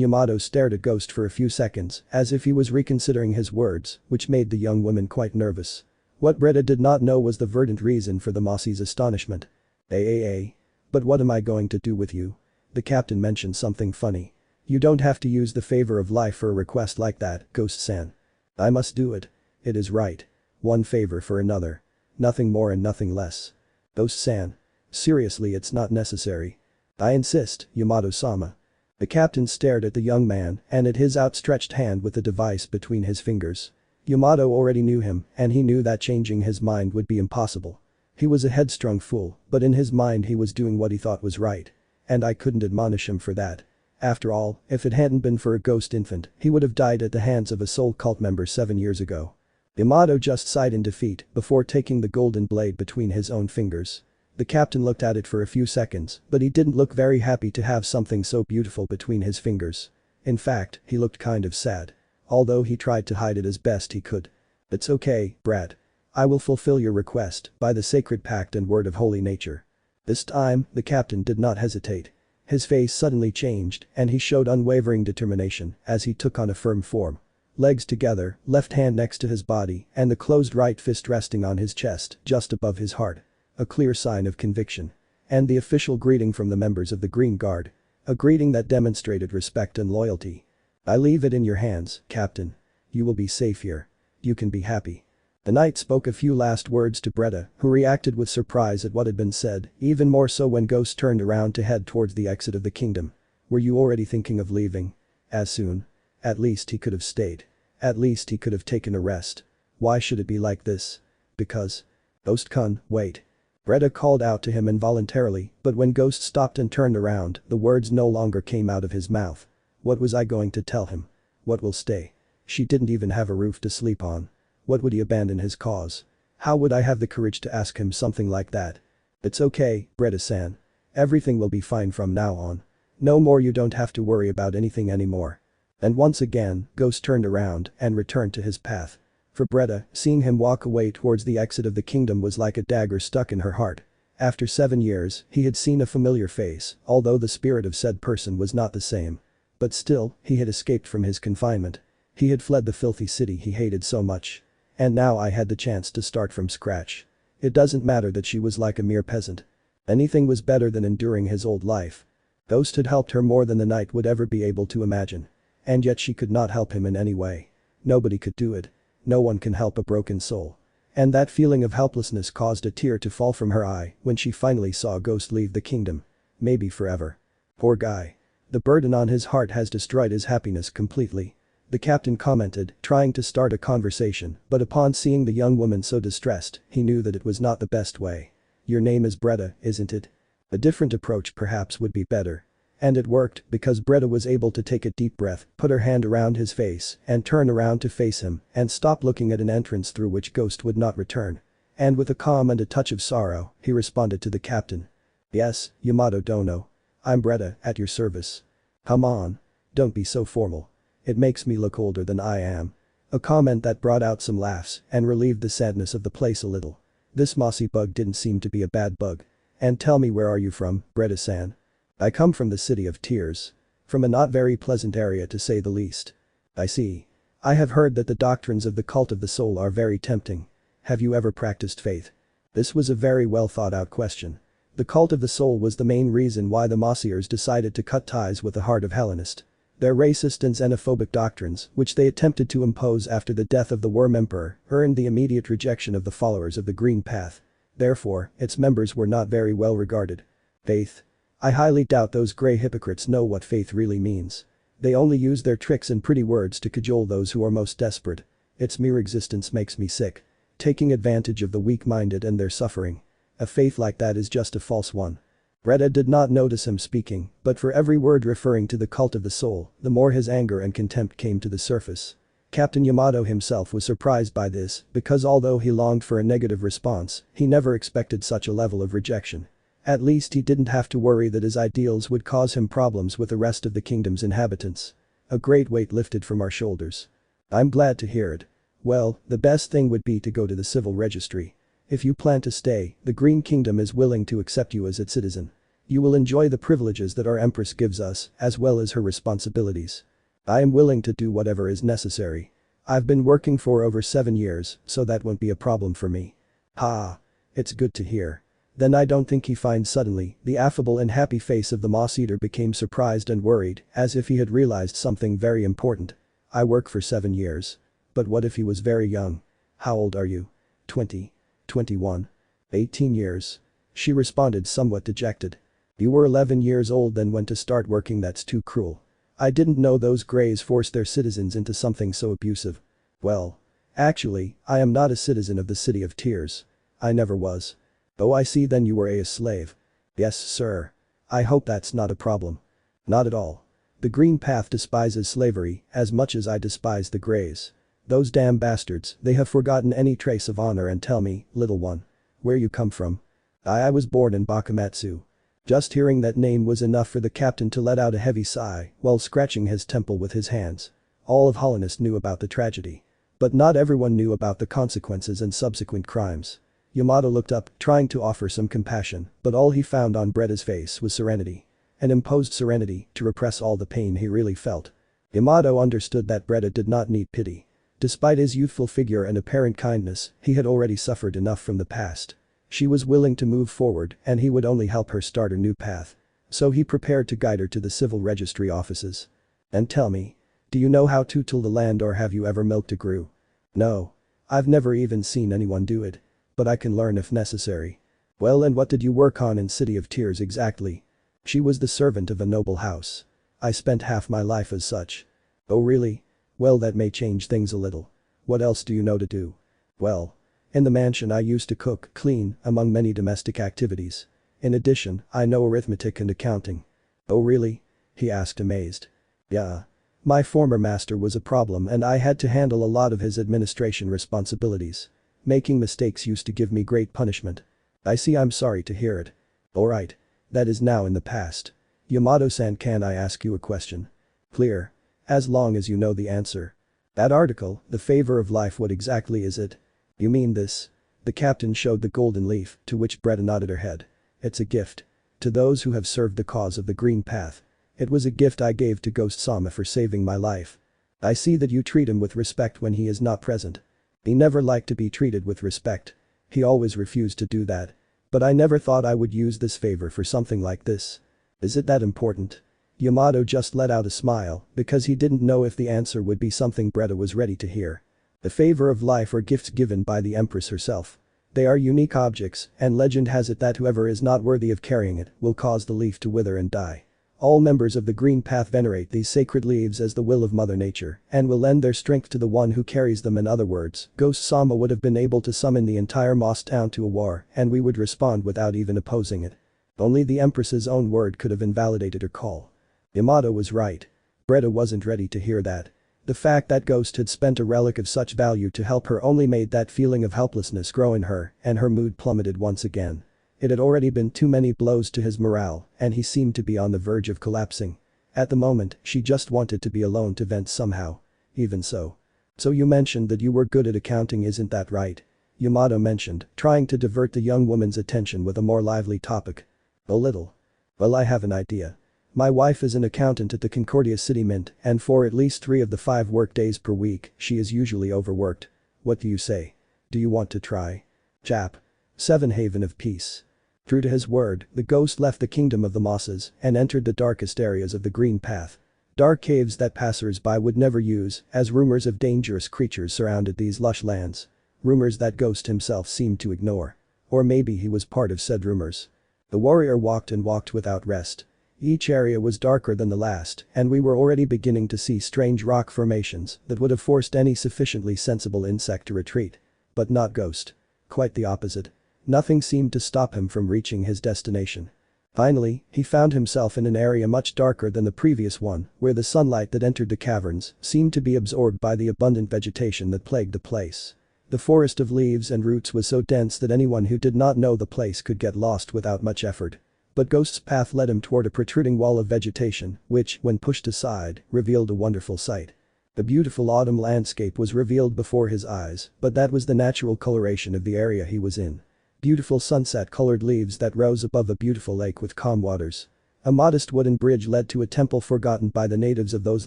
Yamato stared at Ghost for a few seconds as if he was reconsidering his words, which made the young woman quite nervous. What Breda did not know was the verdant reason for the Mossie's astonishment. But what am I going to do with you? The captain mentioned something funny. You don't have to use the favor of life for a request like that, Ghost-san. I must do it. It is right. One favor for another. Nothing more and nothing less. Ghost-san. Seriously, it's not necessary. I insist, Yamato-sama. The captain stared at the young man and at his outstretched hand with the device between his fingers. Yamato already knew him and he knew that changing his mind would be impossible. He was a headstrong fool, but in his mind he was doing what he thought was right. And I couldn't admonish him for that. After all, if it hadn't been for a ghost infant, he would have died at the hands of a soul cult member 7 years ago. Yamato just sighed in defeat before taking the golden blade between his own fingers. The captain looked at it for a few seconds, but he didn't look very happy to have something so beautiful between his fingers. In fact, he looked kind of sad. Although he tried to hide it as best he could. It's okay, Brad. I will fulfill your request by the sacred pact and word of holy nature. This time, the captain did not hesitate. His face suddenly changed and he showed unwavering determination as he took on a firm form. Legs together, left hand next to his body and the closed right fist resting on his chest just above his heart. A clear sign of conviction. And the official greeting from the members of the Green Guard. A greeting that demonstrated respect and loyalty. I leave it in your hands, Captain. You will be safe here. You can be happy. The knight spoke a few last words to Breda, who reacted with surprise at what had been said, even more so when Ghost turned around to head towards the exit of the kingdom. Were you already thinking of leaving? As soon? At least he could have stayed. At least he could have taken a rest. Why should it be like this? Because. Ghost-kun, wait. Breda called out to him involuntarily, but when Ghost stopped and turned around, the words no longer came out of his mouth. What was I going to tell him? What will stay? She didn't even have a roof to sleep on. What would he abandon his cause? How would I have the courage to ask him something like that? It's okay, Breda-san. Everything will be fine from now on. No more, you don't have to worry about anything anymore. And once again, Ghost turned around and returned to his path. For Breda, seeing him walk away towards the exit of the kingdom was like a dagger stuck in her heart. After 7 years, he had seen a familiar face, although the spirit of said person was not the same. But still, he had escaped from his confinement. He had fled the filthy city he hated so much. And now I had the chance to start from scratch. It doesn't matter that she was like a mere peasant. Anything was better than enduring his old life. Ghost had helped her more than the knight would ever be able to imagine. And yet she could not help him in any way. Nobody could do it. No one can help a broken soul. And that feeling of helplessness caused a tear to fall from her eye when she finally saw Ghost leave the kingdom. Maybe forever. Poor guy. The burden on his heart has destroyed his happiness completely. The captain commented, trying to start a conversation, but upon seeing the young woman so distressed, he knew that it was not the best way. Your name is Breda, isn't it? A different approach perhaps would be better. And it worked because Breda was able to take a deep breath, put her hand around his face and turn around to face him and stop looking at an entrance through which Ghost would not return. And with a calm and a touch of sorrow, he responded to the captain. Yes, Yamato Dono. I'm Breda, at your service. Come on. Don't be so formal. It makes me look older than I am. A comment that brought out some laughs and relieved the sadness of the place a little. This mossy bug didn't seem to be a bad bug. And tell me, where are you from, Breda-san? I come from the City of Tears. From a not very pleasant area to say the least. I see. I have heard that the doctrines of the cult of the soul are very tempting. Have you ever practiced faith? This was a very well thought out question. The cult of the soul was the main reason why the Mossiers decided to cut ties with the heart of Hallownest. Their racist and xenophobic doctrines, which they attempted to impose after the death of the Worm Emperor, earned the immediate rejection of the followers of the Green Path. Therefore, its members were not very well regarded. Faith? I highly doubt those grey hypocrites know what faith really means. They only use their tricks and pretty words to cajole those who are most desperate. Its mere existence makes me sick. Taking advantage of the weak-minded and their suffering. A faith like that is just a false one. Breda did not notice him speaking, but for every word referring to the cult of the soul, the more his anger and contempt came to the surface. Captain Yamato himself was surprised by this because although he longed for a negative response, he never expected such a level of rejection. At least he didn't have to worry that his ideals would cause him problems with the rest of the kingdom's inhabitants. A great weight lifted from our shoulders. I'm glad to hear it. Well, the best thing would be to go to the civil registry. If you plan to stay, the Green Kingdom is willing to accept you as its citizen. You will enjoy the privileges that our Empress gives us, as well as her responsibilities. I am willing to do whatever is necessary. I've been working for over 7 years, so that won't be a problem for me. Ha! It's good to hear. Then I don't think he finds suddenly, the affable and happy face of the Moss-Eater became surprised and worried, as if he had realized something very important. I work for 7 years. But what if he was very young? How old are you? 20. 21. 18 years. She responded somewhat dejected. You were 11 years old then went to start working, that's too cruel. I didn't know those Greys forced their citizens into something so abusive. Well. Actually, I am not a citizen of the City of Tears. I never was. Oh, I see, then you were a slave. Yes, sir. I hope that's not a problem. Not at all. The Green Path despises slavery as much as I despise the Greys. Those damn bastards, they have forgotten any trace of honor. And tell me, little one. Where you come from? I was born in Bakamatsu. Just hearing that name was enough for the captain to let out a heavy sigh while scratching his temple with his hands. All of Hallownest knew about the tragedy. But not everyone knew about the consequences and subsequent crimes. Yamato looked up, trying to offer some compassion, but all he found on Breda's face was serenity. An imposed serenity to repress all the pain he really felt. Yamato understood that Breda did not need pity. Despite his youthful figure and apparent kindness, he had already suffered enough from the past. She was willing to move forward and he would only help her start a new path. So he prepared to guide her to the civil registry offices. And tell me. Do you know how to till the land, or have you ever milked a grue? No. I've never even seen anyone do it. But I can learn if necessary. Well, and what did you work on in City of Tears exactly? She was the servant of a noble house. I spent half my life as such. Oh really? Well, that may change things a little. What else do you know to do? Well. In the mansion I used to cook, clean, among many domestic activities. In addition, I know arithmetic and accounting. Oh really? He asked amazed. Yeah. My former master was a problem and I had to handle a lot of his administration responsibilities. Making mistakes used to give me great punishment. I see, I'm sorry to hear it. Alright. That is now in the past. Yamato-san, can I ask you a question? Clear. As long as you know the answer. That article, The Favor of Life, what exactly is it? You mean this? The captain showed the golden leaf, to which Breda nodded her head. It's a gift. To those who have served the cause of the Green Path. It was a gift I gave to Ghost Sama for saving my life. I see that you treat him with respect when he is not present. He never liked to be treated with respect. He always refused to do that. But I never thought I would use this favor for something like this. Is it that important? Yamato just let out a smile because he didn't know if the answer would be something Breda was ready to hear. The favor of life are gifts given by the Empress herself. They are unique objects, and legend has it that whoever is not worthy of carrying it will cause the leaf to wither and die. All members of the Green Path venerate these sacred leaves as the will of Mother Nature and will lend their strength to the one who carries them. In other words, Ghost Sama would have been able to summon the entire Moss town to a war and we would respond without even opposing it. Only the Empress's own word could have invalidated her call. Yamato was right. Breda wasn't ready to hear that. The fact that Ghost had spent a relic of such value to help her only made that feeling of helplessness grow in her, and her mood plummeted once again. It had already been too many blows to his morale, and he seemed to be on the verge of collapsing. At the moment, she just wanted to be alone to vent somehow. Even so. So you mentioned that you were good at accounting, isn't that right? Yamato mentioned, trying to divert the young woman's attention with a more lively topic. A little. Well, I have an idea. My wife is an accountant at the Concordia City Mint, and for at least 3 of the 5 work days per week, she is usually overworked. What do you say? Do you want to try? Chap. 7 Haven of Peace. True to his word, the ghost left the kingdom of the mosses and entered the darkest areas of the Green Path. Dark caves that passers-by would never use, as rumors of dangerous creatures surrounded these lush lands. Rumors that Ghost himself seemed to ignore. Or maybe he was part of said rumors. The warrior walked and walked without rest. Each area was darker than the last, and we were already beginning to see strange rock formations that would have forced any sufficiently sensible insect to retreat. But not Ghost. Quite the opposite. Nothing seemed to stop him from reaching his destination. Finally, he found himself in an area much darker than the previous one, where the sunlight that entered the caverns seemed to be absorbed by the abundant vegetation that plagued the place. The forest of leaves and roots was so dense that anyone who did not know the place could get lost without much effort. But Ghost's path led him toward a protruding wall of vegetation, which, when pushed aside, revealed a wonderful sight. The beautiful autumn landscape was revealed before his eyes, but that was the natural coloration of the area he was in. Beautiful sunset-colored leaves that rose above a beautiful lake with calm waters. A modest wooden bridge led to a temple forgotten by the natives of those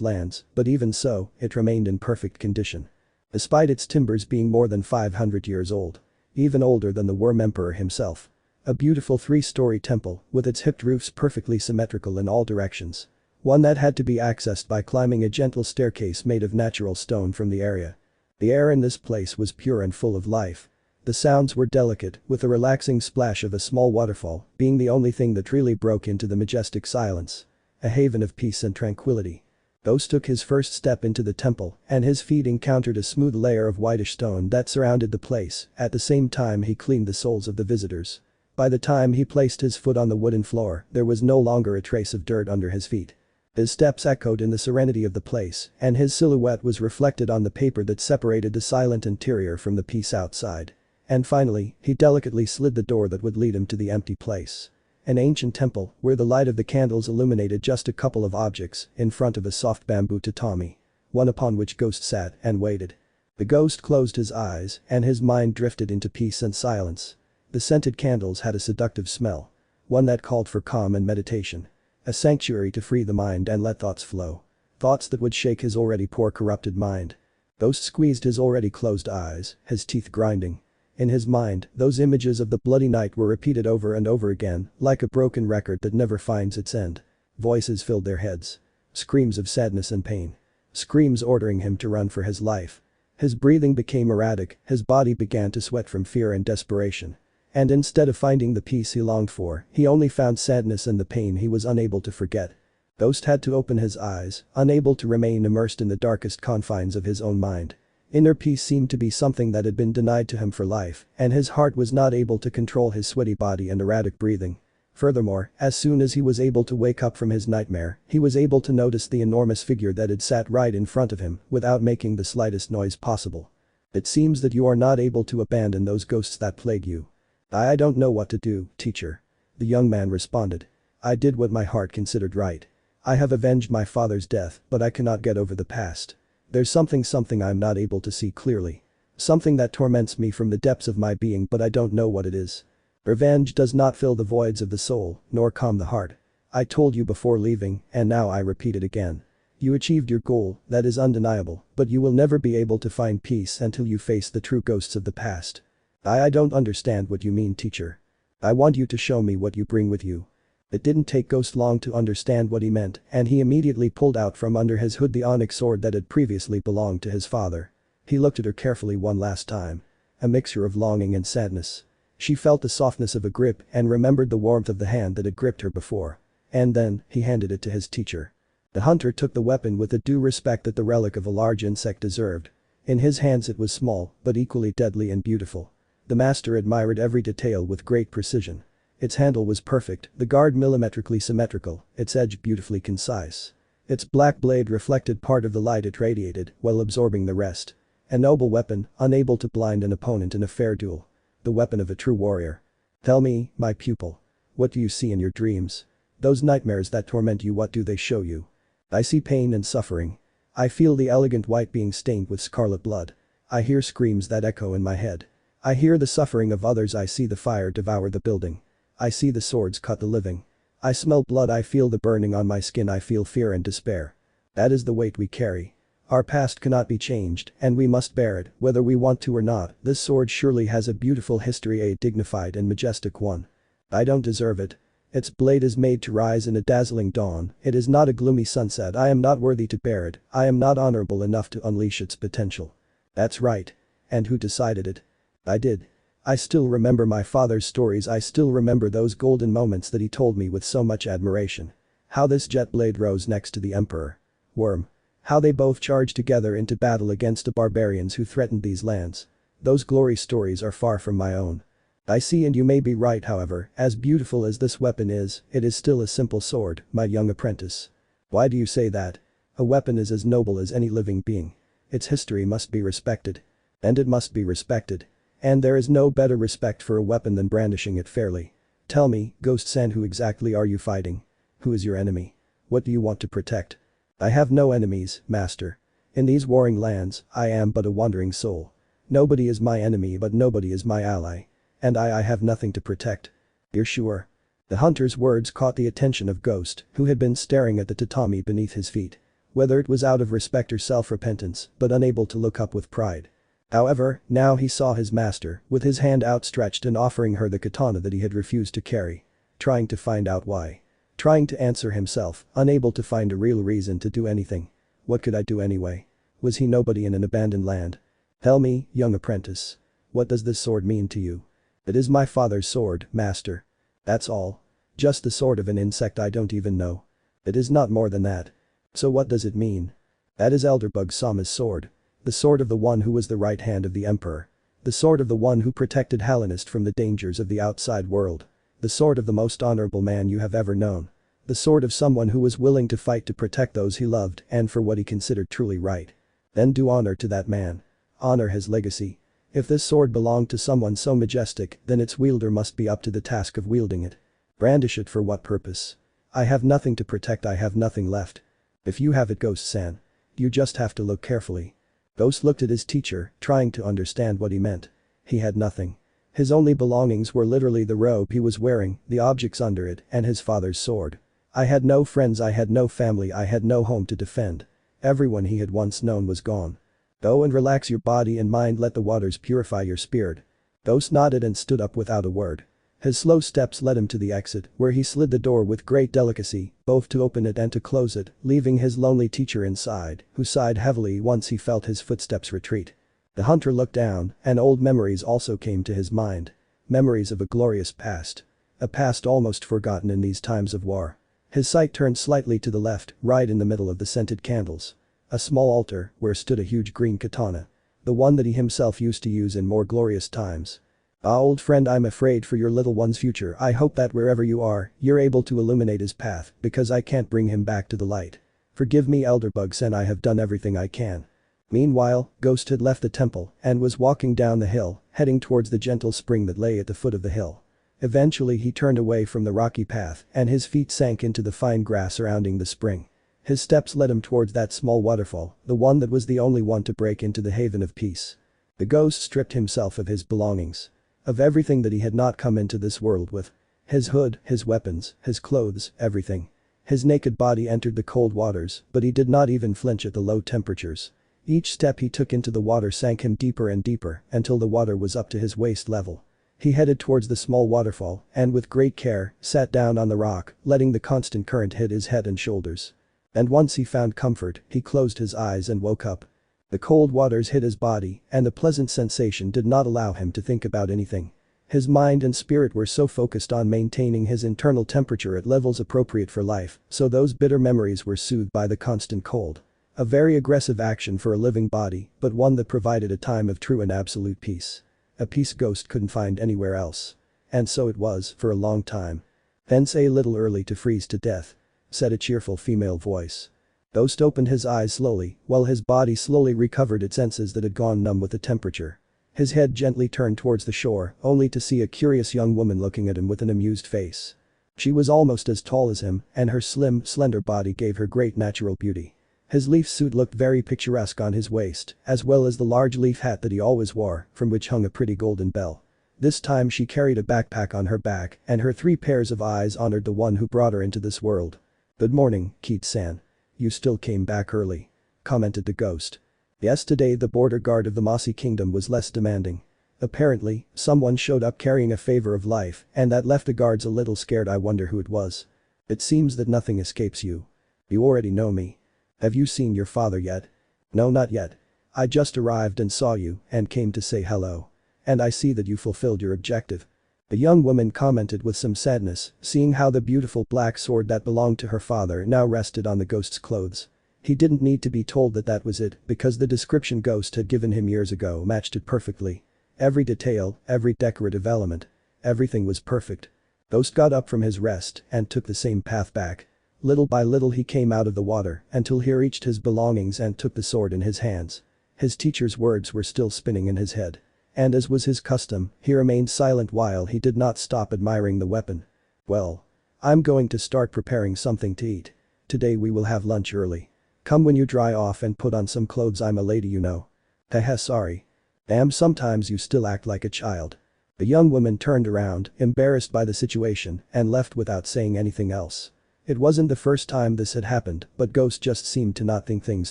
lands, but even so, it remained in perfect condition. Despite its timbers being more than 500 years old. Even older than the Worm Emperor himself. A beautiful 3-story temple, with its hipped roofs perfectly symmetrical in all directions. One that had to be accessed by climbing a gentle staircase made of natural stone from the area. The air in this place was pure and full of life. The sounds were delicate, with the relaxing splash of a small waterfall being the only thing that really broke into the majestic silence. A haven of peace and tranquility. Ghost took his first step into the temple, and his feet encountered a smooth layer of whitish stone that surrounded the place. At the same time he cleaned the soles of the visitors. By the time he placed his foot on the wooden floor, there was no longer a trace of dirt under his feet. His steps echoed in the serenity of the place, and his silhouette was reflected on the paper that separated the silent interior from the peace outside. And finally, he delicately slid the door that would lead him to the empty place. An ancient temple, where the light of the candles illuminated just a couple of objects, in front of a soft bamboo tatami. One upon which Ghost sat and waited. The Ghost closed his eyes, and his mind drifted into peace and silence. The scented candles had a seductive smell. One that called for calm and meditation. A sanctuary to free the mind and let thoughts flow. Thoughts that would shake his already poor corrupted mind. Ghost squeezed his already closed eyes, his teeth grinding. In his mind, those images of the bloody night were repeated over and over again, like a broken record that never finds its end. Voices filled their heads. Screams of sadness and pain. Screams ordering him to run for his life. His breathing became erratic, his body began to sweat from fear and desperation. And instead of finding the peace he longed for, he only found sadness and the pain he was unable to forget. Ghost had to open his eyes, unable to remain immersed in the darkest confines of his own mind. Inner peace seemed to be something that had been denied to him for life, and his heart was not able to control his sweaty body and erratic breathing. Furthermore, as soon as he was able to wake up from his nightmare, he was able to notice the enormous figure that had sat right in front of him without making the slightest noise possible. It seems that you are not able to abandon those ghosts that plague you. I don't know what to do, teacher. The young man responded. I did what my heart considered right. I have avenged my father's death, but I cannot get over the past. There's something I'm not able to see clearly. Something that torments me from the depths of my being, but I don't know what it is. Revenge does not fill the voids of the soul, nor calm the heart. I told you before leaving, and now I repeat it again. You achieved your goal, that is undeniable, but you will never be able to find peace until you face the true ghosts of the past. I don't understand what you mean, teacher. I want you to show me what you bring with you. It didn't take Ghost long to understand what he meant, and he immediately pulled out from under his hood the onyx sword that had previously belonged to his father. He looked at her carefully one last time. A mixture of longing and sadness. She felt the softness of a grip and remembered the warmth of the hand that had gripped her before. And then, he handed it to his teacher. The hunter took the weapon with the due respect that the relic of a large insect deserved. In his hands it was small, but equally deadly and beautiful. The master admired every detail with great precision. Its handle was perfect, the guard millimetrically symmetrical, its edge beautifully concise. Its black blade reflected part of the light it radiated, while absorbing the rest. A noble weapon, unable to blind an opponent in a fair duel. The weapon of a true warrior. Tell me, my pupil. What do you see in your dreams? Those nightmares that torment you, what do they show you? I see pain and suffering. I feel the elegant white being stained with scarlet blood. I hear screams that echo in my head. I hear the suffering of others. I see the fire devour the building. I see the swords cut the living. I smell blood. I feel the burning on my skin. I feel fear and despair. That is the weight we carry. Our past cannot be changed, and we must bear it, whether we want to or not. This sword surely has a beautiful history, a dignified and majestic one. I don't deserve it. Its blade is made to rise in a dazzling dawn. It is not a gloomy sunset. I am not worthy to bear it. I am not honorable enough to unleash its potential. That's right. And who decided it? I did. I still remember my father's stories. I still remember those golden moments that he told me with so much admiration. How this jet blade rose next to the Emperor. Worm. How they both charged together into battle against the barbarians who threatened these lands. Those glory stories are far from my own. I see, and you may be right, however, as beautiful as this weapon is, it is still a simple sword, my young apprentice. Why do you say that? A weapon is as noble as any living being. Its history must be respected. And it must be respected. And there is no better respect for a weapon than brandishing it fairly. Tell me, Ghost-san, who exactly are you fighting? Who is your enemy? What do you want to protect? I have no enemies, master. In these warring lands, I am but a wandering soul. Nobody is my enemy, but nobody is my ally. And I have nothing to protect. You're sure? The hunter's words caught the attention of Ghost, who had been staring at the tatami beneath his feet. Whether it was out of respect or self-repentance, but unable to look up with pride. However, now he saw his master, with his hand outstretched and offering her the katana that he had refused to carry. Trying to find out why. Trying to answer himself, unable to find a real reason to do anything. What could I do anyway? Was he nobody in an abandoned land? Tell me, young apprentice. What does this sword mean to you? It is my father's sword, master. That's all. Just the sword of an insect I don't even know. It is not more than that. So what does it mean? That is Elderbug Sama's sword. The sword of the one who was the right hand of the Emperor. The sword of the one who protected Hallownest from the dangers of the outside world. The sword of the most honorable man you have ever known. The sword of someone who was willing to fight to protect those he loved and for what he considered truly right. Then do honor to that man. Honor his legacy. If this sword belonged to someone so majestic, then its wielder must be up to the task of wielding it. Brandish it for what purpose? I have nothing to protect, I have nothing left. If you have it, Ghost-san. You just have to look carefully. Ghost looked at his teacher, trying to understand what he meant. He had nothing. His only belongings were literally the robe he was wearing, the objects under it, and his father's sword. I had no friends, I had no family, I had no home to defend. Everyone he had once known was gone. Go and relax your body and mind, let the waters purify your spirit. Ghost nodded and stood up without a word. His slow steps led him to the exit, where he slid the door with great delicacy, both to open it and to close it, leaving his lonely teacher inside, who sighed heavily once he felt his footsteps retreat. The hunter looked down, and old memories also came to his mind. Memories of a glorious past. A past almost forgotten in these times of war. His sight turned slightly to the left, right in the middle of the scented candles. A small altar, where stood a huge green katana. The one that he himself used to use in more glorious times. Ah, old friend, I'm afraid for your little one's future. I hope that wherever you are, you're able to illuminate his path, because I can't bring him back to the light. Forgive me, Elderbug-san, I have done everything I can. Meanwhile, Ghost had left the temple and was walking down the hill, heading towards the gentle spring that lay at the foot of the hill. Eventually he turned away from the rocky path and his feet sank into the fine grass surrounding the spring. His steps led him towards that small waterfall, the one that was the only one to break into the haven of peace. The ghost stripped himself of his belongings. Of everything that he had not come into this world with. His hood, his weapons, his clothes, everything. His naked body entered the cold waters, but he did not even flinch at the low temperatures. Each step he took into the water sank him deeper and deeper until the water was up to his waist level. He headed towards the small waterfall and with great care, sat down on the rock, letting the constant current hit his head and shoulders. And once he found comfort, he closed his eyes and woke up. The cold waters hit his body, and the pleasant sensation did not allow him to think about anything. His mind and spirit were so focused on maintaining his internal temperature at levels appropriate for life, so those bitter memories were soothed by the constant cold. A very aggressive action for a living body, but one that provided a time of true and absolute peace. A peace Ghost couldn't find anywhere else. And so it was, for a long time. "Then's a little early to freeze to death," said a cheerful female voice. Ghost opened his eyes slowly, while his body slowly recovered its senses that had gone numb with the temperature. His head gently turned towards the shore, only to see a curious young woman looking at him with an amused face. She was almost as tall as him, and her slim, slender body gave her great natural beauty. His leaf suit looked very picturesque on his waist, as well as the large leaf hat that he always wore, from which hung a pretty golden bell. This time she carried a backpack on her back, and her 3 pairs of eyes honored the one who brought her into this world. "Good morning, Keat-san. You still came back early," commented the ghost. Yes, today the border guard of the Mossy Kingdom was less demanding. Apparently, someone showed up carrying a favor of life, and that left the guards a little scared. I wonder who it was. It seems that nothing escapes you. You already know me. Have you seen your father yet? No, not yet. I just arrived and saw you and came to say hello. And I see that you fulfilled your objective. The young woman commented with some sadness, seeing how the beautiful black sword that belonged to her father now rested on the ghost's clothes. He didn't need to be told that that was it, because the description Ghost had given him years ago matched it perfectly. Every detail, every decorative element. Everything was perfect. Ghost got up from his rest and took the same path back. Little by little he came out of the water until he reached his belongings and took the sword in his hands. His teacher's words were still spinning in his head. And as was his custom, he remained silent while he did not stop admiring the weapon. Well. I'm going to start preparing something to eat. Today we will have lunch early. Come when you dry off and put on some clothes, I'm a lady, you know. Haha, sorry. Damn, sometimes you still act like a child. The young woman turned around, embarrassed by the situation, and left without saying anything else. It wasn't the first time this had happened, but Ghost just seemed to not think things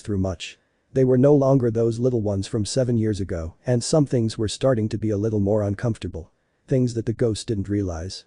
through much. They were no longer those little ones from 7 years ago, and some things were starting to be a little more uncomfortable. Things that the Ghost didn't realize.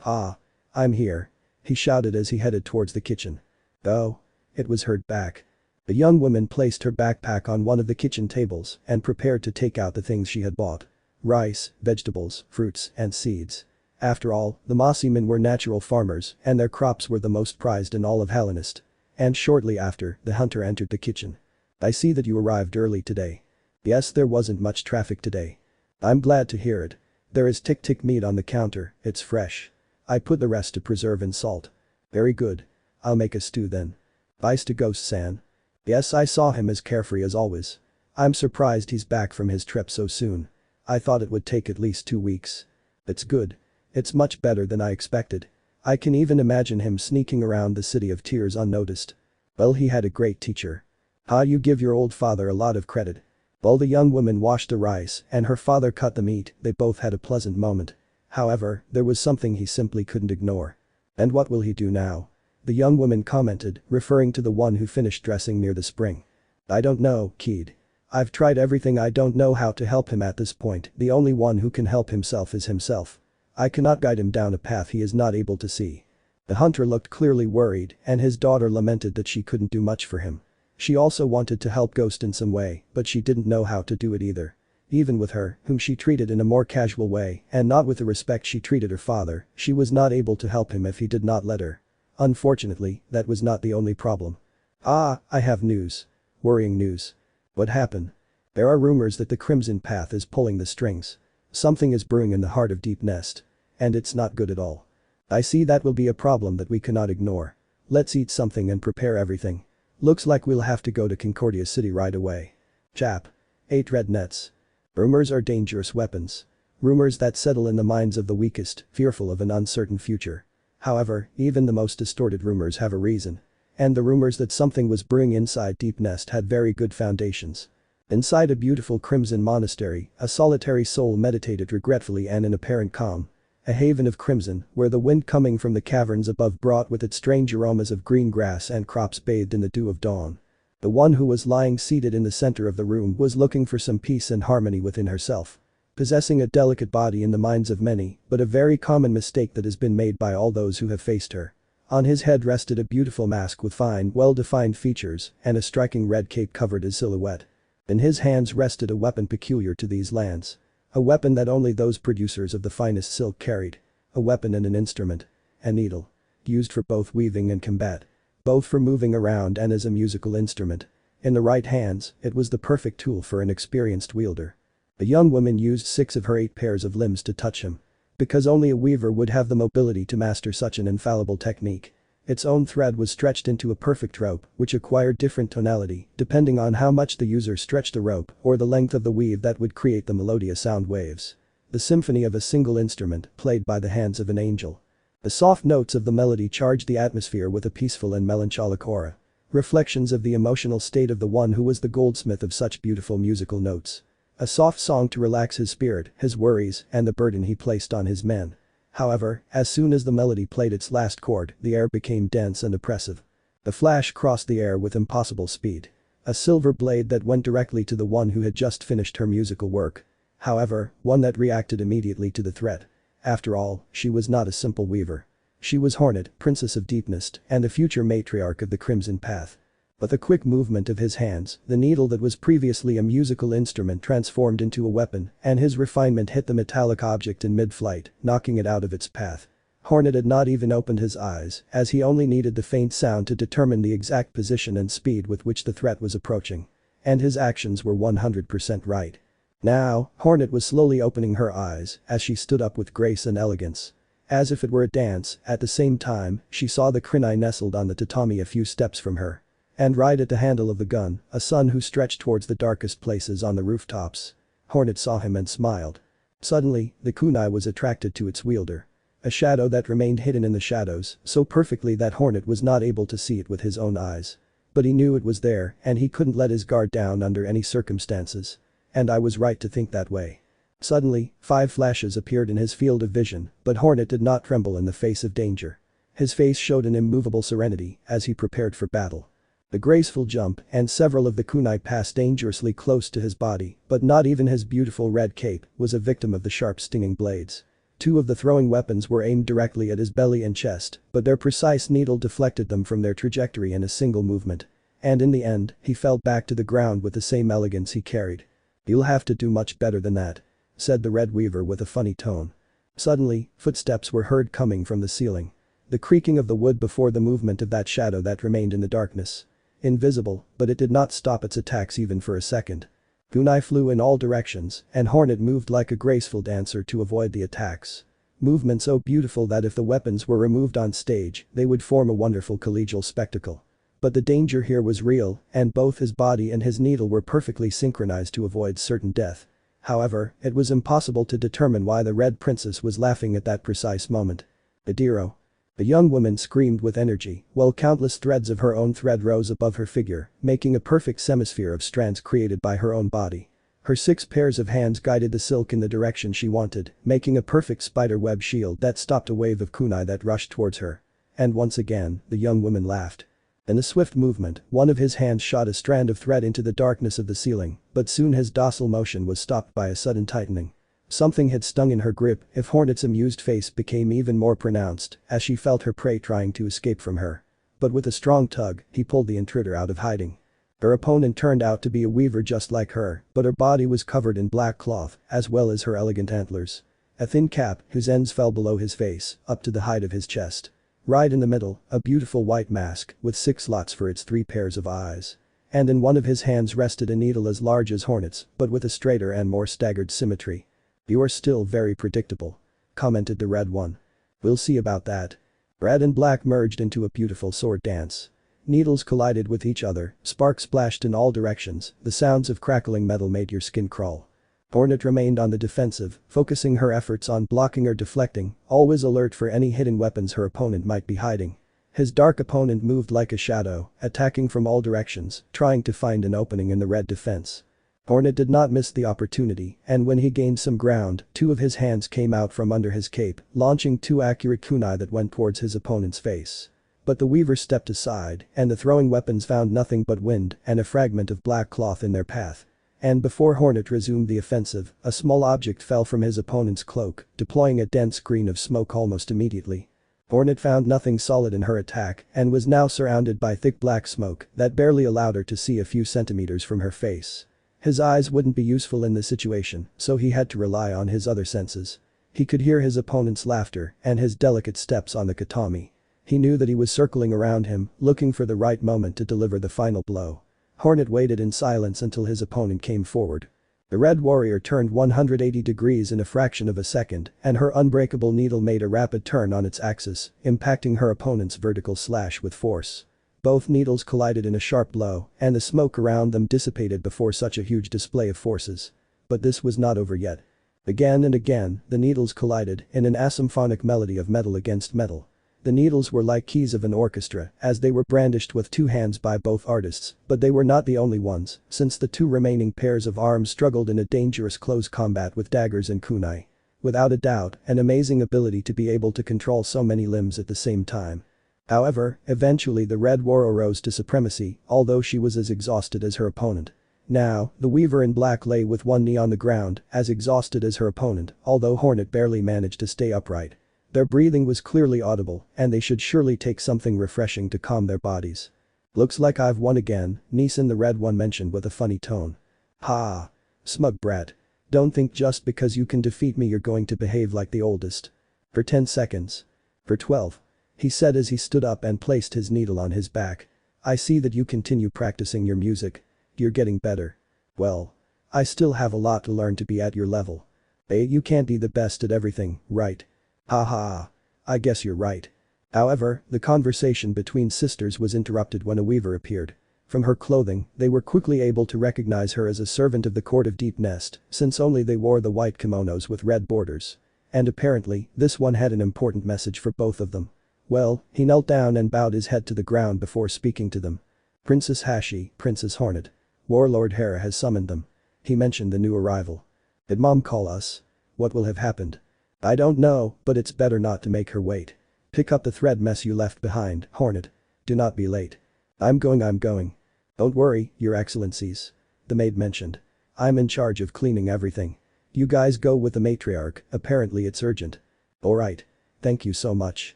Ah. I'm here. He shouted as he headed towards the kitchen. Oh. It was heard back. The young woman placed her backpack on one of the kitchen tables and prepared to take out the things she had bought. Rice, vegetables, fruits, and seeds. After all, the Mossy men were natural farmers and their crops were the most prized in all of Hallownest. And shortly after, the hunter entered the kitchen. I see that you arrived early today. Yes, there wasn't much traffic today. I'm glad to hear it. There is tick-tick meat on the counter, it's fresh. I put the rest to preserve in salt. Very good. I'll make a stew then. Vice to Ghost-san. Yes, I saw him as carefree as always. I'm surprised he's back from his trip so soon. I thought it would take at least 2 weeks. It's good. It's much better than I expected. I can even imagine him sneaking around the City of Tears unnoticed. Well, he had a great teacher. You give your old father a lot of credit. While the young woman washed the rice and her father cut the meat, they both had a pleasant moment. However, there was something he simply couldn't ignore. And what will he do now? The young woman commented, referring to the one who finished dressing near the spring. I don't know, kid. I've tried everything, I don't know how to help him at this point, the only one who can help himself is himself. I cannot guide him down a path he is not able to see. The hunter looked clearly worried and his daughter lamented that she couldn't do much for him. She also wanted to help Ghost in some way, but she didn't know how to do it either. Even with her, whom she treated in a more casual way and not with the respect she treated her father, she was not able to help him if he did not let her. Unfortunately, that was not the only problem. I have news. Worrying news. What happened? There are rumors that the Crimson Path is pulling the strings. Something is brewing in the heart of Deep Nest. And it's not good at all. I see that will be a problem that we cannot ignore. Let's eat something and prepare everything. Looks like we'll have to go to Concordia City right away. Chap. 8 red nets. Rumors are dangerous weapons. Rumors that settle in the minds of the weakest, fearful of an uncertain future. However, even the most distorted rumors have a reason. And the rumors that something was brewing inside Deep Nest had very good foundations. Inside a beautiful crimson monastery, a solitary soul meditated regretfully and in apparent calm. A haven of crimson, where the wind coming from the caverns above brought with it strange aromas of green grass and crops bathed in the dew of dawn. The one who was lying seated in the center of the room was looking for some peace and harmony within herself. Possessing a delicate body in the minds of many, but a very common mistake that has been made by all those who have faced her. On his head rested a beautiful mask with fine, well-defined features and a striking red cape covered his silhouette. In his hands rested a weapon peculiar to these lands. A weapon that only those producers of the finest silk carried. A weapon and an instrument. A needle. Used for both weaving and combat. Both for moving around and as a musical instrument. In the right hands, it was the perfect tool for an experienced wielder. The young woman used 6 of her 8 pairs of limbs to touch him. Because only a weaver would have the mobility to master such an infallible technique. Its own thread was stretched into a perfect rope, which acquired different tonality, depending on how much the user stretched the rope or the length of the weave that would create the melodious sound waves. The symphony of a single instrument, played by the hands of an angel. The soft notes of the melody charged the atmosphere with a peaceful and melancholic aura. Reflections of the emotional state of the one who was the goldsmith of such beautiful musical notes. A soft song to relax his spirit, his worries, and the burden he placed on his men. However, as soon as the melody played its last chord, the air became dense and oppressive. The flash crossed the air with impossible speed. A silver blade that went directly to the one who had just finished her musical work. However, one that reacted immediately to the threat. After all, she was not a simple weaver. She was Hornet, Princess of Deep Nest, and the future matriarch of the Crimson Path. With a quick movement of his hands, the needle that was previously a musical instrument transformed into a weapon, and his refinement hit the metallic object in mid-flight, knocking it out of its path. Hornet had not even opened his eyes, as he only needed the faint sound to determine the exact position and speed with which the threat was approaching. And his actions were 100% right. Now, Hornet was slowly opening her eyes as she stood up with grace and elegance. As if it were a dance, at the same time, she saw the kunai nestled on the tatami a few steps from her. And right at the handle of the gun, a sun who stretched towards the darkest places on the rooftops. Hornet saw him and smiled. Suddenly, the kunai was attracted to its wielder. A shadow that remained hidden in the shadows, so perfectly that Hornet was not able to see it with his own eyes. But he knew it was there, and he couldn't let his guard down under any circumstances. And I was right to think that way. Suddenly, 5 flashes appeared in his field of vision, but Hornet did not tremble in the face of danger. His face showed an immovable serenity as he prepared for battle. The graceful jump and several of the kunai passed dangerously close to his body, but not even his beautiful red cape was a victim of the sharp stinging blades. 2 of the throwing weapons were aimed directly at his belly and chest, but their precise needle deflected them from their trajectory in a single movement. And in the end, he fell back to the ground with the same elegance he carried. "You'll have to do much better than that," said the Red Weaver with a funny tone. Suddenly, footsteps were heard coming from the ceiling. The creaking of the wood before the movement of that shadow that remained in the darkness. Invisible, but it did not stop its attacks even for a second. Kunai flew in all directions, and Hornet moved like a graceful dancer to avoid the attacks. Movement so beautiful that if the weapons were removed on stage, they would form a wonderful collegial spectacle. But the danger here was real, and both his body and his needle were perfectly synchronized to avoid certain death. However, it was impossible to determine why the Red Princess was laughing at that precise moment. "Adiro." The young woman screamed with energy, while countless threads of her own thread rose above her figure, making a perfect semisphere of strands created by her own body. Her 6 pairs of hands guided the silk in the direction she wanted, making a perfect spider web shield that stopped a wave of kunai that rushed towards her. And once again, the young woman laughed. In a swift movement, one of his hands shot a strand of thread into the darkness of the ceiling, but soon his docile motion was stopped by a sudden tightening. Something had stung in her grip if Hornet's amused face became even more pronounced as she felt her prey trying to escape from her. But with a strong tug, he pulled the intruder out of hiding. Her opponent turned out to be a weaver just like her, but her body was covered in black cloth, as well as her elegant antlers. A thin cap, whose ends fell below his face, up to the height of his chest. Right in the middle, a beautiful white mask, with 6 slots for its 3 pairs of eyes. And in one of his hands rested a needle as large as Hornet's, but with a straighter and more staggered symmetry. "You are still very predictable," commented the Red one. "We'll see about that." Red and black merged into a beautiful sword dance. Needles collided with each other, sparks splashed in all directions, the sounds of crackling metal made your skin crawl. Hornet remained on the defensive, focusing her efforts on blocking or deflecting, always alert for any hidden weapons her opponent might be hiding. His dark opponent moved like a shadow, attacking from all directions, trying to find an opening in the red defense. Hornet did not miss the opportunity, and when he gained some ground, 2 of his hands came out from under his cape, launching 2 accurate kunai that went towards his opponent's face. But the weaver stepped aside, and the throwing weapons found nothing but wind and a fragment of black cloth in their path. And before Hornet resumed the offensive, a small object fell from his opponent's cloak, deploying a dense screen of smoke almost immediately. Hornet found nothing solid in her attack and was now surrounded by thick black smoke that barely allowed her to see a few centimeters from her face. His eyes wouldn't be useful in this situation, so he had to rely on his other senses. He could hear his opponent's laughter and his delicate steps on the tatami. He knew that he was circling around him, looking for the right moment to deliver the final blow. Hornet waited in silence until his opponent came forward. The Red Warrior turned 180 degrees in a fraction of a second, and her unbreakable needle made a rapid turn on its axis, impacting her opponent's vertical slash with force. Both needles collided in a sharp blow, and the smoke around them dissipated before such a huge display of forces. But this was not over yet. Again and again, the needles collided in an asymphonic melody of metal against metal. The needles were like keys of an orchestra as they were brandished with 2 hands by both artists, but they were not the only ones, since the 2 remaining pairs of arms struggled in a dangerous close combat with daggers and kunai. Without a doubt, an amazing ability to be able to control so many limbs at the same time. However, eventually the Red Warrior rose to supremacy, although she was as exhausted as her opponent. Now, the Weaver in black lay with one knee on the ground, as exhausted as her opponent, although Hornet barely managed to stay upright. Their breathing was clearly audible, and they should surely take something refreshing to calm their bodies. Looks like I've won again, Neeson the red one mentioned with a funny tone. Ha. Smug brat. Don't think just because you can defeat me you're going to behave like the oldest. For 10 seconds. For 12. He said as he stood up and placed his needle on his back. I see that you continue practicing your music. You're getting better. Well. I still have a lot to learn to be at your level. You can't be the best at everything, right? Ha ha. I guess you're right. However, the conversation between sisters was interrupted when a weaver appeared. From her clothing, they were quickly able to recognize her as a servant of the court of Deep Nest, since only they wore the white kimonos with red borders. And apparently, this one had an important message for both of them. Well, he knelt down and bowed his head to the ground before speaking to them. Princess Hashi, Princess Hornet. Warlord Hera has summoned them. He mentioned the new arrival. Did Mom call us? What will have happened? I don't know, but it's better not to make her wait. Pick up the thread mess you left behind, Hornet. Do not be late. I'm going. Don't worry, your excellencies. The maid mentioned. I'm in charge of cleaning everything. You guys go with the matriarch, apparently it's urgent. Alright. Thank you so much.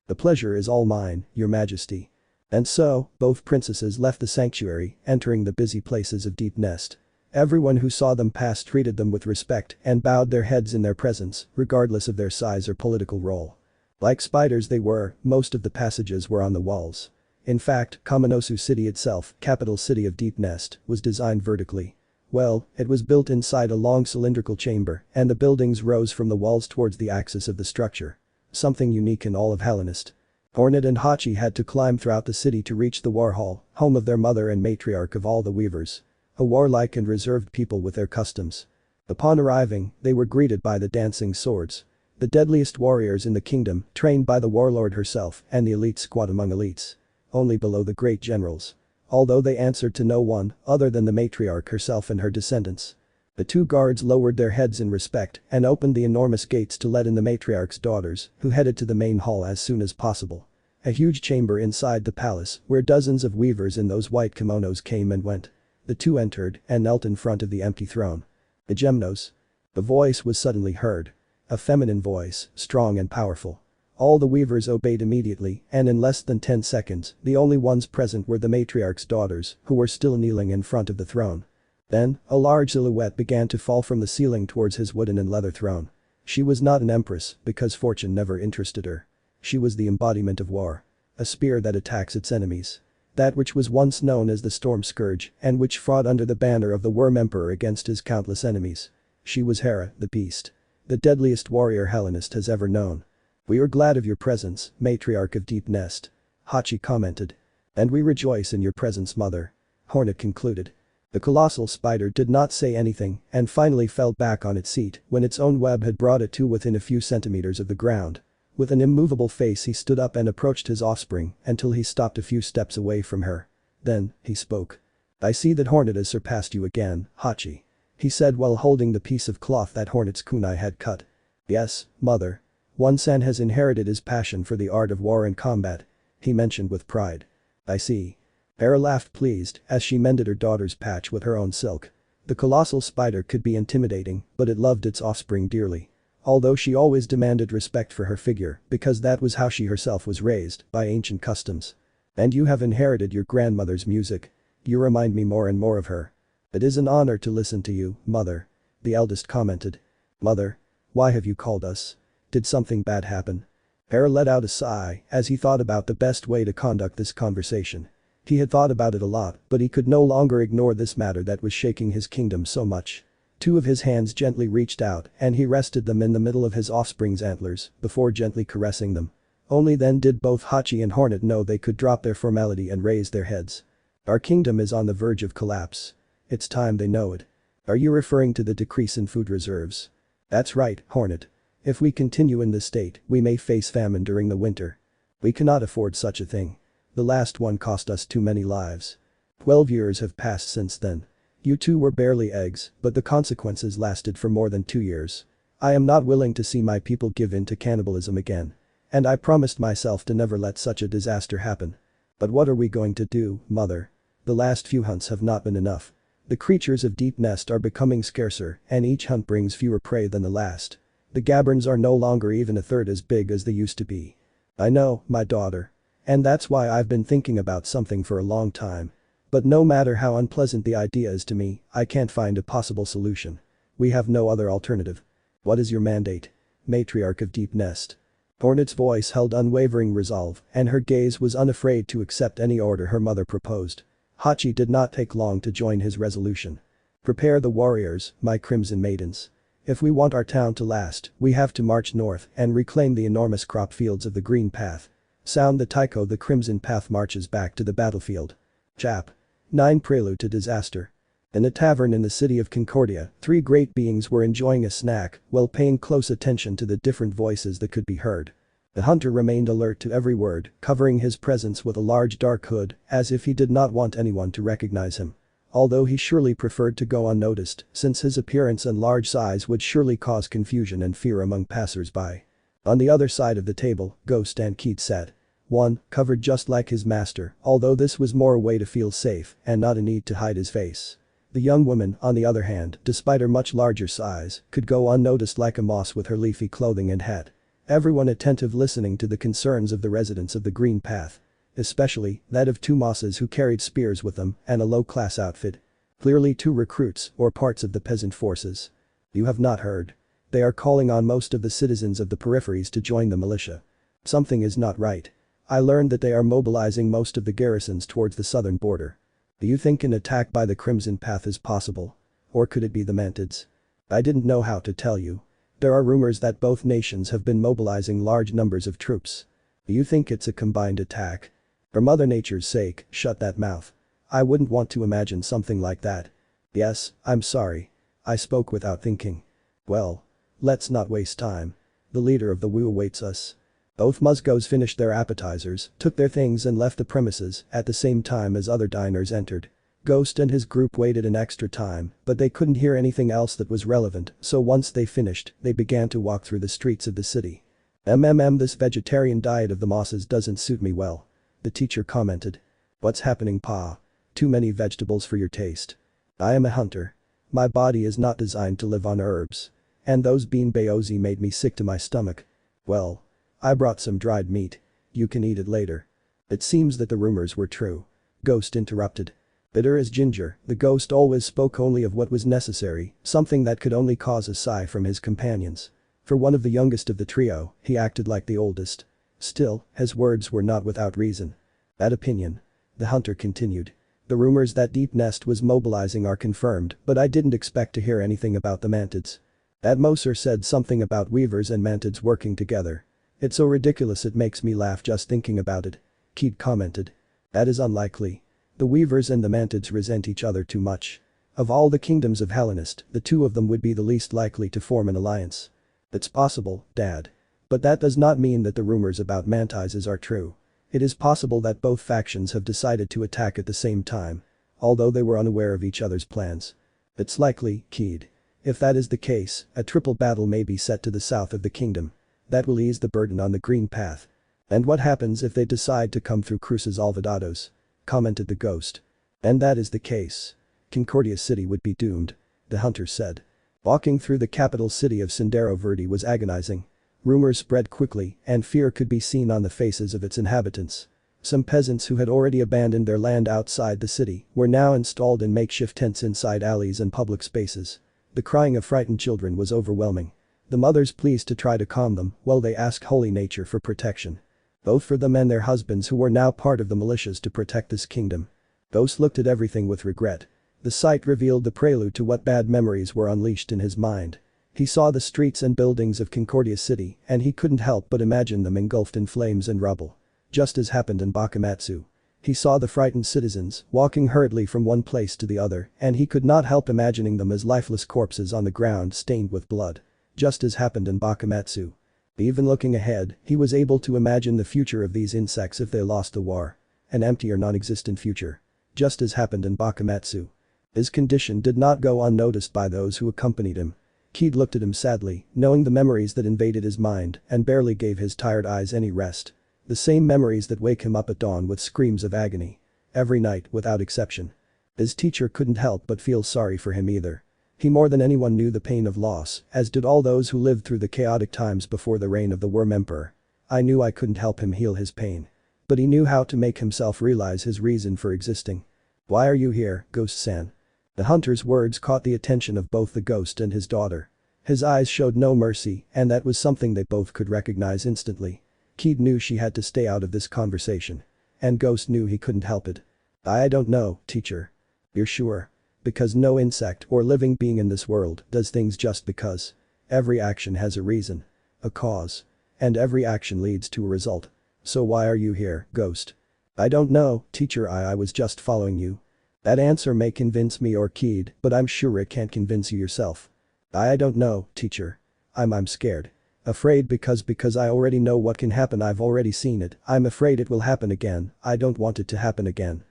The pleasure is all mine, your majesty. And so, both princesses left the sanctuary, entering the busy places of Deep Nest. Everyone who saw them pass treated them with respect and bowed their heads in their presence, regardless of their size or political role. Like spiders they were, most of the passages were on the walls. In fact, Kaminosu City itself, capital city of Deep Nest, was designed vertically. Well, it was built inside a long cylindrical chamber, and the buildings rose from the walls towards the axis of the structure. Something unique in all of Hallownest. Hornet and Hachi had to climb throughout the city to reach the war hall, home of their mother and matriarch of all the weavers. A warlike and reserved people with their customs. Upon arriving, they were greeted by the dancing swords. The deadliest warriors in the kingdom, trained by the warlord herself and the elite squad among elites. Only below the great generals. Although they answered to no one other than the matriarch herself and her descendants. The two guards lowered their heads in respect and opened the enormous gates to let in the matriarch's daughters, who headed to the main hall as soon as possible. A huge chamber inside the palace where dozens of weavers in those white kimonos came and went. The two entered and knelt in front of the empty throne. The Gemnos. The voice was suddenly heard. A feminine voice, strong and powerful. All the weavers obeyed immediately, and in less than 10 seconds, the only ones present were the matriarch's daughters, who were still kneeling in front of the throne. Then, a large silhouette began to fall from the ceiling towards his wooden and leather throne. She was not an empress, because fortune never interested her. She was the embodiment of war. A spear that attacks its enemies. That which was once known as the Storm Scourge, and which fought under the banner of the Worm Emperor against his countless enemies. She was Hera, the Beast. The deadliest warrior Hallownest has ever known. We are glad of your presence, matriarch of Deep Nest. Hachi commented. And we rejoice in your presence, mother. Hornet concluded. The colossal spider did not say anything and finally fell back on its seat when its own web had brought it to within a few centimeters of the ground. With an immovable face he stood up and approached his offspring until he stopped a few steps away from her. Then, he spoke. I see that Hornet has surpassed you again, Hachi. He said while holding the piece of cloth that Hornet's kunai had cut. Yes, mother. One-san has inherited his passion for the art of war and combat. He mentioned with pride. I see. Hera laughed pleased as she mended her daughter's patch with her own silk. The colossal spider could be intimidating, but it loved its offspring dearly. Although she always demanded respect for her figure because that was how she herself was raised, by ancient customs. And you have inherited your grandmother's music. You remind me more and more of her. It is an honor to listen to you, mother. The eldest commented. Mother. Why have you called us? Did something bad happen? Hera let out a sigh as he thought about the best way to conduct this conversation. He had thought about it a lot, but he could no longer ignore this matter that was shaking his kingdom so much. Two of his hands gently reached out and he rested them in the middle of his offspring's antlers before gently caressing them. Only then did both Hachi and Hornet know they could drop their formality and raise their heads. Our kingdom is on the verge of collapse. It's time they know it. Are you referring to the decrease in food reserves? That's right, Hornet. If we continue in this state, we may face famine during the winter. We cannot afford such a thing. The last one cost us too many lives. 12 years have passed since then. You two were barely eggs, but the consequences lasted for more than 2 years. I am not willing to see my people give in to cannibalism again. And I promised myself to never let such a disaster happen. But what are we going to do, mother? The last few hunts have not been enough. The creatures of Deep Nest are becoming scarcer and each hunt brings fewer prey than the last. The gabberns are no longer even a third as big as they used to be. I know, my daughter. And that's why I've been thinking about something for a long time. But no matter how unpleasant the idea is to me, I can't find a possible solution. We have no other alternative. What is your mandate? Matriarch of Deep Nest. Hornet's voice held unwavering resolve, and her gaze was unafraid to accept any order her mother proposed. Hachi did not take long to join his resolution. Prepare the warriors, my crimson maidens. If we want our town to last, we have to march north and reclaim the enormous crop fields of the Green Path. Sound the taiko, the Crimson Path marches back to the battlefield. Chap. 9 Prelude to Disaster. In a tavern in the city of Concordia, 3 great beings were enjoying a snack while paying close attention to the different voices that could be heard. The hunter remained alert to every word, covering his presence with a large dark hood as if he did not want anyone to recognize him. Although he surely preferred to go unnoticed, since his appearance and large size would surely cause confusion and fear among passers-by. On the other side of the table, Ghost and Keat sat. One, covered just like his master, although this was more a way to feel safe and not a need to hide his face. The young woman, on the other hand, despite her much larger size, could go unnoticed like a moss with her leafy clothing and hat. Everyone attentive listening to the concerns of the residents of the Green Path. Especially that of 2 mosses who carried spears with them and a low-class outfit. Clearly 2 recruits or parts of the peasant forces. You have not heard. They are calling on most of the citizens of the peripheries to join the militia. Something is not right. I learned that they are mobilizing most of the garrisons towards the southern border. Do you think an attack by the Crimson Path is possible? Or could it be the Mantids? I didn't know how to tell you. There are rumors that both nations have been mobilizing large numbers of troops. Do you think it's a combined attack? For Mother Nature's sake, shut that mouth. I wouldn't want to imagine something like that. Yes, I'm sorry. I spoke without thinking. Well. Let's not waste time. The leader of the Wu awaits us. Both Musgos finished their appetizers, took their things and left the premises at the same time as other diners entered. Ghost and his group waited an extra time, but they couldn't hear anything else that was relevant, so once they finished, they began to walk through the streets of the city. This vegetarian diet of the mosses doesn't suit me well. The teacher commented. What's happening, Pa? Too many vegetables for your taste. I am a hunter. My body is not designed to live on herbs. And those bean baozi made me sick to my stomach. Well. I brought some dried meat. You can eat it later. It seems that the rumors were true. Ghost interrupted. Bitter as ginger, the ghost always spoke only of what was necessary, something that could only cause a sigh from his companions. For one of the youngest of the trio, he acted like the oldest. Still, his words were not without reason. That opinion. The hunter continued. The rumors that Deep Nest was mobilizing are confirmed, but I didn't expect to hear anything about the Mantids. That Moser said something about weavers and Mantids working together. It's so ridiculous it makes me laugh just thinking about it. Keat commented. That is unlikely. The weavers and the Mantids resent each other too much. Of all the kingdoms of Hallownest, the 2 of them would be the least likely to form an alliance. It's possible, Dad. But that does not mean that the rumors about Mantises are true. It is possible that both factions have decided to attack at the same time. Although they were unaware of each other's plans. It's likely, Keat. If that is the case, a triple battle may be set to the south of the kingdom. That will ease the burden on the Green Path. And what happens if they decide to come through Cruces Alvados? Commented the ghost. And that is the case. Concordia City would be doomed. The hunter said. Walking through the capital city of Sendero Verde was agonizing. Rumors spread quickly and fear could be seen on the faces of its inhabitants. Some peasants who had already abandoned their land outside the city were now installed in makeshift tents inside alleys and public spaces. The crying of frightened children was overwhelming. The mothers pleased to try to calm them while they asked Holy Nature for protection. Both for them and their husbands who were now part of the militias to protect this kingdom. Ghost looked at everything with regret. The sight revealed the prelude to what bad memories were unleashed in his mind. He saw the streets and buildings of Concordia City and he couldn't help but imagine them engulfed in flames and rubble. Just as happened in Bakumatsu. He saw the frightened citizens walking hurriedly from one place to the other and he could not help imagining them as lifeless corpses on the ground stained with blood. Just as happened in Bakumatsu. Even looking ahead, he was able to imagine the future of these insects if they lost the war. An empty or non-existent future. Just as happened in Bakumatsu. His condition did not go unnoticed by those who accompanied him. Keat looked at him sadly, knowing the memories that invaded his mind and barely gave his tired eyes any rest. The same memories that wake him up at dawn with screams of agony. Every night, without exception. His teacher couldn't help but feel sorry for him either. He more than anyone knew the pain of loss, as did all those who lived through the chaotic times before the reign of the Worm Emperor. I knew I couldn't help him heal his pain. But he knew how to make himself realize his reason for existing. "Why are you here, Ghost-san?" The hunter's words caught the attention of both the ghost and his daughter. His eyes showed no mercy, and that was something they both could recognize instantly. Keed knew she had to stay out of this conversation. And Ghost knew he couldn't help it. "I don't know, teacher." "You're sure?" "Because no insect or living being in this world does things just because. Every action has a reason. A cause. And every action leads to a result. So why are you here, Ghost?" "I don't know, teacher, I was just following you." "That answer may convince me or Keed, but I'm sure it can't convince you yourself." "I don't know, teacher. I'm scared. Afraid because I already know what can happen. I've already seen it. I'm afraid it will happen again. I don't want it to happen again."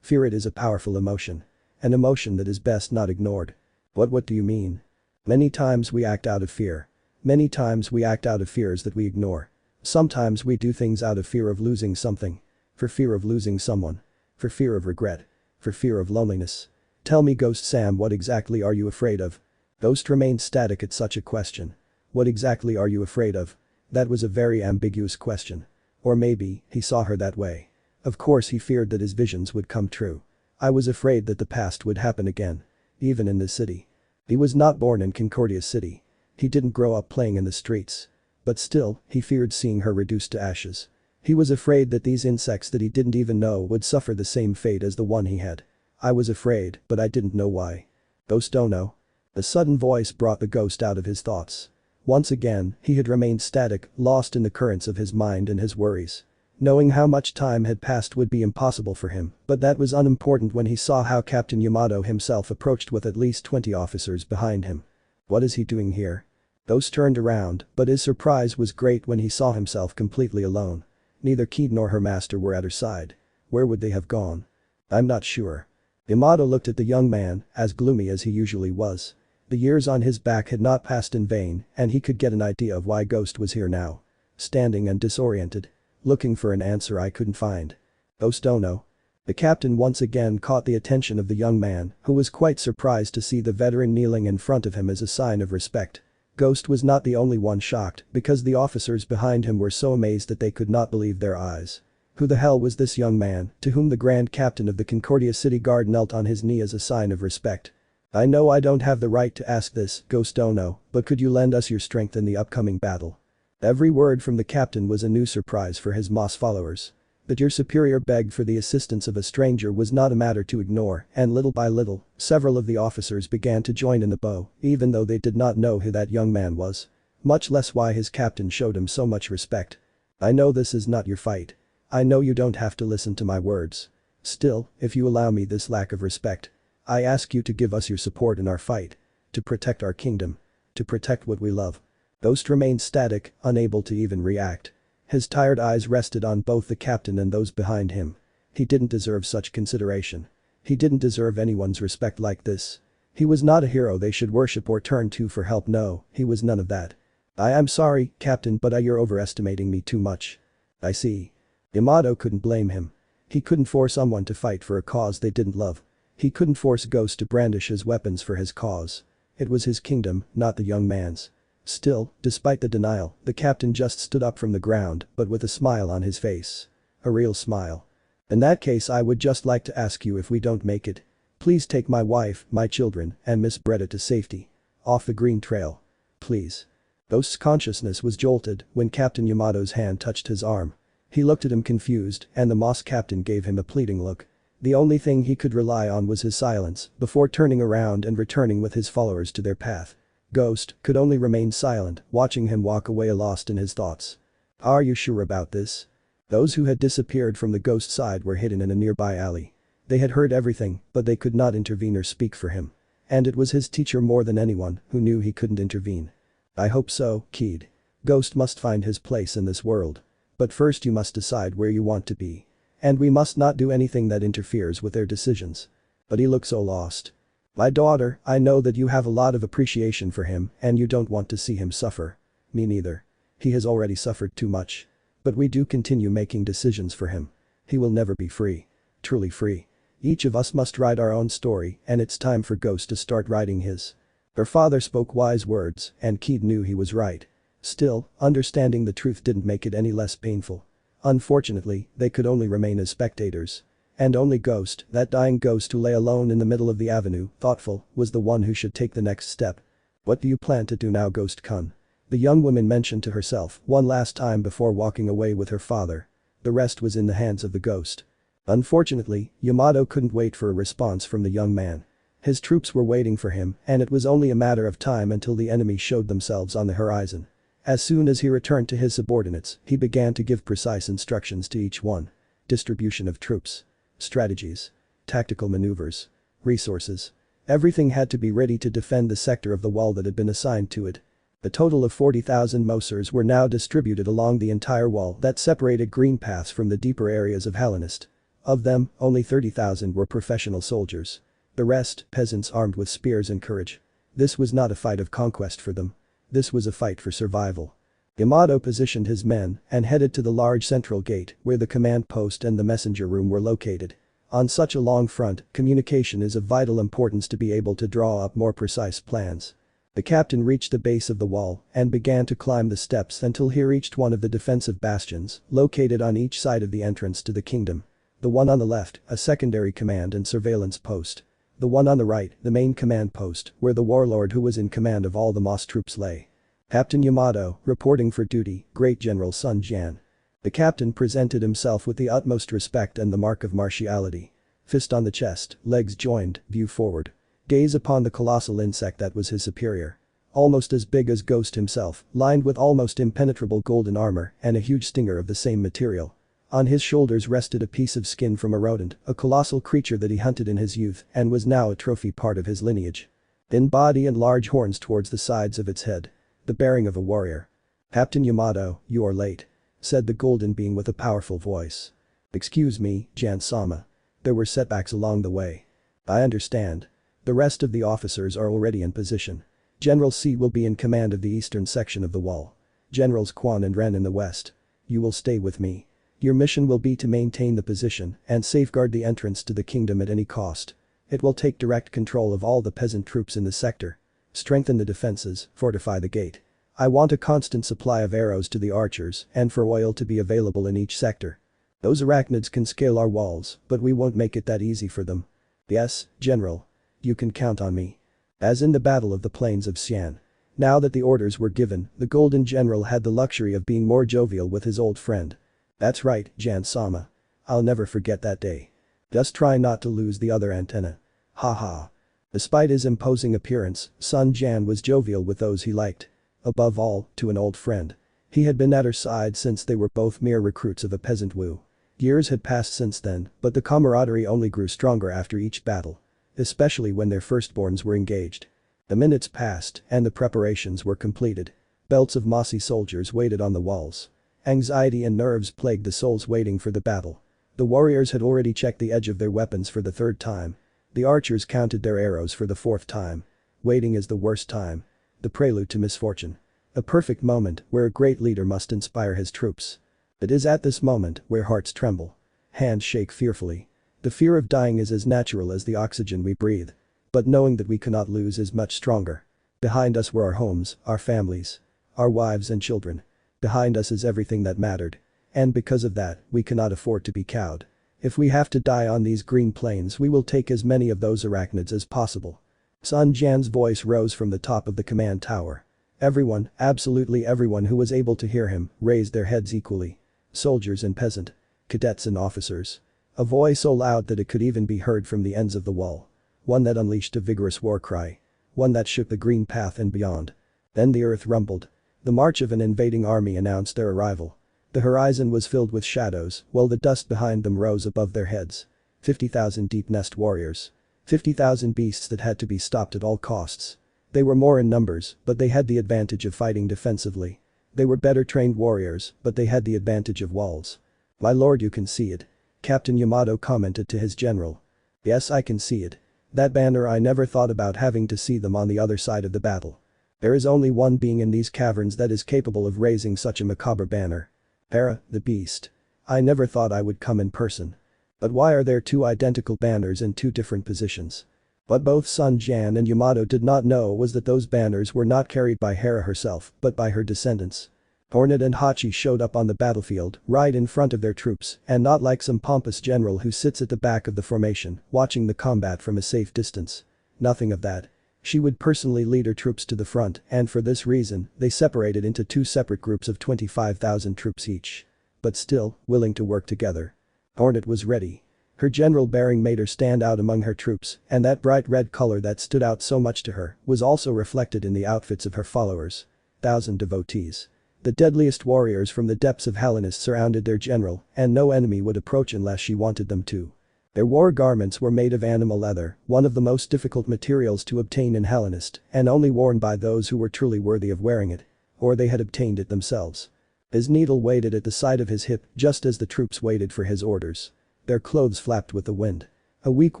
Fear, it is a powerful emotion. An emotion that is best not ignored. What do you mean?" "Many times we act out of fear. Many times we act out of fears that we ignore. Sometimes we do things out of fear of losing something. For fear of losing someone. For fear of regret. For fear of loneliness. Tell me, Ghost Sam, what exactly are you afraid of?" Ghost remained static at such a question. What exactly are you afraid of? That was a very ambiguous question. Or maybe, he saw her that way. Of course he feared that his visions would come true. "I was afraid that the past would happen again. Even in this city." He was not born in Concordia City. He didn't grow up playing in the streets. But still, he feared seeing her reduced to ashes. He was afraid that these insects that he didn't even know would suffer the same fate as the one he had. "I was afraid, but I didn't know why." "Ghost don't know?" The sudden voice brought the ghost out of his thoughts. Once again, he had remained static, lost in the currents of his mind and his worries. Knowing how much time had passed would be impossible for him, but that was unimportant when he saw how Captain Yamato himself approached with at least 20 officers behind him. What is he doing here? Ghost turned around, but his surprise was great when he saw himself completely alone. Neither Keed nor her master were at her side. Where would they have gone? "I'm not sure." Yamato looked at the young man, as gloomy as he usually was. The years on his back had not passed in vain, and he could get an idea of why Ghost was here now. Standing and disoriented. Looking for an answer I couldn't find. "Ghost don't know." The captain once again caught the attention of the young man, who was quite surprised to see the veteran kneeling in front of him as a sign of respect. Ghost was not the only one shocked, because the officers behind him were so amazed that they could not believe their eyes. Who the hell was this young man, to whom the Grand Captain of the Concordia City Guard knelt on his knee as a sign of respect? "I know I don't have the right to ask this, Ghost don't know, but could you lend us your strength in the upcoming battle?" Every word from the captain was a new surprise for his Moss followers. That your superior begged for the assistance of a stranger was not a matter to ignore, and little by little, several of the officers began to join in the bow, even though they did not know who that young man was. Much less why his captain showed him so much respect. "I know this is not your fight. I know you don't have to listen to my words. Still, if you allow me this lack of respect, I ask you to give us your support in our fight. To protect our kingdom. To protect what we love." Ghost remained static, unable to even react. His tired eyes rested on both the captain and those behind him. He didn't deserve such consideration. He didn't deserve anyone's respect like this. He was not a hero they should worship or turn to for help. No, he was none of that. I'm sorry, Captain, but you're overestimating me too much." "I see." Yamato couldn't blame him. He couldn't force someone to fight for a cause they didn't love. He couldn't force Ghost to brandish his weapons for his cause. It was his kingdom, not the young man's. Still, despite the denial, the captain just stood up from the ground, but with a smile on his face. A real smile. "In that case, I would just like to ask you, if we don't make it, please take my wife, my children, and Miss Bretta to safety. Off the green trail. Please." Ghost's consciousness was jolted when Captain Yamato's hand touched his arm. He looked at him confused, and the Moss captain gave him a pleading look. The only thing he could rely on was his silence, before turning around and returning with his followers to their path. Ghost could only remain silent, watching him walk away lost in his thoughts. "Are you sure about this?" Those who had disappeared from the Ghost side were hidden in a nearby alley. They had heard everything, but they could not intervene or speak for him. And it was his teacher more than anyone who knew he couldn't intervene. "I hope so, Keed. Ghost must find his place in this world. But first you must decide where you want to be. And we must not do anything that interferes with their decisions." But he looked so lost. "My daughter, I know that you have a lot of appreciation for him and you don't want to see him suffer. Me neither. He has already suffered too much. But we do continue making decisions for him. He will never be free. Truly free. Each of us must write our own story, and it's time for Ghost to start writing his." Her father spoke wise words, and Keed knew he was right. Still, understanding the truth didn't make it any less painful. Unfortunately, they could only remain as spectators. And only Ghost, that dying ghost who lay alone in the middle of the avenue, thoughtful, was the one who should take the next step. What do you plan to do now, Ghost-kun? The young woman mentioned to herself one last time before walking away with her father. The rest was in the hands of the ghost. Unfortunately, Yamato couldn't wait for a response from the young man. His troops were waiting for him, and it was only a matter of time until the enemy showed themselves on the horizon. As soon as he returned to his subordinates, he began to give precise instructions to each one. Distribution of troops. Strategies. Tactical maneuvers. Resources. Everything had to be ready to defend the sector of the wall that had been assigned to it. A total of 40,000 Mosers were now distributed along the entire wall that separated green paths from the deeper areas of Hallownest. Of them, only 30,000 were professional soldiers. The rest, peasants armed with spears and courage. This was not a fight of conquest for them. This was a fight for survival. Yamato positioned his men and headed to the large central gate where the command post and the messenger room were located. On such a long front, communication is of vital importance to be able to draw up more precise plans. The captain reached the base of the wall and began to climb the steps until he reached one of the defensive bastions located on each side of the entrance to the kingdom. The one on the left, a secondary command and surveillance post. The one on the right, the main command post, where the warlord who was in command of all the Moss troops lay. Captain Yamato, reporting for duty, Great General Sun Jian. The captain presented himself with the utmost respect and the mark of martiality. Fist on the chest, legs joined, view forward. Gaze upon the colossal insect that was his superior. Almost as big as Ghost himself, lined with almost impenetrable golden armor and a huge stinger of the same material. On his shoulders rested a piece of skin from a rodent, a colossal creature that he hunted in his youth and was now a trophy part of his lineage. Thin body and large horns towards the sides of its head. The bearing of a warrior. Captain Yamato, you are late. Said the golden being with a powerful voice. Excuse me, Jan-sama. There were setbacks along the way. I understand. The rest of the officers are already in position. General C will be in command of the eastern section of the wall. Generals Quan and Ren in the west. You will stay with me. Your mission will be to maintain the position and safeguard the entrance to the kingdom at any cost. It will take direct control of all the peasant troops in the sector. Strengthen the defenses, fortify the gate. I want a constant supply of arrows to the archers and for oil to be available in each sector. Those arachnids can scale our walls, but we won't make it that easy for them. Yes, General. You can count on me. As in the Battle of the Plains of Xian. Now that the orders were given, the Golden General had the luxury of being more jovial with his old friend. That's right, Jan-sama. I'll never forget that day. Just try not to lose the other antenna. Haha. Despite his imposing appearance, Sun Jian was jovial with those he liked. Above all, to an old friend. He had been at her side since they were both mere recruits of a peasant wu. Years had passed since then, but the camaraderie only grew stronger after each battle. Especially when their firstborns were engaged. The minutes passed and the preparations were completed. Belts of mossy soldiers waited on the walls. Anxiety and nerves plagued the souls waiting for the battle. The warriors had already checked the edge of their weapons for the third time. The archers counted their arrows for the fourth time. Waiting is the worst time. The prelude to misfortune. A perfect moment where a great leader must inspire his troops. It is at this moment where hearts tremble. Hands shake fearfully. The fear of dying is as natural as the oxygen we breathe. But knowing that we cannot lose is much stronger. Behind us were our homes, our families. Our wives and children. Behind us is everything that mattered. And because of that, we cannot afford to be cowed. If we have to die on these green plains, we will take as many of those arachnids as possible. Sun Jian's voice rose from the top of the command tower. Everyone, absolutely everyone who was able to hear him, raised their heads equally. Soldiers and peasant. Cadets and officers. A voice so loud that it could even be heard from the ends of the wall. One that unleashed a vigorous war cry. One that shook the green path and beyond. Then the earth rumbled. The march of an invading army announced their arrival. The horizon was filled with shadows, while the dust behind them rose above their heads. 50,000 deep nest warriors. 50,000 beasts that had to be stopped at all costs. They were more in numbers, but they had the advantage of fighting defensively. They were better trained warriors, but they had the advantage of walls. My lord, you can see it. Captain Yamato commented to his general. Yes, I can see it. That banner, I never thought about having to see them on the other side of the battle. There is only one being in these caverns that is capable of raising such a macabre banner. Hera, the beast. I never thought I would come in person. But why are there two identical banners in two different positions? What both Sun Jian and Yamato did not know was that those banners were not carried by Hera herself, but by her descendants. Hornet and Hachi showed up on the battlefield, right in front of their troops, and not like some pompous general who sits at the back of the formation, watching the combat from a safe distance. Nothing of that. She would personally lead her troops to the front, and for this reason, they separated into two separate groups of 25,000 troops each. But still, willing to work together. Hornet was ready. Her general bearing made her stand out among her troops, and that bright red color that stood out so much to her was also reflected in the outfits of her followers. 1,000 devotees. The deadliest warriors from the depths of Hallownest surrounded their general, and no enemy would approach unless she wanted them to. Their war garments were made of animal leather, one of the most difficult materials to obtain in Hallownest, and only worn by those who were truly worthy of wearing it. Or they had obtained it themselves. His needle waited at the side of his hip just as the troops waited for his orders. Their clothes flapped with the wind. A weak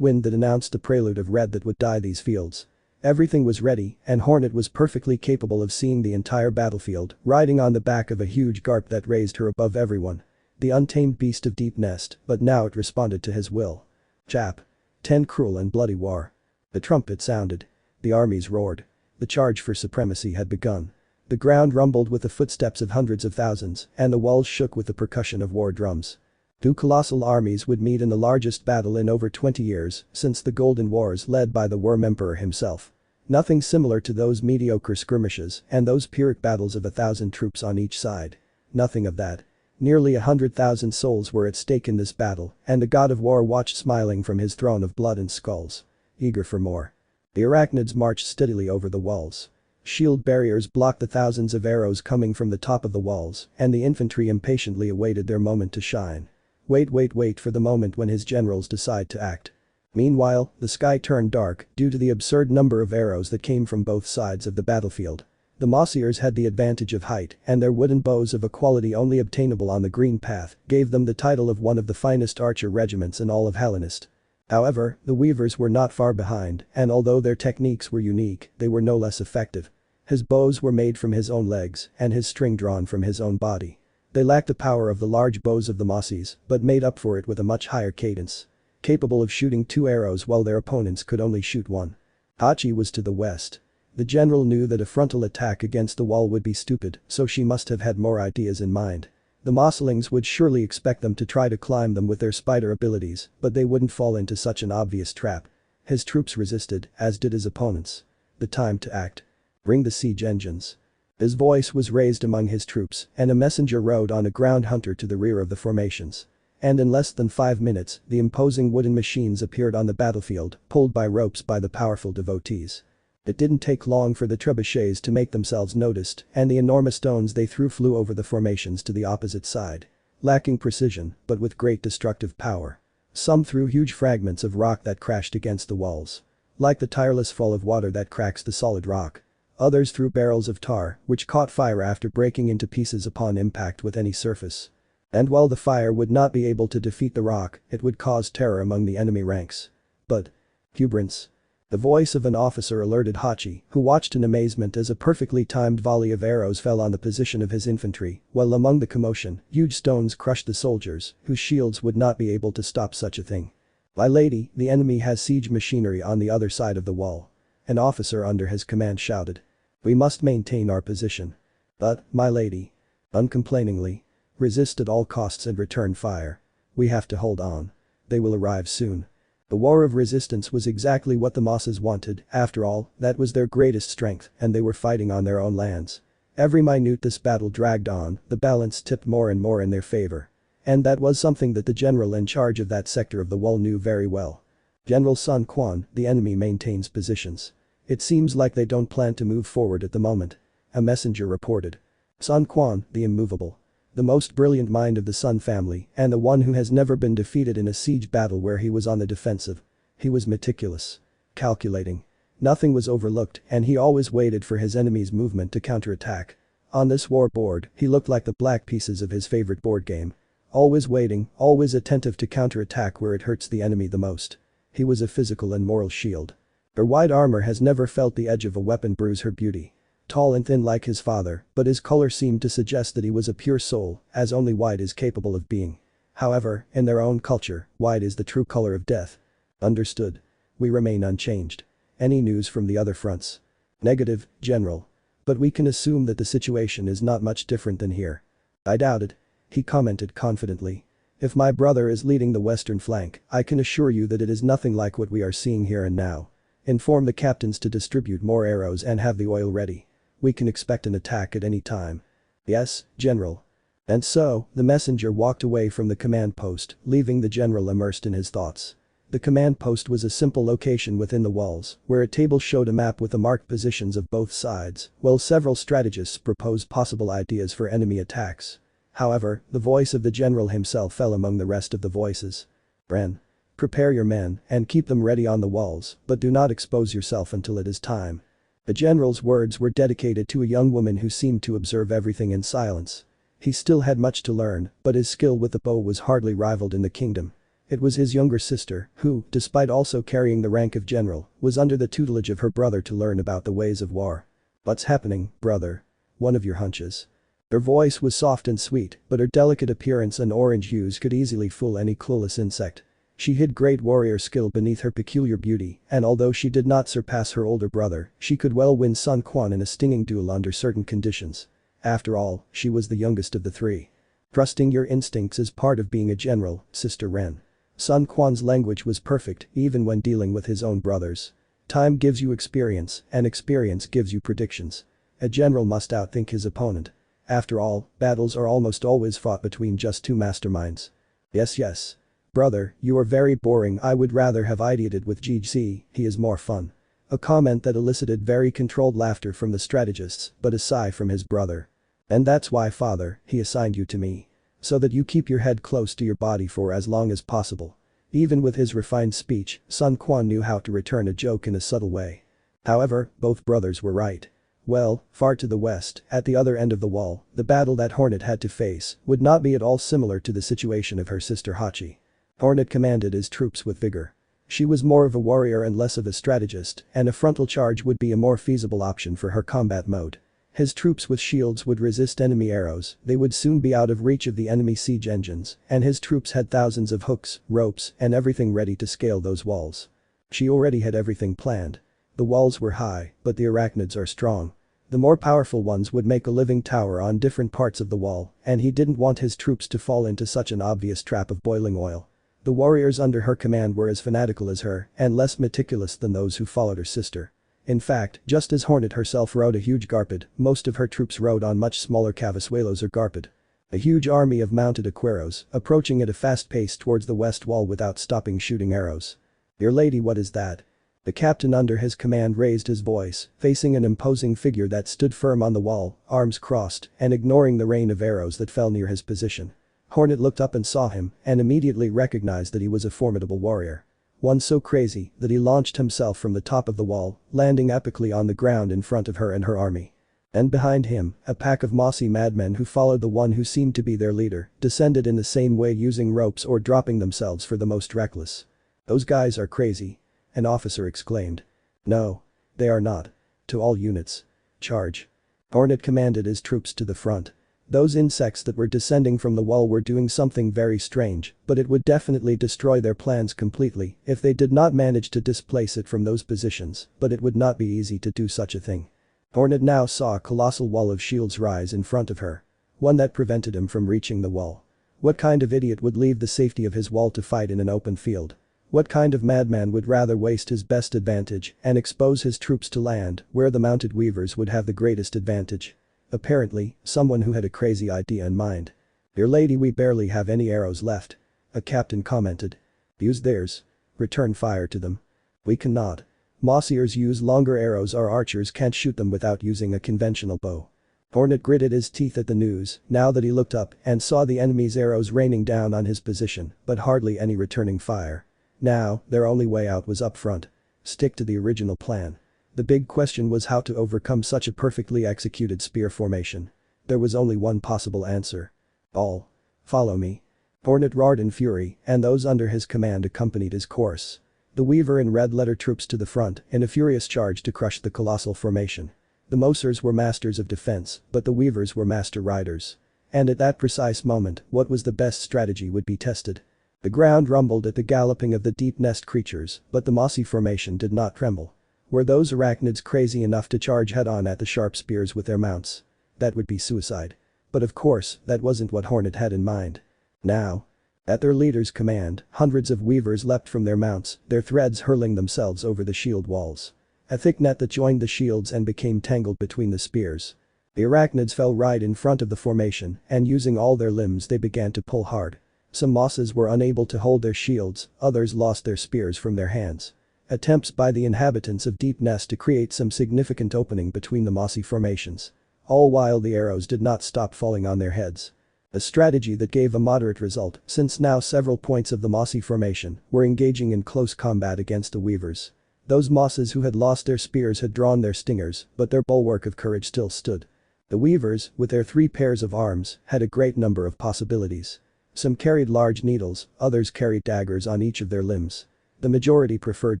wind that announced the prelude of red that would dye these fields. Everything was ready, and Hornet was perfectly capable of seeing the entire battlefield, riding on the back of a huge garp that raised her above everyone. The untamed beast of deep nest, but now it responded to his will. Chap. 10 Cruel and bloody war. The trumpet sounded. The armies roared. The charge for supremacy had begun. The ground rumbled with the footsteps of hundreds of thousands, and the walls shook with the percussion of war drums. Two colossal armies would meet in the largest battle in over 20 years since the Golden Wars led by the Worm Emperor himself. Nothing similar to those mediocre skirmishes and those Pyrrhic battles of 1,000 troops on each side. Nothing of that. Nearly 100,000 souls were at stake in this battle, and the god of war watched smiling from his throne of blood and skulls. Eager for more. The arachnids marched steadily over the walls. Shield barriers blocked the thousands of arrows coming from the top of the walls, and the infantry impatiently awaited their moment to shine. Wait for the moment when his generals decide to act. Meanwhile, the sky turned dark due to the absurd number of arrows that came from both sides of the battlefield. The Mossiers had the advantage of height, and their wooden bows of a quality only obtainable on the green path gave them the title of one of the finest archer regiments in all of Hallownest. However, the Weavers were not far behind, and although their techniques were unique, they were no less effective. His bows were made from his own legs, and his string drawn from his own body. They lacked the power of the large bows of the Mossies, but made up for it with a much higher cadence. Capable of shooting 2 arrows while their opponents could only shoot 1. Hachi was to the west. The general knew that a frontal attack against the wall would be stupid, so she must have had more ideas in mind. The Mosslings would surely expect them to try to climb them with their spider abilities, but they wouldn't fall into such an obvious trap. His troops resisted, as did his opponents. The time to act. Bring the siege engines. His voice was raised among his troops, and a messenger rode on a ground hunter to the rear of the formations. And in less than 5 minutes, the imposing wooden machines appeared on the battlefield, pulled by ropes by the powerful devotees. It didn't take long for the trebuchets to make themselves noticed, and the enormous stones they threw flew over the formations to the opposite side. Lacking precision, but with great destructive power. Some threw huge fragments of rock that crashed against the walls. Like the tireless fall of water that cracks the solid rock. Others threw barrels of tar, which caught fire after breaking into pieces upon impact with any surface. And while the fire would not be able to defeat the rock, it would cause terror among the enemy ranks. But. Hubris. The voice of an officer alerted Hachi, who watched in amazement as a perfectly timed volley of arrows fell on the position of his infantry, while among the commotion, huge stones crushed the soldiers, whose shields would not be able to stop such a thing. My lady, the enemy has siege machinery on the other side of the wall. An officer under his command shouted. We must maintain our position. But, my lady. Uncomplainingly. Resist at all costs and return fire. We have to hold on. They will arrive soon. The war of resistance was exactly what the Mosses wanted, after all, that was their greatest strength, and they were fighting on their own lands. Every minute this battle dragged on, the balance tipped more and more in their favor. And that was something that the general in charge of that sector of the wall knew very well. General Sun Quan, the enemy maintains positions. It seems like they don't plan to move forward at the moment. A messenger reported. Sun Quan, the immovable. The most brilliant mind of the Sun family, and the one who has never been defeated in a siege battle where he was on the defensive. He was meticulous. Calculating. Nothing was overlooked, and he always waited for his enemy's movement to counterattack. On this war board, he looked like the black pieces of his favorite board game. Always waiting, always attentive to counterattack where it hurts the enemy the most. He was a physical and moral shield. Her white armor has never felt the edge of a weapon bruise her beauty. Tall and thin like his father, but his color seemed to suggest that he was a pure soul, as only white is capable of being. However, in their own culture, white is the true color of death. Understood. We remain unchanged. Any news from the other fronts? Negative, General. But we can assume that the situation is not much different than here. I doubt it. He commented confidently. If my brother is leading the western flank, I can assure you that it is nothing like what we are seeing here and now. Inform the captains to distribute more arrows and have the oil ready. We can expect an attack at any time. Yes, General. And so, the messenger walked away from the command post, leaving the general immersed in his thoughts. The command post was a simple location within the walls, where a table showed a map with the marked positions of both sides, while several strategists proposed possible ideas for enemy attacks. However, the voice of the general himself fell among the rest of the voices. Ren. Prepare your men and keep them ready on the walls, but do not expose yourself until it is time. The general's words were dedicated to a young woman who seemed to observe everything in silence. He still had much to learn, but his skill with the bow was hardly rivaled in the kingdom. It was his younger sister who, despite also carrying the rank of general, was under the tutelage of her brother to learn about the ways of war. What's happening, brother? One of your hunches. Her voice was soft and sweet, but her delicate appearance and orange hues could easily fool any clueless insect. She hid great warrior skill beneath her peculiar beauty, and although she did not surpass her older brother, she could well win Sun Quan in a stinging duel under certain conditions. After all, she was the youngest of the three. Trusting your instincts is part of being a general, Sister Ren. Sun Quan's language was perfect, even when dealing with his own brothers. Time gives you experience, and experience gives you predictions. A general must outthink his opponent. After all, battles are almost always fought between just two masterminds. Yes. Brother, you are very boring. I would rather have ideated with GC, he is more fun. A comment that elicited very controlled laughter from the strategists, but a sigh from his brother. And that's why, father, he assigned you to me. So that you keep your head close to your body for as long as possible. Even with his refined speech, Sun Quan knew how to return a joke in a subtle way. However, both brothers were right. Well, far to the west, at the other end of the wall, the battle that Hornet had to face would not be at all similar to the situation of her sister Hachi. Hornet commanded his troops with vigor. She was more of a warrior and less of a strategist, and a frontal charge would be a more feasible option for her combat mode. His troops with shields would resist enemy arrows, they would soon be out of reach of the enemy siege engines, and his troops had thousands of hooks, ropes, and everything ready to scale those walls. She already had everything planned. The walls were high, but the arachnids are strong. The more powerful ones would make a living tower on different parts of the wall, and he didn't want his troops to fall into such an obvious trap of boiling oil. The warriors under her command were as fanatical as her and less meticulous than those who followed her sister. In fact, just as Hornet herself rode a huge garped, most of her troops rode on much smaller cavasuelos or garped. A huge army of mounted equeros, approaching at a fast pace towards the west wall without stopping shooting arrows. Your lady, what is that? The captain under his command raised his voice, facing an imposing figure that stood firm on the wall, arms crossed, and ignoring the rain of arrows that fell near his position. Hornet looked up and saw him, and immediately recognized that he was a formidable warrior. One so crazy that he launched himself from the top of the wall, landing epically on the ground in front of her and her army. And behind him, a pack of mossy madmen who followed the one who seemed to be their leader, descended in the same way, using ropes or dropping themselves for the most reckless. Those guys are crazy. An officer exclaimed. No. They are not. To all units. Charge. Hornet commanded his troops to the front. Those insects that were descending from the wall were doing something very strange, but it would definitely destroy their plans completely if they did not manage to displace it from those positions, but it would not be easy to do such a thing. Hornet now saw a colossal wall of shields rise in front of her. One that prevented him from reaching the wall. What kind of idiot would leave the safety of his wall to fight in an open field? What kind of madman would rather waste his best advantage and expose his troops to land, where the mounted weavers would have the greatest advantage? Apparently, someone who had a crazy idea in mind. Your lady, we barely have any arrows left. A captain commented. Use theirs. Return fire to them. We cannot. Mossiers use longer arrows, our archers can't shoot them without using a conventional bow. Hornet gritted his teeth at the news, now that he looked up and saw the enemy's arrows raining down on his position, but hardly any returning fire. Now, their only way out was up front. Stick to the original plan. The big question was how to overcome such a perfectly executed spear formation. There was only one possible answer. All. Follow me. Hornet roared in fury, and those under his command accompanied his course. The Weaver and Red led her troops to the front in a furious charge to crush the colossal formation. The Mosers were masters of defense, but the Weavers were master riders. And at that precise moment, what was the best strategy would be tested. The ground rumbled at the galloping of the deep nest creatures, but the mossy formation did not tremble. Were those arachnids crazy enough to charge head-on at the sharp spears with their mounts? That would be suicide. But of course, that wasn't what Hornet had in mind. Now. At their leader's command, hundreds of weavers leapt from their mounts, their threads hurling themselves over the shield walls. A thick net that joined the shields and became tangled between the spears. The arachnids fell right in front of the formation, and using all their limbs they began to pull hard. Some mosses were unable to hold their shields, others lost their spears from their hands. Attempts by the inhabitants of Deep Nest to create some significant opening between the mossy formations. All while the arrows did not stop falling on their heads. A strategy that gave a moderate result, since now several points of the mossy formation were engaging in close combat against the weavers. Those mosses who had lost their spears had drawn their stingers, but their bulwark of courage still stood. The weavers, with their 3 pairs of arms, had a great number of possibilities. Some carried large needles, others carried daggers on each of their limbs. The majority preferred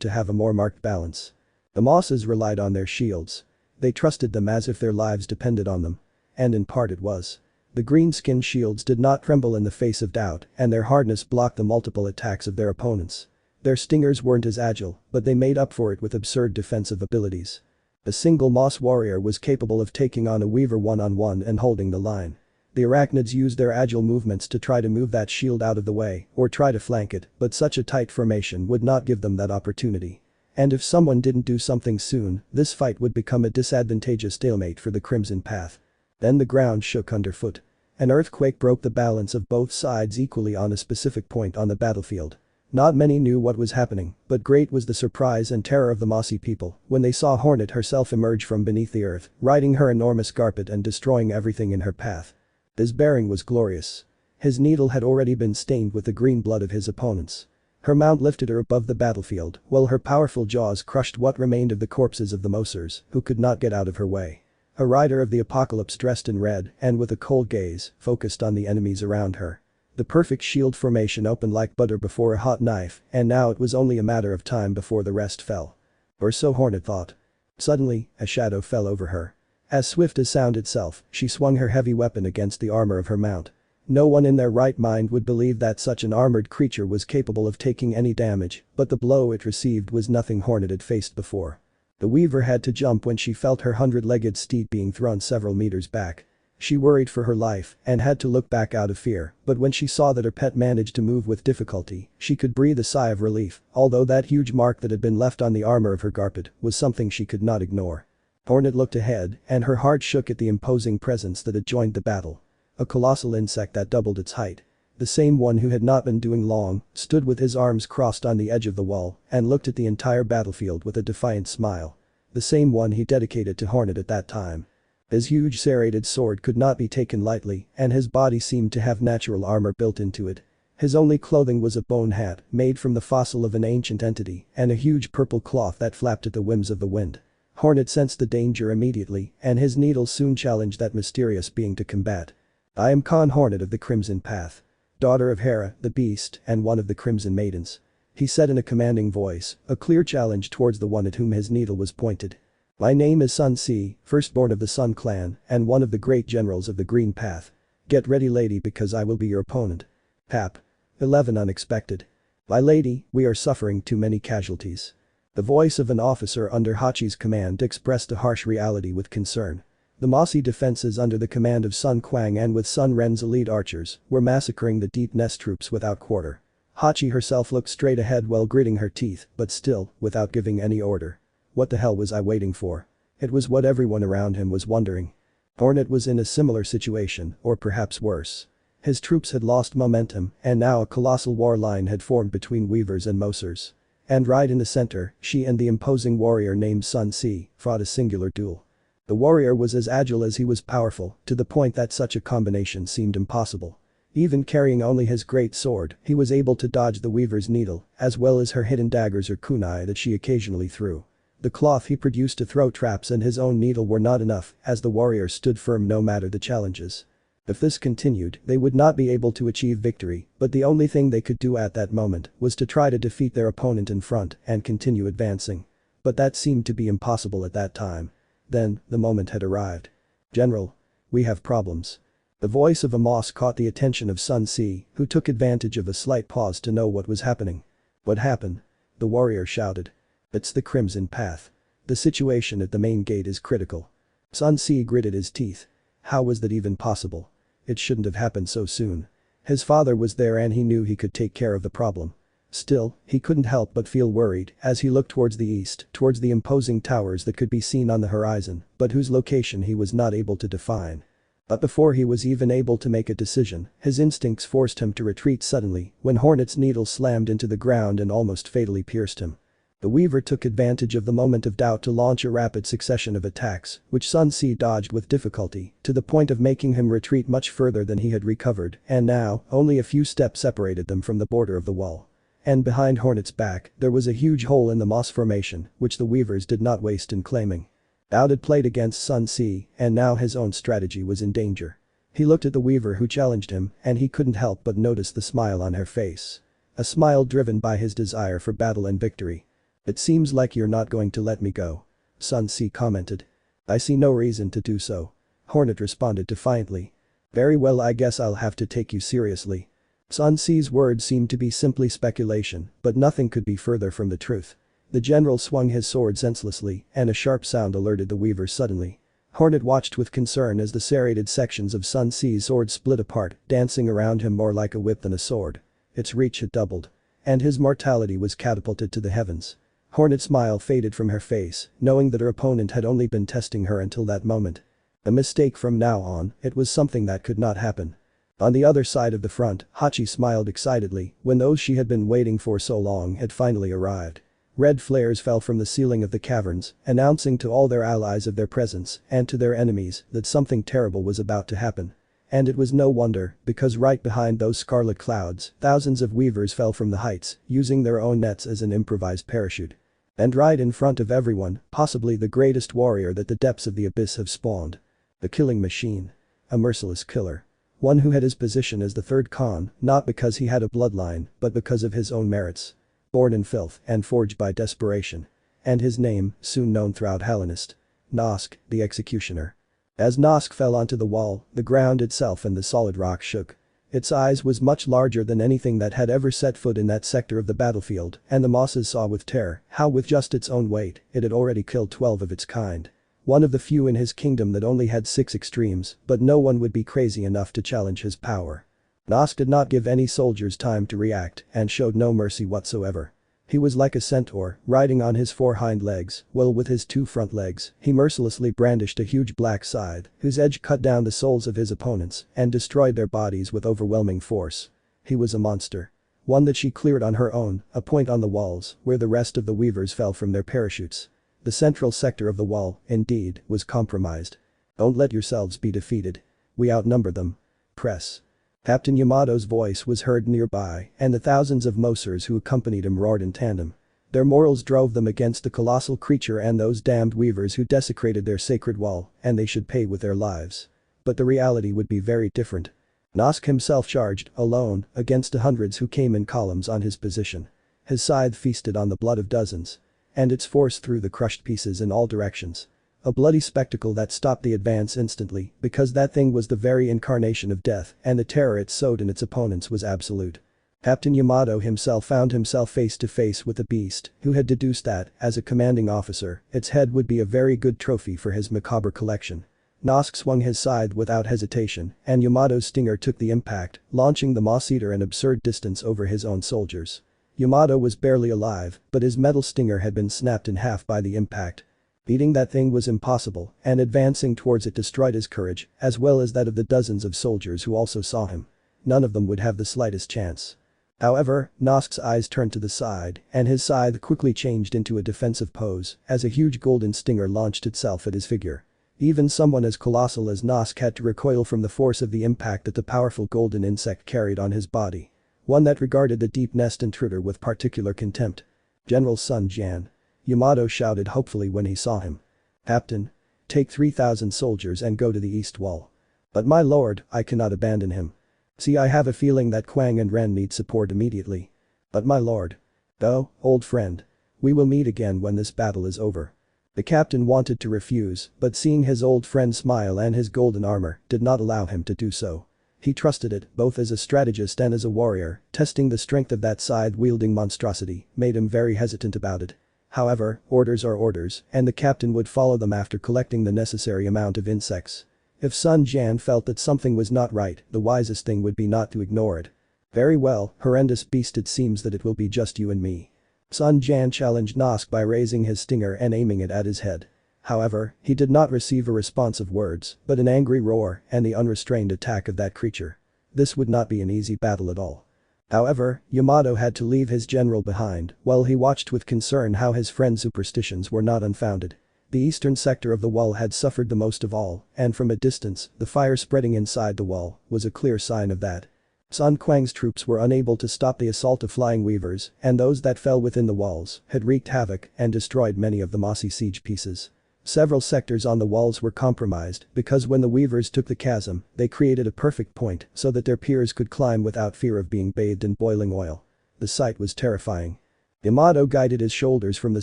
to have a more marked balance. The mosses relied on their shields. They trusted them as if their lives depended on them. And in part it was. The green-skinned shields did not tremble in the face of doubt, and their hardness blocked the multiple attacks of their opponents. Their stingers weren't as agile, but they made up for it with absurd defensive abilities. A single moss warrior was capable of taking on a weaver one-on-one and holding the line. The arachnids used their agile movements to try to move that shield out of the way, or try to flank it, but such a tight formation would not give them that opportunity. And if someone didn't do something soon, this fight would become a disadvantageous stalemate for the Crimson Path. Then the ground shook underfoot. An earthquake broke the balance of both sides equally on a specific point on the battlefield. Not many knew what was happening, but great was the surprise and terror of the mossy people when they saw Hornet herself emerge from beneath the earth, riding her enormous carpet and destroying everything in her path. His bearing was glorious. His needle had already been stained with the green blood of his opponents. Her mount lifted her above the battlefield, while her powerful jaws crushed what remained of the corpses of the Mosers, who could not get out of her way. A rider of the apocalypse dressed in red and with a cold gaze focused on the enemies around her. The perfect shield formation opened like butter before a hot knife, and now it was only a matter of time before the rest fell. Or so Hornet thought. Suddenly, a shadow fell over her. As swift as sound itself, she swung her heavy weapon against the armor of her mount. No one in their right mind would believe that such an armored creature was capable of taking any damage, but the blow it received was nothing Hornet had faced before. The weaver had to jump when she felt her 100-legged steed being thrown several meters back. She worried for her life and had to look back out of fear, but when she saw that her pet managed to move with difficulty, she could breathe a sigh of relief, although that huge mark that had been left on the armor of her garpet was something she could not ignore. Hornet looked ahead, and her heart shook at the imposing presence that had joined the battle. A colossal insect that doubled its height. The same one who had not been doing long, stood with his arms crossed on the edge of the wall and looked at the entire battlefield with a defiant smile. The same one he dedicated to Hornet at that time. His huge serrated sword could not be taken lightly, and his body seemed to have natural armor built into it. His only clothing was a bone hat made from the fossil of an ancient entity and a huge purple cloth that flapped at the whims of the wind. Hornet sensed the danger immediately, and his needle soon challenged that mysterious being to combat. "I am Khan Hornet of the Crimson Path. Daughter of Hera, the Beast, and one of the Crimson Maidens," he said in a commanding voice, a clear challenge towards the one at whom his needle was pointed. "My name is Sun Ce, firstborn of the Sun Clan, and one of the great generals of the Green Path. Get ready, lady, because I will be your opponent." Pap. 11 Unexpected. "My lady, we are suffering too many casualties." The voice of an officer under Hachi's command expressed a harsh reality with concern. The mossy defenses under the command of Sun Quang and with Sun Ren's elite archers were massacring the Deep Nest troops without quarter. Hachi herself looked straight ahead while gritting her teeth, but still, without giving any order. What the hell was I waiting for? It was what everyone around him was wondering. Hornet was in a similar situation, or perhaps worse. His troops had lost momentum, and now a colossal war line had formed between Weavers and Mosers. And right in the center, she and the imposing warrior named Sun Ce fought a singular duel. The warrior was as agile as he was powerful, to the point that such a combination seemed impossible. Even carrying only his great sword, he was able to dodge the weaver's needle, as well as her hidden daggers or kunai that she occasionally threw. The cloth he produced to throw traps and his own needle were not enough, as the warrior stood firm no matter the challenges. If this continued, they would not be able to achieve victory, but the only thing they could do at that moment was to try to defeat their opponent in front and continue advancing. But that seemed to be impossible at that time. Then, the moment had arrived. "General. We have problems." The voice of Amos caught the attention of Sun Ce, who took advantage of a slight pause to know what was happening. "What happened?" the warrior shouted. "It's the Crimson Path. The situation at the main gate is critical. Sun Ce gritted his teeth. How was that even possible? It shouldn't have happened so soon. His father was there and he knew he could take care of the problem. Still, he couldn't help but feel worried as he looked towards the east, towards the imposing towers that could be seen on the horizon, but whose location he was not able to define. But before he was even able to make a decision, his instincts forced him to retreat suddenly when Hornet's needle slammed into the ground and almost fatally pierced him. The Weaver took advantage of the moment of doubt to launch a rapid succession of attacks, which Sun Ce dodged with difficulty, to the point of making him retreat much further than he had recovered, and now, only a few steps separated them from the border of the wall. And behind Hornet's back, there was a huge hole in the moss formation, which the Weavers did not waste in claiming. Dowd had played against Sun Ce, and now his own strategy was in danger. He looked at the Weaver who challenged him, and he couldn't help but notice the smile on her face. A smile driven by his desire for battle and victory. "It seems like you're not going to let me go," Sun Ce commented. "I see no reason to do so," Hornet responded defiantly. "Very well, I guess I'll have to take you seriously." Sun Ce's words seemed to be simply speculation, but nothing could be further from the truth. The general swung his sword senselessly, and a sharp sound alerted the Weaver suddenly. Hornet watched with concern as the serrated sections of Sun Ce's sword split apart, dancing around him more like a whip than a sword. Its reach had doubled. And his mortality was catapulted to the heavens. Hornet's smile faded from her face, knowing that her opponent had only been testing her until that moment. A mistake from now on, it was something that could not happen. On the other side of the front, Hachi smiled excitedly when those she had been waiting for so long had finally arrived. Red flares fell from the ceiling of the caverns, announcing to all their allies of their presence and to their enemies that something terrible was about to happen. And it was no wonder, because right behind those scarlet clouds, thousands of weavers fell from the heights, using their own nets as an improvised parachute. And right in front of everyone, possibly the greatest warrior that the depths of the abyss have spawned. The killing machine. A merciless killer. One who had his position as the third Khan, not because he had a bloodline, but because of his own merits. Born in filth and forged by desperation. And his name, soon known throughout Hallownest. Nosk, the Executioner. As Nosk fell onto the wall, the ground itself and the solid rock shook. Its size was much larger than anything that had ever set foot in that sector of the battlefield, and the mosses saw with terror how with just its own weight, it had already killed 12 of its kind. One of the few in his kingdom that only had 6 extremes, but no one would be crazy enough to challenge his power. Nosk did not give any soldiers time to react and showed no mercy whatsoever. He was like a centaur, riding on his 4 hind legs, while with his 2 front legs, he mercilessly brandished a huge black scythe, whose edge cut down the souls of his opponents and destroyed their bodies with overwhelming force. He was a monster. One that she cleared on her own, a point on the walls, where the rest of the weavers fell from their parachutes. The central sector of the wall, indeed, was compromised. "Don't let yourselves be defeated. We outnumber them. Press." Captain Yamato's voice was heard nearby, and the thousands of Mosers who accompanied him roared in tandem. Their morals drove them against the colossal creature and those damned weavers who desecrated their sacred wall, and they should pay with their lives. But the reality would be very different. Nosk himself charged, alone, against the hundreds who came in columns on his position. His scythe feasted on the blood of dozens. And its force threw the crushed pieces in all directions. A bloody spectacle that stopped the advance instantly, because that thing was the very incarnation of death, and the terror it sowed in its opponents was absolute. Captain Yamato himself found himself face to face with the beast, who had deduced that, as a commanding officer, its head would be a very good trophy for his macabre collection. Nosk swung his scythe without hesitation, and Yamato's stinger took the impact, launching the moss-eater an absurd distance over his own soldiers. Yamato was barely alive, but his metal stinger had been snapped in half by the impact. Beating that thing was impossible, and advancing towards it destroyed his courage, as well as that of the dozens of soldiers who also saw him. None of them would have the slightest chance. However, Nosk's eyes turned to the side, and his scythe quickly changed into a defensive pose as a huge golden stinger launched itself at his figure. Even someone as colossal as Nosk had to recoil from the force of the impact that the powerful golden insect carried on his body. One that regarded the deep nest intruder with particular contempt. "General Sun Jian," Yamato shouted hopefully when he saw him. "Captain. Take 3,000 soldiers and go to the east wall." "But my lord, I cannot abandon him. See, I have a feeling that Quang and Ren need support immediately." "But my lord." "Oh, old friend. We will meet again when this battle is over." The captain wanted to refuse, but seeing his old friend smile and his golden armor did not allow him to do so. He trusted it, both as a strategist and as a warrior, testing the strength of that scythe-wielding monstrosity made him very hesitant about it. However, orders are orders, and the captain would follow them after collecting the necessary amount of insects. If Sun Jian felt that something was not right, the wisest thing would be not to ignore it. Very well, horrendous beast, it seems that it will be just you and me. Sun Jian challenged Nosk by raising his stinger and aiming it at his head. However, he did not receive a response of words, but an angry roar and the unrestrained attack of that creature. This would not be an easy battle at all. However, Yamato had to leave his general behind while he watched with concern how his friend's superstitions were not unfounded. The eastern sector of the wall had suffered the most of all, and from a distance, the fire spreading inside the wall was a clear sign of that. Sun Quang's troops were unable to stop the assault of flying weavers, and those that fell within the walls had wreaked havoc and destroyed many of the mossy siege pieces. Several sectors on the walls were compromised because when the weavers took the chasm, they created a perfect point so that their peers could climb without fear of being bathed in boiling oil. The sight was terrifying. Yamato guided his shoulders from the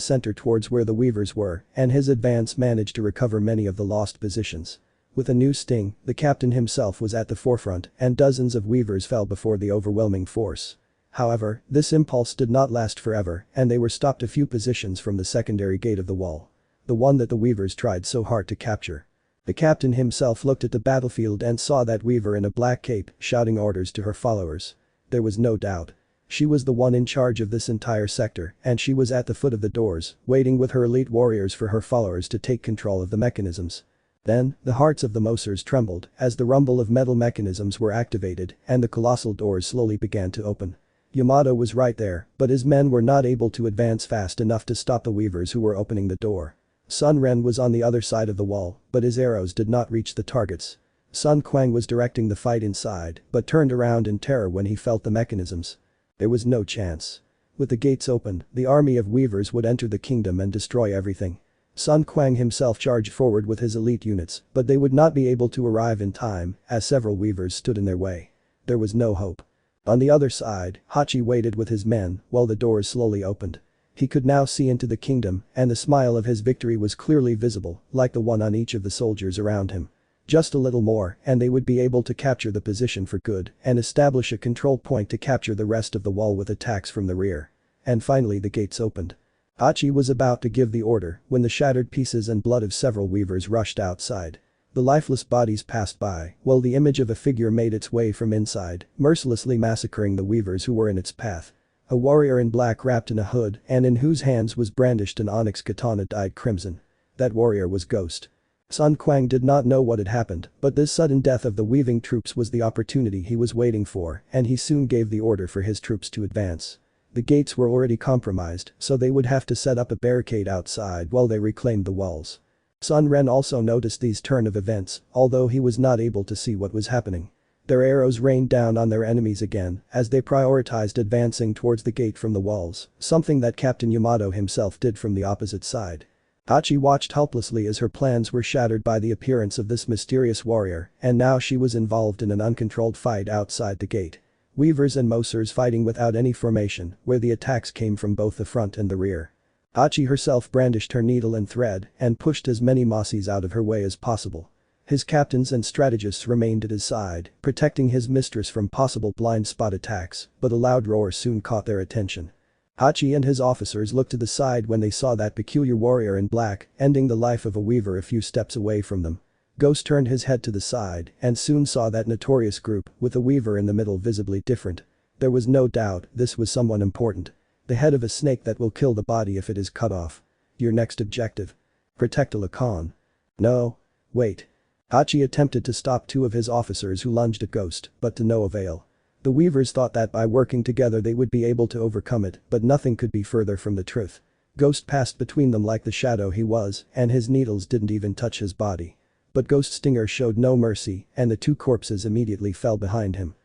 center towards where the weavers were, and his advance managed to recover many of the lost positions. With a new sting, the captain himself was at the forefront, and dozens of weavers fell before the overwhelming force. However, this impulse did not last forever, and they were stopped a few positions from the secondary gate of the wall. The one that the weavers tried so hard to capture. The captain himself looked at the battlefield and saw that weaver in a black cape shouting orders to her followers. There was no doubt. She was the one in charge of this entire sector, and she was at the foot of the doors, waiting with her elite warriors for her followers to take control of the mechanisms. Then, the hearts of the Mosers trembled as the rumble of metal mechanisms were activated and the colossal doors slowly began to open. Yamato was right there, but his men were not able to advance fast enough to stop the weavers who were opening the door. Sun Ren was on the other side of the wall, but his arrows did not reach the targets. Sun Quang was directing the fight inside, but turned around in terror when he felt the mechanisms. There was no chance. With the gates open, the army of weavers would enter the kingdom and destroy everything. Sun Quang himself charged forward with his elite units, but they would not be able to arrive in time, as several weavers stood in their way. There was no hope. On the other side, Hachi waited with his men while the doors slowly opened. He could now see into the kingdom, and the smile of his victory was clearly visible, like the one on each of the soldiers around him. Just a little more, and they would be able to capture the position for good and establish a control point to capture the rest of the wall with attacks from the rear. And finally the gates opened. Hachi was about to give the order when the shattered pieces and blood of several weavers rushed outside. The lifeless bodies passed by, while the image of a figure made its way from inside, mercilessly massacring the weavers who were in its path. A warrior in black wrapped in a hood and in whose hands was brandished an onyx katana dyed crimson. That warrior was Ghost. Sun Quang did not know what had happened, but this sudden death of the weaving troops was the opportunity he was waiting for, and he soon gave the order for his troops to advance. The gates were already compromised, so they would have to set up a barricade outside while they reclaimed the walls. Sun Ren also noticed these turn of events, although he was not able to see what was happening. Their arrows rained down on their enemies again as they prioritized advancing towards the gate from the walls, something that Captain Yamato himself did from the opposite side. Hachi watched helplessly as her plans were shattered by the appearance of this mysterious warrior, and now she was involved in an uncontrolled fight outside the gate. Weavers and Mosers fighting without any formation, where the attacks came from both the front and the rear. Hachi herself brandished her needle and thread and pushed as many Mossies out of her way as possible. His captains and strategists remained at his side, protecting his mistress from possible blind spot attacks, but a loud roar soon caught their attention. Hachi and his officers looked to the side when they saw that peculiar warrior in black, ending the life of a weaver a few steps away from them. Ghost turned his head to the side and soon saw that notorious group, with the weaver in the middle visibly different. There was no doubt this was someone important. The head of a snake that will kill the body if it is cut off. Your next objective. Protect Lacan. No. Wait. Hachi attempted to stop two of his officers who lunged at Ghost, but to no avail. The weavers thought that by working together they would be able to overcome it, but nothing could be further from the truth. Ghost passed between them like the shadow he was, and his needles didn't even touch his body. But Ghost's stinger showed no mercy, and the two corpses immediately fell behind him.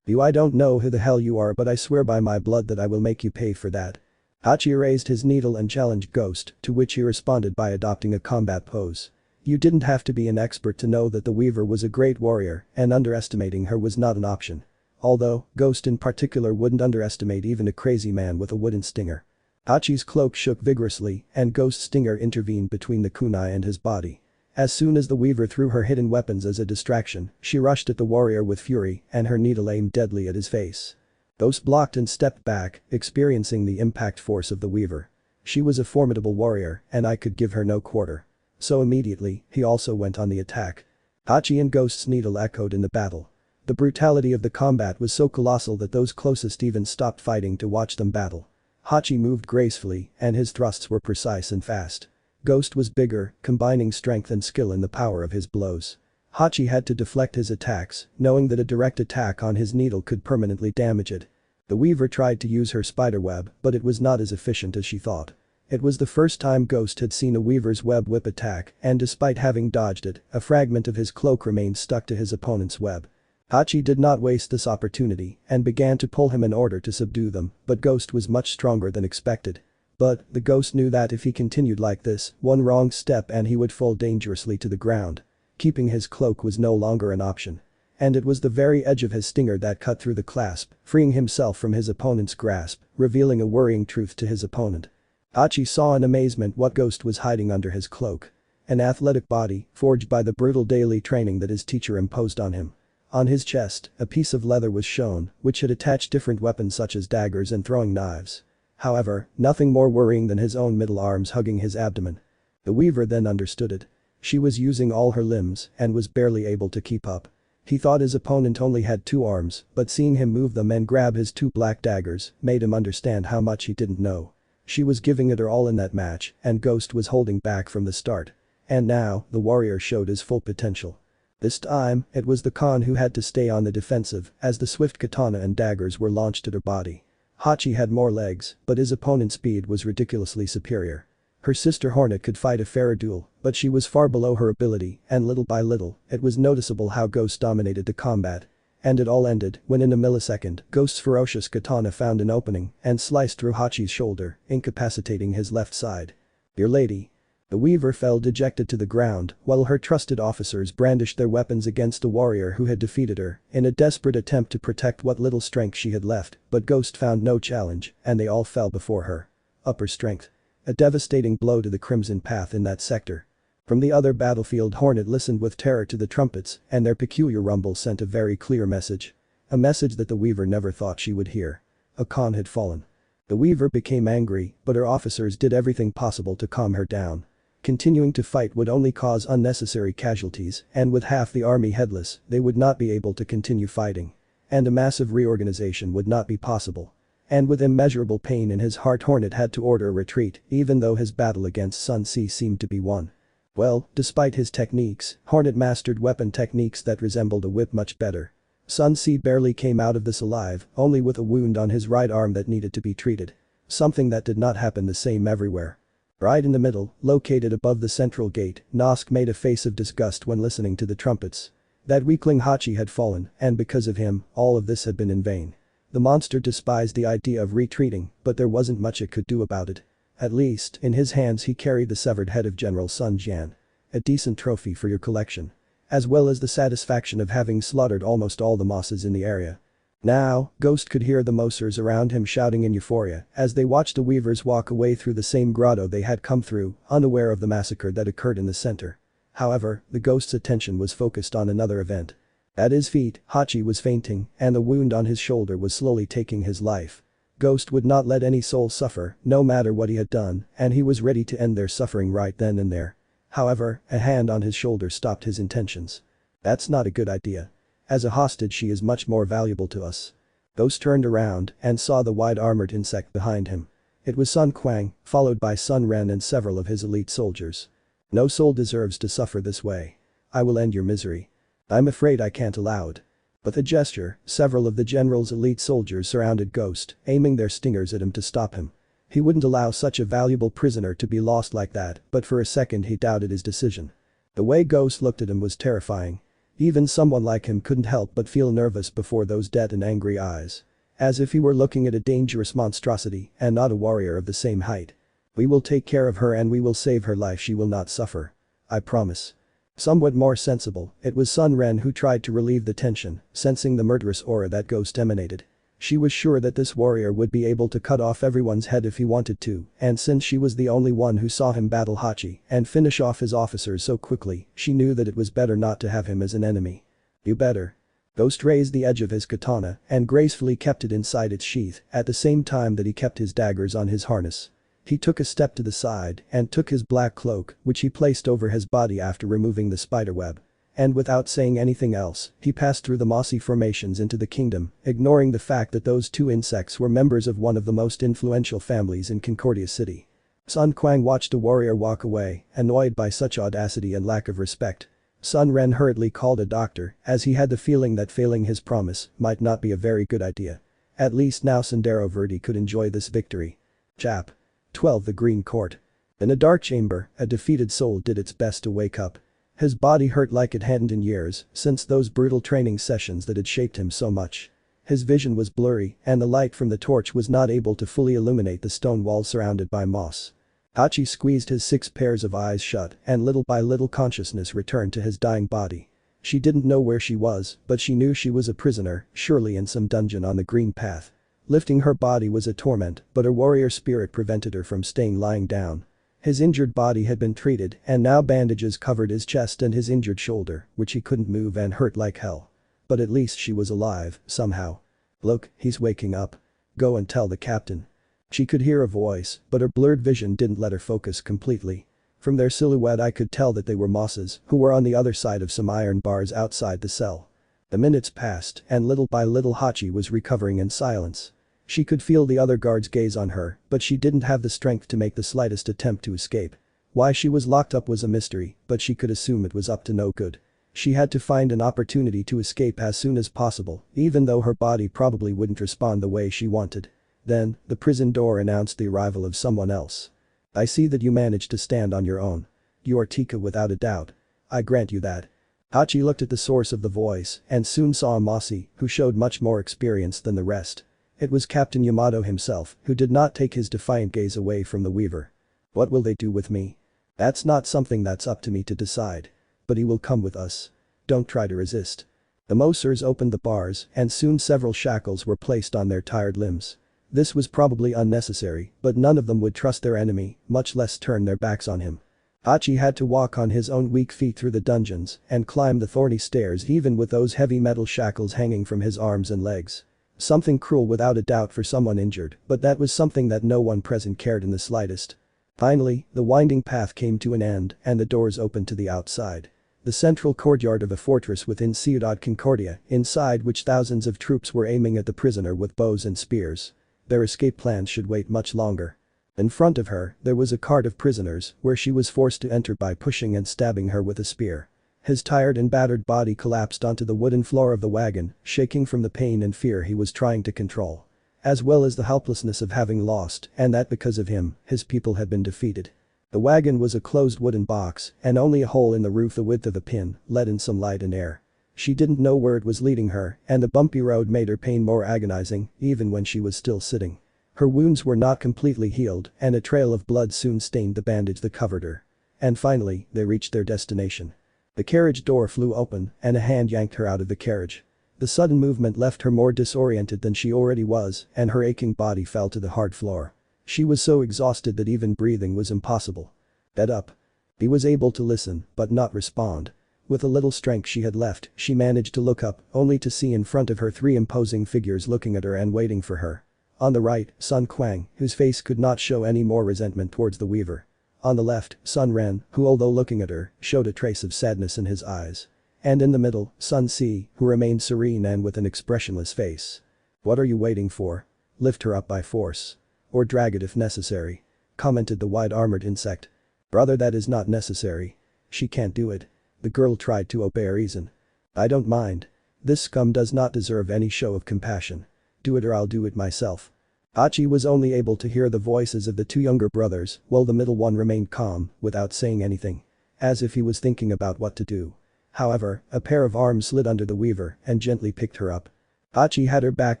I don't know who the hell you are, but I swear by my blood that I will make you pay for that. Hachi raised his needle and challenged Ghost, to which he responded by adopting a combat pose. You didn't have to be an expert to know that the weaver was a great warrior, and underestimating her was not an option. Although, Ghost in particular wouldn't underestimate even a crazy man with a wooden stinger. Hachi's cloak shook vigorously, and Ghost's stinger intervened between the kunai and his body. As soon as the weaver threw her hidden weapons as a distraction, she rushed at the warrior with fury, and her needle aimed deadly at his face. Ghost blocked and stepped back, experiencing the impact force of the weaver. She was a formidable warrior, and I could give her no quarter. So immediately, he also went on the attack. Hachi and Ghost's needle echoed in the battle. The brutality of the combat was so colossal that those closest even stopped fighting to watch them battle. Hachi moved gracefully, and his thrusts were precise and fast. Ghost was bigger, combining strength and skill in the power of his blows. Hachi had to deflect his attacks, knowing that a direct attack on his needle could permanently damage it. The Weaver tried to use her spiderweb, but it was not as efficient as she thought. It was the first time Ghost had seen a Weaver's web whip attack, and despite having dodged it, a fragment of his cloak remained stuck to his opponent's web. Hachi did not waste this opportunity and began to pull him in order to subdue them, but Ghost was much stronger than expected. But, the Ghost knew that if he continued like this, one wrong step and he would fall dangerously to the ground. Keeping his cloak was no longer an option. And it was the very edge of his stinger that cut through the clasp, freeing himself from his opponent's grasp, revealing a worrying truth to his opponent. Hachi saw in amazement what Ghost was hiding under his cloak. An athletic body, forged by the brutal daily training that his teacher imposed on him. On his chest, a piece of leather was shown, which had attached different weapons such as daggers and throwing knives. However, nothing more worrying than his own middle arms hugging his abdomen. The Weaver then understood it. She was using all her limbs and was barely able to keep up. He thought his opponent only had 2 arms, but seeing him move them and grab his 2 black daggers made him understand how much he didn't know. She was giving it her all in that match, and Ghost was holding back from the start. And now, the warrior showed his full potential. This time, it was the Khan who had to stay on the defensive as the swift katana and daggers were launched at her body. Hachi had more legs, but his opponent's speed was ridiculously superior. Her sister Hornet could fight a fairer duel, but she was far below her ability, and little by little, it was noticeable how Ghost dominated the combat. And it all ended when in a millisecond, Ghost's ferocious katana found an opening and sliced through Hachi's shoulder, incapacitating his left side. "Your lady." The Weaver fell dejected to the ground while her trusted officers brandished their weapons against the warrior who had defeated her in a desperate attempt to protect what little strength she had left, but Ghost found no challenge and they all fell before her. Upper strength. A devastating blow to the Crimson Path in that sector. From the other battlefield, Hornet listened with terror to the trumpets, and their peculiar rumble sent a very clear message. A message that the Weaver never thought she would hear. A Khan had fallen. The Weaver became angry, but her officers did everything possible to calm her down. Continuing to fight would only cause unnecessary casualties, and with half the army headless, they would not be able to continue fighting. And a massive reorganization would not be possible. And with immeasurable pain in his heart, Hornet had to order a retreat, even though his battle against Sun Ce seemed to be won. Well, despite his techniques, Hornet mastered weapon techniques that resembled a whip much better. Sun Ce barely came out of this alive, only with a wound on his right arm that needed to be treated. Something that did not happen the same everywhere. Right in the middle, located above the central gate, Nosk made a face of disgust when listening to the trumpets. That weakling Hachi had fallen, and because of him, all of this had been in vain. The monster despised the idea of retreating, but there wasn't much it could do about it. At least, in his hands he carried the severed head of General Sun Jian. A decent trophy for your collection. As well as the satisfaction of having slaughtered almost all the mosses in the area. Now, Ghost could hear the Mosers around him shouting in euphoria as they watched the Weavers walk away through the same grotto they had come through, unaware of the massacre that occurred in the center. However, the Ghost's attention was focused on another event. At his feet, Hachi was fainting, and the wound on his shoulder was slowly taking his life. Ghost would not let any soul suffer, no matter what he had done, and he was ready to end their suffering right then and there. However, a hand on his shoulder stopped his intentions. "That's not a good idea. As a hostage she is much more valuable to us." Ghost turned around and saw the white-armored insect behind him. It was Sun Quang, followed by Sun Ren and several of his elite soldiers. "No soul deserves to suffer this way. I will end your misery. I'm afraid I can't allow it." With a gesture, several of the general's elite soldiers surrounded Ghost, aiming their stingers at him to stop him. He wouldn't allow such a valuable prisoner to be lost like that, but for a second he doubted his decision. The way Ghost looked at him was terrifying. Even someone like him couldn't help but feel nervous before those dead and angry eyes. As if he were looking at a dangerous monstrosity and not a warrior of the same height. "We will take care of her and we will save her life. She will not suffer. I promise." Somewhat more sensible, it was Sun Ren who tried to relieve the tension, sensing the murderous aura that Ghost emanated. She was sure that this warrior would be able to cut off everyone's head if he wanted to, and since she was the only one who saw him battle Hachi and finish off his officers so quickly, she knew that it was better not to have him as an enemy. "You better." Ghost raised the edge of his katana and gracefully kept it inside its sheath at the same time that he kept his daggers on his harness. He took a step to the side and took his black cloak, which he placed over his body after removing the spiderweb. And without saying anything else, he passed through the mossy formations into the kingdom, ignoring the fact that those two insects were members of one of the most influential families in Concordia City. Sun Quan watched a warrior walk away, annoyed by such audacity and lack of respect. Sun Ren hurriedly called a doctor, as he had the feeling that failing his promise might not be a very good idea. At least now Sendero Verde could enjoy this victory. Chap. 12 The Green Court. In a dark chamber, a defeated soul did its best to wake up. His body hurt like it hadn't in years since those brutal training sessions that had shaped him so much. His vision was blurry and the light from the torch was not able to fully illuminate the stone wall surrounded by moss. Hachi squeezed his 6 pairs of eyes shut and little by little consciousness returned to his dying body. She didn't know where she was, but she knew she was a prisoner, surely in some dungeon on the green path. Lifting her body was a torment, but her warrior spirit prevented her from staying lying down. His injured body had been treated and now bandages covered his chest and his injured shoulder, which he couldn't move and hurt like hell. But at least she was alive, somehow. Look, he's waking up. Go and tell the captain. She could hear a voice, but her blurred vision didn't let her focus completely. From their silhouette I could tell that they were mosses who were on the other side of some iron bars outside the cell. The minutes passed and little by little Hachi was recovering in silence. She could feel the other guards gaze on her, but she didn't have the strength to make the slightest attempt to escape. Why she was locked up was a mystery, but she could assume it was up to no good. She had to find an opportunity to escape as soon as possible, even though her body probably wouldn't respond the way she wanted. Then, the prison door announced the arrival of someone else. I see that you managed to stand on your own. You are Tika without a doubt. I grant you that. Hachi looked at the source of the voice and soon saw a Mossy who showed much more experience than the rest. It was Captain Yamato himself who did not take his defiant gaze away from the weaver. What will they do with me? That's not something that's up to me to decide. But he will come with us. Don't try to resist. The Mosers opened the bars and soon several shackles were placed on their tired limbs. This was probably unnecessary, but none of them would trust their enemy, much less turn their backs on him. Hachi had to walk on his own weak feet through the dungeons and climb the thorny stairs even with those heavy metal shackles hanging from his arms and legs. Something cruel without a doubt for someone injured, but that was something that no one present cared in the slightest. Finally, the winding path came to an end and the doors opened to the outside. The central courtyard of a fortress within Ciudad Concordia, inside which thousands of troops were aiming at the prisoner with bows and spears. Their escape plans should wait much longer. In front of her, there was a cart of prisoners where she was forced to enter by pushing and stabbing her with a spear. His tired and battered body collapsed onto the wooden floor of the wagon, shaking from the pain and fear he was trying to control. As well as the helplessness of having lost, and that because of him, his people had been defeated. The wagon was a closed wooden box, and only a hole in the roof the width of a pin let in some light and air. She didn't know where it was leading her, and the bumpy road made her pain more agonizing, even when she was still sitting. Her wounds were not completely healed, and a trail of blood soon stained the bandage that covered her. And finally, they reached their destination. The carriage door flew open, and a hand yanked her out of the carriage. The sudden movement left her more disoriented than she already was, and her aching body fell to the hard floor. She was so exhausted that even breathing was impossible. "Get up." He was able to listen, but not respond. With the little strength she had left, she managed to look up, only to see in front of her 3 imposing figures looking at her and waiting for her. On the right, Sun Quang, whose face could not show any more resentment towards the weaver. On the left, Sun Ren, who although looking at her, showed a trace of sadness in his eyes. And in the middle, Sun Si, who remained serene and with an expressionless face. "What are you waiting for? Lift her up by force. Or drag it if necessary," commented the wide-armored insect. "Brother, that is not necessary. She can't do it." The girl tried to obey reason. "I don't mind. This scum does not deserve any show of compassion. Do it or I'll do it myself." Hachi was only able to hear the voices of the 2 younger brothers, while the middle one remained calm, without saying anything. As if he was thinking about what to do. However, a pair of arms slid under the weaver and gently picked her up. Hachi had her back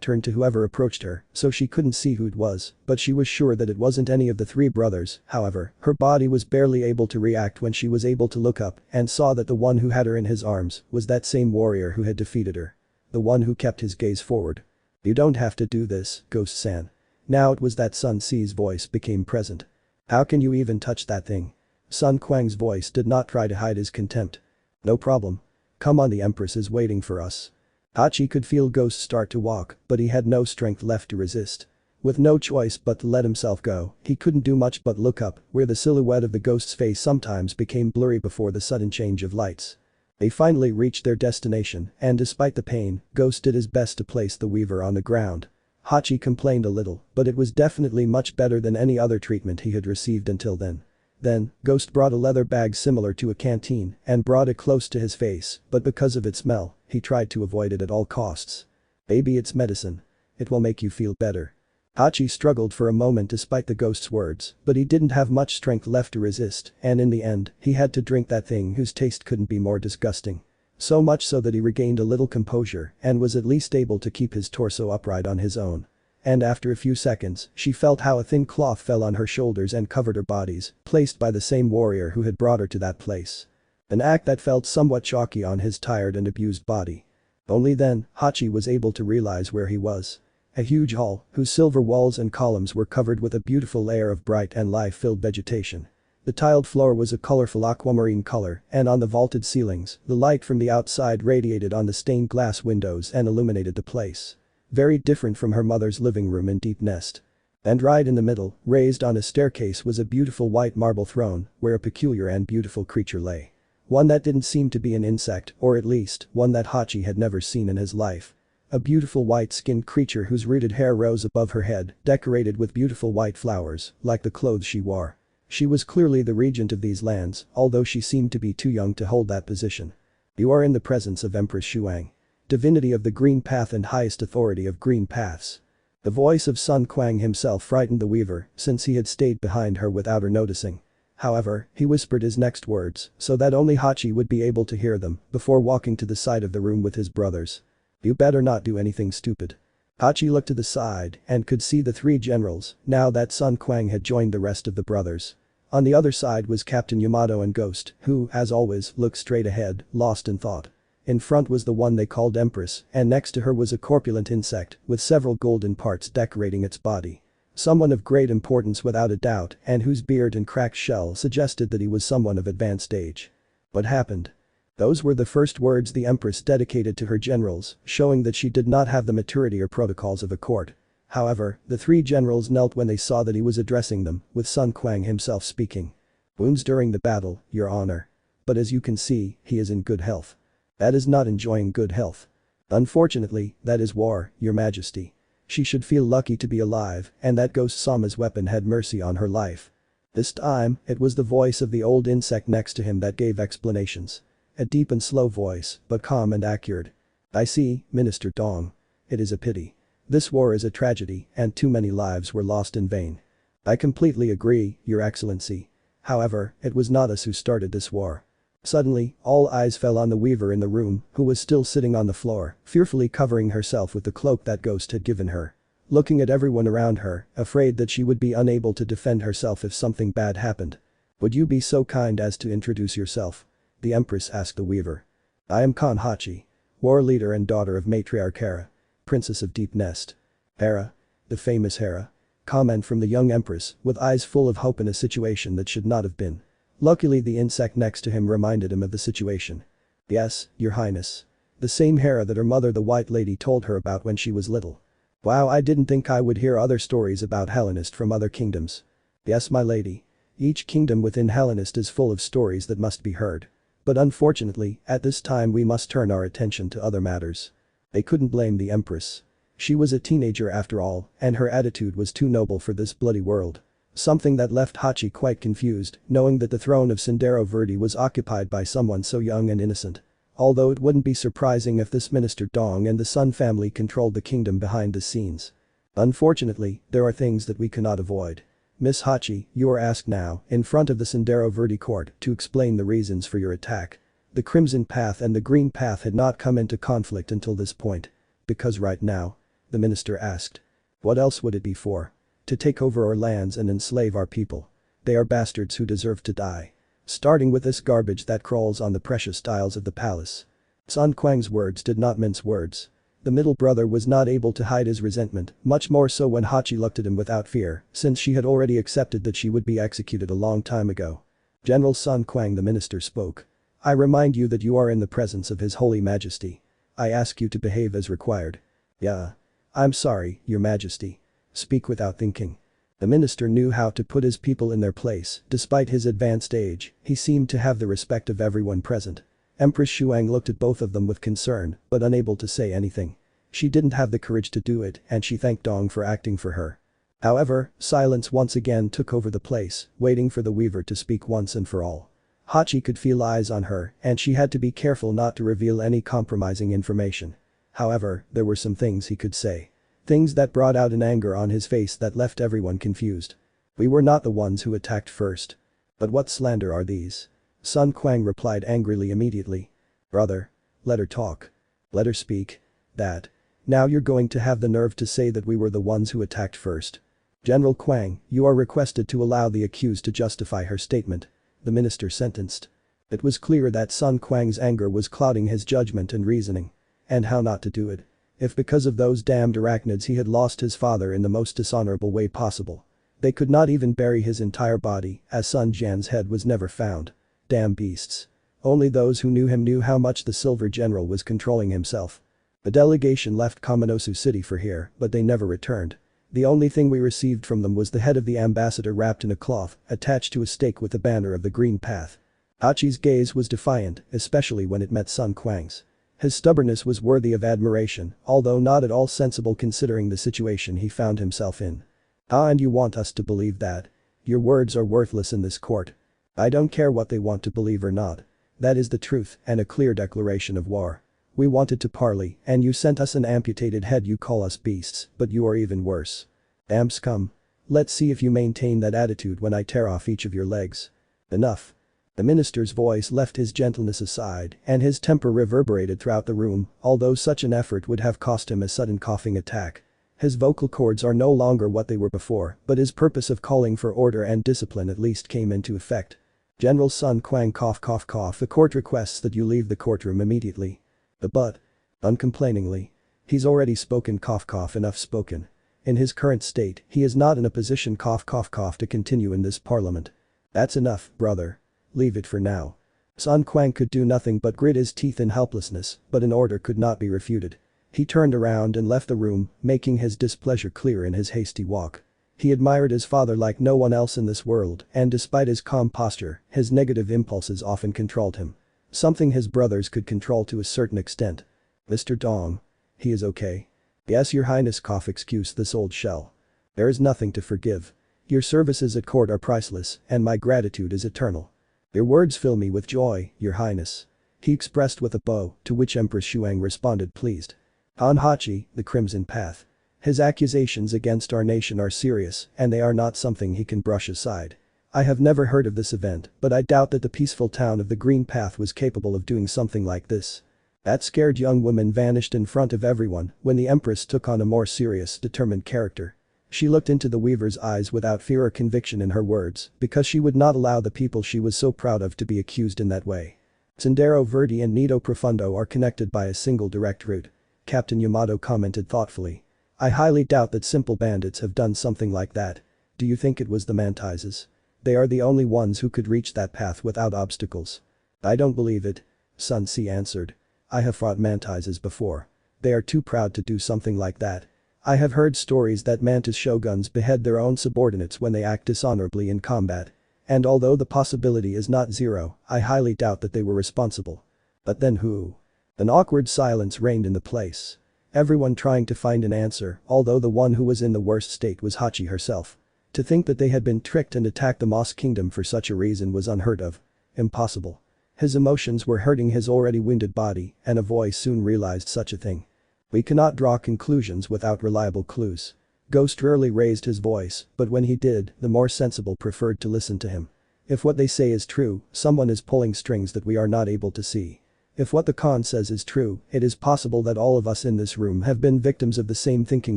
turned to whoever approached her, so she couldn't see who it was, but she was sure that it wasn't any of the 3 brothers. However, her body was barely able to react when she was able to look up and saw that the one who had her in his arms was that same warrior who had defeated her. The one who kept his gaze forward. "You don't have to do this, Ghost-san." Now it was that Sun Si's voice became present. "How can you even touch that thing?" Sun Quang's voice did not try to hide his contempt. "No problem. Come on, the Empress is waiting for us." Hachi could feel Ghost start to walk, but he had no strength left to resist. With no choice but to let himself go, he couldn't do much but look up, where the silhouette of the ghost's face sometimes became blurry before the sudden change of lights. They finally reached their destination, and despite the pain, Ghost did his best to place the weaver on the ground. Hachi complained a little, but it was definitely much better than any other treatment he had received until then. Then, Ghost brought a leather bag similar to a canteen and brought it close to his face, but because of its smell, he tried to avoid it at all costs. "Baby, it's medicine. It will make you feel better." Hachi struggled for a moment despite the ghost's words, but he didn't have much strength left to resist, and in the end, he had to drink that thing whose taste couldn't be more disgusting. So much so that he regained a little composure and was at least able to keep his torso upright on his own. And after a few seconds, she felt how a thin cloth fell on her shoulders and covered her bodies, placed by the same warrior who had brought her to that place. An act that felt somewhat chalky on his tired and abused body. Only then, Hachi was able to realize where he was. A huge hall, whose silver walls and columns were covered with a beautiful layer of bright and life-filled vegetation. The tiled floor was a colorful aquamarine color, and on the vaulted ceilings, the light from the outside radiated on the stained glass windows and illuminated the place. Very different from her mother's living room in Deep Nest. And right in the middle, raised on a staircase, was a beautiful white marble throne, where a peculiar and beautiful creature lay. One that didn't seem to be an insect, or at least, one that Hachi had never seen in his life. A beautiful white-skinned creature whose rooted hair rose above her head, decorated with beautiful white flowers, like the clothes she wore. She was clearly the regent of these lands, although she seemed to be too young to hold that position. "You are in the presence of Empress Shuang. Divinity of the Green Path and highest authority of green paths." The voice of Sun Quang himself frightened the weaver, since he had stayed behind her without her noticing. However, he whispered his next words, so that only Hachi would be able to hear them, before walking to the side of the room with his brothers. "You better not do anything stupid." Hachi looked to the side and could see the three generals, now that Sun Quang had joined the rest of the brothers. On the other side was Captain Yamato and Ghost, who, as always, looked straight ahead, lost in thought. In front was the one they called Empress, and next to her was a corpulent insect, with several golden parts decorating its body. Someone of great importance without a doubt, and whose beard and cracked shell suggested that he was someone of advanced age. What happened? Those were the first words the Empress dedicated to her generals, showing that she did not have the maturity or protocols of a court. However, the three generals knelt when they saw that he was addressing them, with Sun Quang himself speaking. "Wounds during the battle, your honor. But as you can see, he is in good health." "That is not enjoying good health. Unfortunately, that is war, your majesty. She should feel lucky to be alive, and that Ghost Sama's weapon had mercy on her life." This time, it was the voice of the old insect next to him that gave explanations. A deep and slow voice, but calm and accurate. "I see, Minister Dong. It is a pity. This war is a tragedy, and too many lives were lost in vain." "I completely agree, your excellency. However, it was not us who started this war." Suddenly, all eyes fell on the weaver in the room, who was still sitting on the floor, fearfully covering herself with the cloak that Ghost had given her. Looking at everyone around her, afraid that she would be unable to defend herself if something bad happened. "Would you be so kind as to introduce yourself?" the Empress asked the weaver. "I am Khan Hachi, war leader and daughter of Matriarch Hera, Princess of Deep Nest." "Hera? The famous Hera?" Comment from the young Empress, with eyes full of hope in a situation that should not have been. Luckily the insect next to him reminded him of the situation. "Yes, your highness. The same Hera that her mother the White Lady told her about when she was little." "Wow, I didn't think I would hear other stories about Hallownest from other kingdoms." "Yes, my lady. Each kingdom within Hallownest is full of stories that must be heard. But unfortunately, at this time we must turn our attention to other matters." They couldn't blame the Empress. She was a teenager after all, and her attitude was too noble for this bloody world. Something that left Hachi quite confused, knowing that the throne of Sendero Verde was occupied by someone so young and innocent. Although it wouldn't be surprising if this Minister Dong and the Sun family controlled the kingdom behind the scenes. Unfortunately, there are things that we cannot avoid. "Miss Hachi, you are asked now, in front of the Sendero Verde court, to explain the reasons for your attack." The Crimson Path and the Green Path had not come into conflict until this point. "Because right now?" the minister asked. "What else would it be for? To take over our lands and enslave our people. They are bastards who deserve to die. Starting with this garbage that crawls on the precious tiles of the palace." Sun Quang's words did not mince words. The middle brother was not able to hide his resentment, much more so when Hachi looked at him without fear, since she had already accepted that she would be executed a long time ago. "General Sun Quang," the minister spoke. "I remind you that you are in the presence of His Holy Majesty. I ask you to behave as required." "Yeah. I'm sorry, your majesty." Speak without thinking. The minister knew how to put his people in their place. Despite his advanced age, he seemed to have the respect of everyone present. Empress Shuang looked at both of them with concern, but unable to say anything. She didn't have the courage to do it, and she thanked Dong for acting for her. However, silence once again took over the place, waiting for the weaver to speak once and for all. Hachi could feel eyes on her, and she had to be careful not to reveal any compromising information. However, there were some things he could say. Things that brought out an anger on his face that left everyone confused. We were not the ones who attacked first. But what slander are these? Sun Quang replied angrily immediately. Brother. Let her talk. Let her speak. That. Now you're going to have the nerve to say that we were the ones who attacked first. General Quang, you are requested to allow the accused to justify her statement. The minister sentenced. It was clear that Sun Quang's anger was clouding his judgment and reasoning. And how not to do it? If because of those damned arachnids he had lost his father in the most dishonorable way possible. They could not even bury his entire body, as Sun Jian's head was never found. Damn beasts. Only those who knew him knew how much the Silver General was controlling himself. The delegation left Kaminosu City for here, but they never returned. The only thing we received from them was the head of the ambassador wrapped in a cloth, attached to a stake with the banner of the Green Path. Hachi's gaze was defiant, especially when it met Sun Quang's. His stubbornness was worthy of admiration, although not at all sensible considering the situation he found himself in. Ah, and you want us to believe that? Your words are worthless in this court. I don't care what they want to believe or not. That is the truth and a clear declaration of war. We wanted to parley, and you sent us an amputated head. You call us beasts, but you are even worse. Damn scum. Let's see if you maintain that attitude when I tear off each of your legs. Enough. The minister's voice left his gentleness aside, and his temper reverberated throughout the room, although such an effort would have cost him a sudden coughing attack. His vocal cords are no longer what they were before, but his purpose of calling for order and discipline at least came into effect. General Sun Quang cough cough cough. The court requests that you leave the courtroom immediately. But. Uncomplainingly. He's already spoken cough cough. Enough spoken. In his current state, he is not in a position cough cough cough to continue in this parliament. That's enough, brother. Leave it for now. Sun Quang could do nothing but grit his teeth in helplessness, but an order could not be refuted. He turned around and left the room, making his displeasure clear in his hasty walk. He admired his father like no one else in this world, and despite his calm posture, his negative impulses often controlled him. Something his brothers could control to a certain extent. Mr. Dong. He is okay. Yes, your highness. Cough. Excuse this old shell. There is nothing to forgive. Your services at court are priceless, and my gratitude is eternal. Your words fill me with joy, your highness. He expressed with a bow, to which Empress Shuang responded pleased. Han Hachi, the Crimson Path. His accusations against our nation are serious, and they are not something he can brush aside. I have never heard of this event, but I doubt that the peaceful town of the Green Path was capable of doing something like this. That scared young woman vanished in front of everyone when the Empress took on a more serious, determined character. She looked into the weaver's eyes without fear or conviction in her words, because she would not allow the people she was so proud of to be accused in that way. Sendero Verde and Nido Profundo are connected by a single direct route. Captain Yamato commented thoughtfully. I highly doubt that simple bandits have done something like that. Do you think it was the mantises? They are the only ones who could reach that path without obstacles. I don't believe it. Sun Si answered. I have fought mantises before. They are too proud to do something like that. I have heard stories that mantis shoguns behead their own subordinates when they act dishonorably in combat. And although the possibility is not zero, I highly doubt that they were responsible. But then who? An awkward silence reigned in the place. Everyone trying to find an answer, although the one who was in the worst state was Hachi herself. To think that they had been tricked and attacked the Moss Kingdom for such a reason was unheard of. Impossible. His emotions were hurting his already wounded body, and a voice soon realized such a thing. We cannot draw conclusions without reliable clues. Ghost rarely raised his voice, but when he did, the more sensible preferred to listen to him. If what they say is true, someone is pulling strings that we are not able to see. If what the Khan says is true, it is possible that all of us in this room have been victims of the same thinking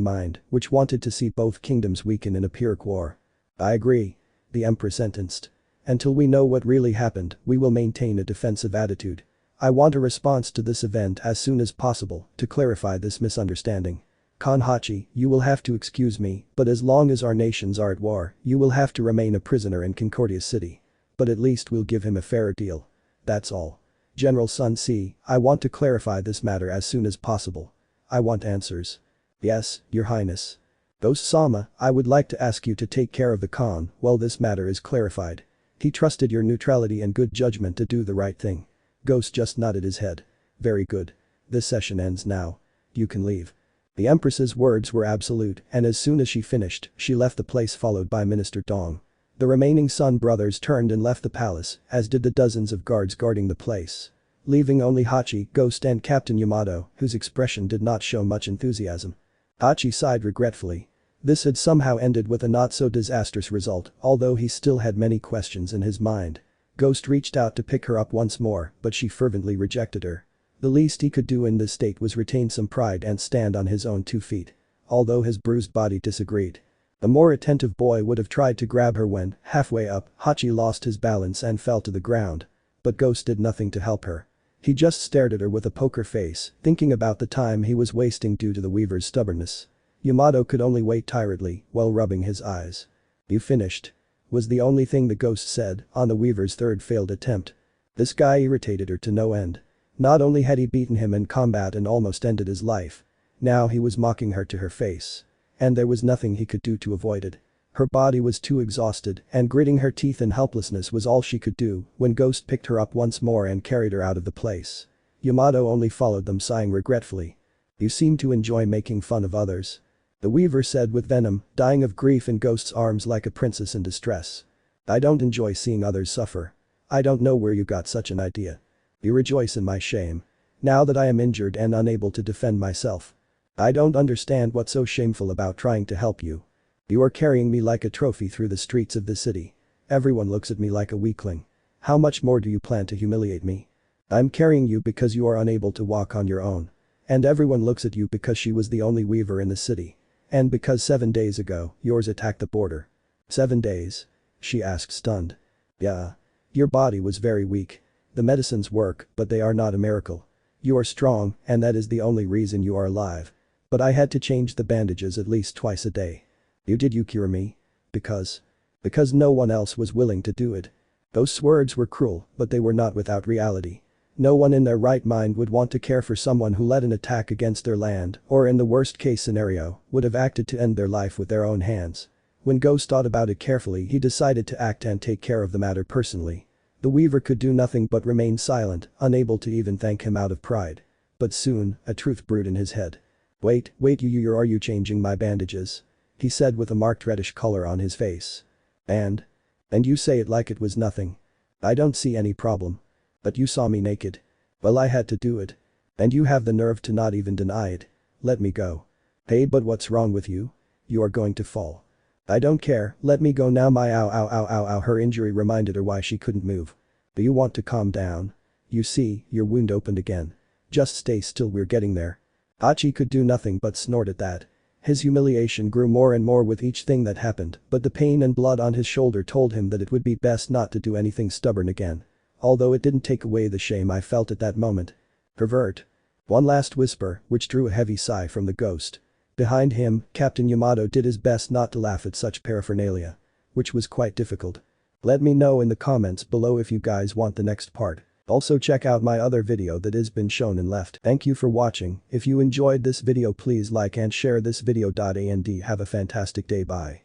mind, which wanted to see both kingdoms weaken in a Pyrrhic war. I agree. The Emperor sentenced. Until we know what really happened, we will maintain a defensive attitude. I want a response to this event as soon as possible to clarify this misunderstanding. Khan Hachi, you will have to excuse me, but as long as our nations are at war, you will have to remain a prisoner in Concordia City. But at least we'll give him a fairer deal. That's all. General Sun Si, I want to clarify this matter as soon as possible. I want answers. Yes, your highness. Ghost-sama, I would like to ask you to take care of the Khan while this matter is clarified. He trusted your neutrality and good judgment to do the right thing. Ghost just nodded his head. Very good. This session ends now. You can leave. The Empress's words were absolute, and as soon as she finished, she left the place followed by Minister Dong. The remaining Sun brothers turned and left the palace, as did the dozens of guards guarding the place. Leaving only Hachi, Ghost and Captain Yamato, whose expression did not show much enthusiasm. Hachi sighed regretfully. This had somehow ended with a not-so-disastrous result, although he still had many questions in his mind. Ghost reached out to pick her up once more, but she fervently rejected her. The least he could do in this state was retain some pride and stand on his own 2 feet. Although his bruised body disagreed. The more attentive boy would have tried to grab her when, halfway up, Hachi lost his balance and fell to the ground. But Ghost did nothing to help her. He just stared at her with a poker face, thinking about the time he was wasting due to the weaver's stubbornness. Yamato could only wait tiredly while rubbing his eyes. You finished? Was the only thing the Ghost said on the weaver's third failed attempt. This guy irritated her to no end. Not only had he beaten him in combat and almost ended his life. Now he was mocking her to her face. And there was nothing he could do to avoid it. Her body was too exhausted and gritting her teeth in helplessness was all she could do when Ghost picked her up once more and carried her out of the place. Yamato only followed them sighing regretfully. You seem to enjoy making fun of others. The weaver said with venom, dying of grief in Ghost's arms like a princess in distress. I don't enjoy seeing others suffer. I don't know where you got such an idea. You rejoice in my shame. Now that I am injured and unable to defend myself. I don't understand what's so shameful about trying to help you. You are carrying me like a trophy through the streets of the city. Everyone looks at me like a weakling. How much more do you plan to humiliate me? I'm carrying you because you are unable to walk on your own. And everyone looks at you because she was the only weaver in the city. And because 7 days ago, yours attacked the border. 7 days? She asked stunned. Yeah. Your body was very weak. The medicines work, but they are not a miracle. You are strong, and that is the only reason you are alive. But I had to change the bandages at least twice a day. Did you cure me? Because no one else was willing to do it. Those words were cruel, but they were not without reality. No one in their right mind would want to care for someone who led an attack against their land, or in the worst case scenario, would have acted to end their life with their own hands. When Ghost thought about it carefully, he decided to act and take care of the matter personally. The weaver could do nothing but remain silent, unable to even thank him out of pride. But soon, a truth brewed in his head. Wait, are you changing my bandages? He said with a marked reddish color on his face. And you say it like it was nothing. I don't see any problem. But you saw me naked. Well, I had to do it. And you have the nerve to not even deny it. Let me go. Hey, but what's wrong with you? You are going to fall. I don't care, let me go now. My ow. Her injury reminded her why she couldn't move. Do you want to calm down? You see, your wound opened again. Just stay still, we're getting there. Hachi could do nothing but snort at that. His humiliation grew more and more with each thing that happened, but the pain and blood on his shoulder told him that it would be best not to do anything stubborn again. Although it didn't take away the shame I felt at that moment. Pervert. One last whisper, which drew a heavy sigh from the Ghost. Behind him, Captain Yamato did his best not to laugh at such paraphernalia. Which was quite difficult. Let me know in the comments below if you guys want the next part. Also check out my other video that has been shown and left. Thank you for watching. If you enjoyed this video, please like and share this video. And have a fantastic day. Bye.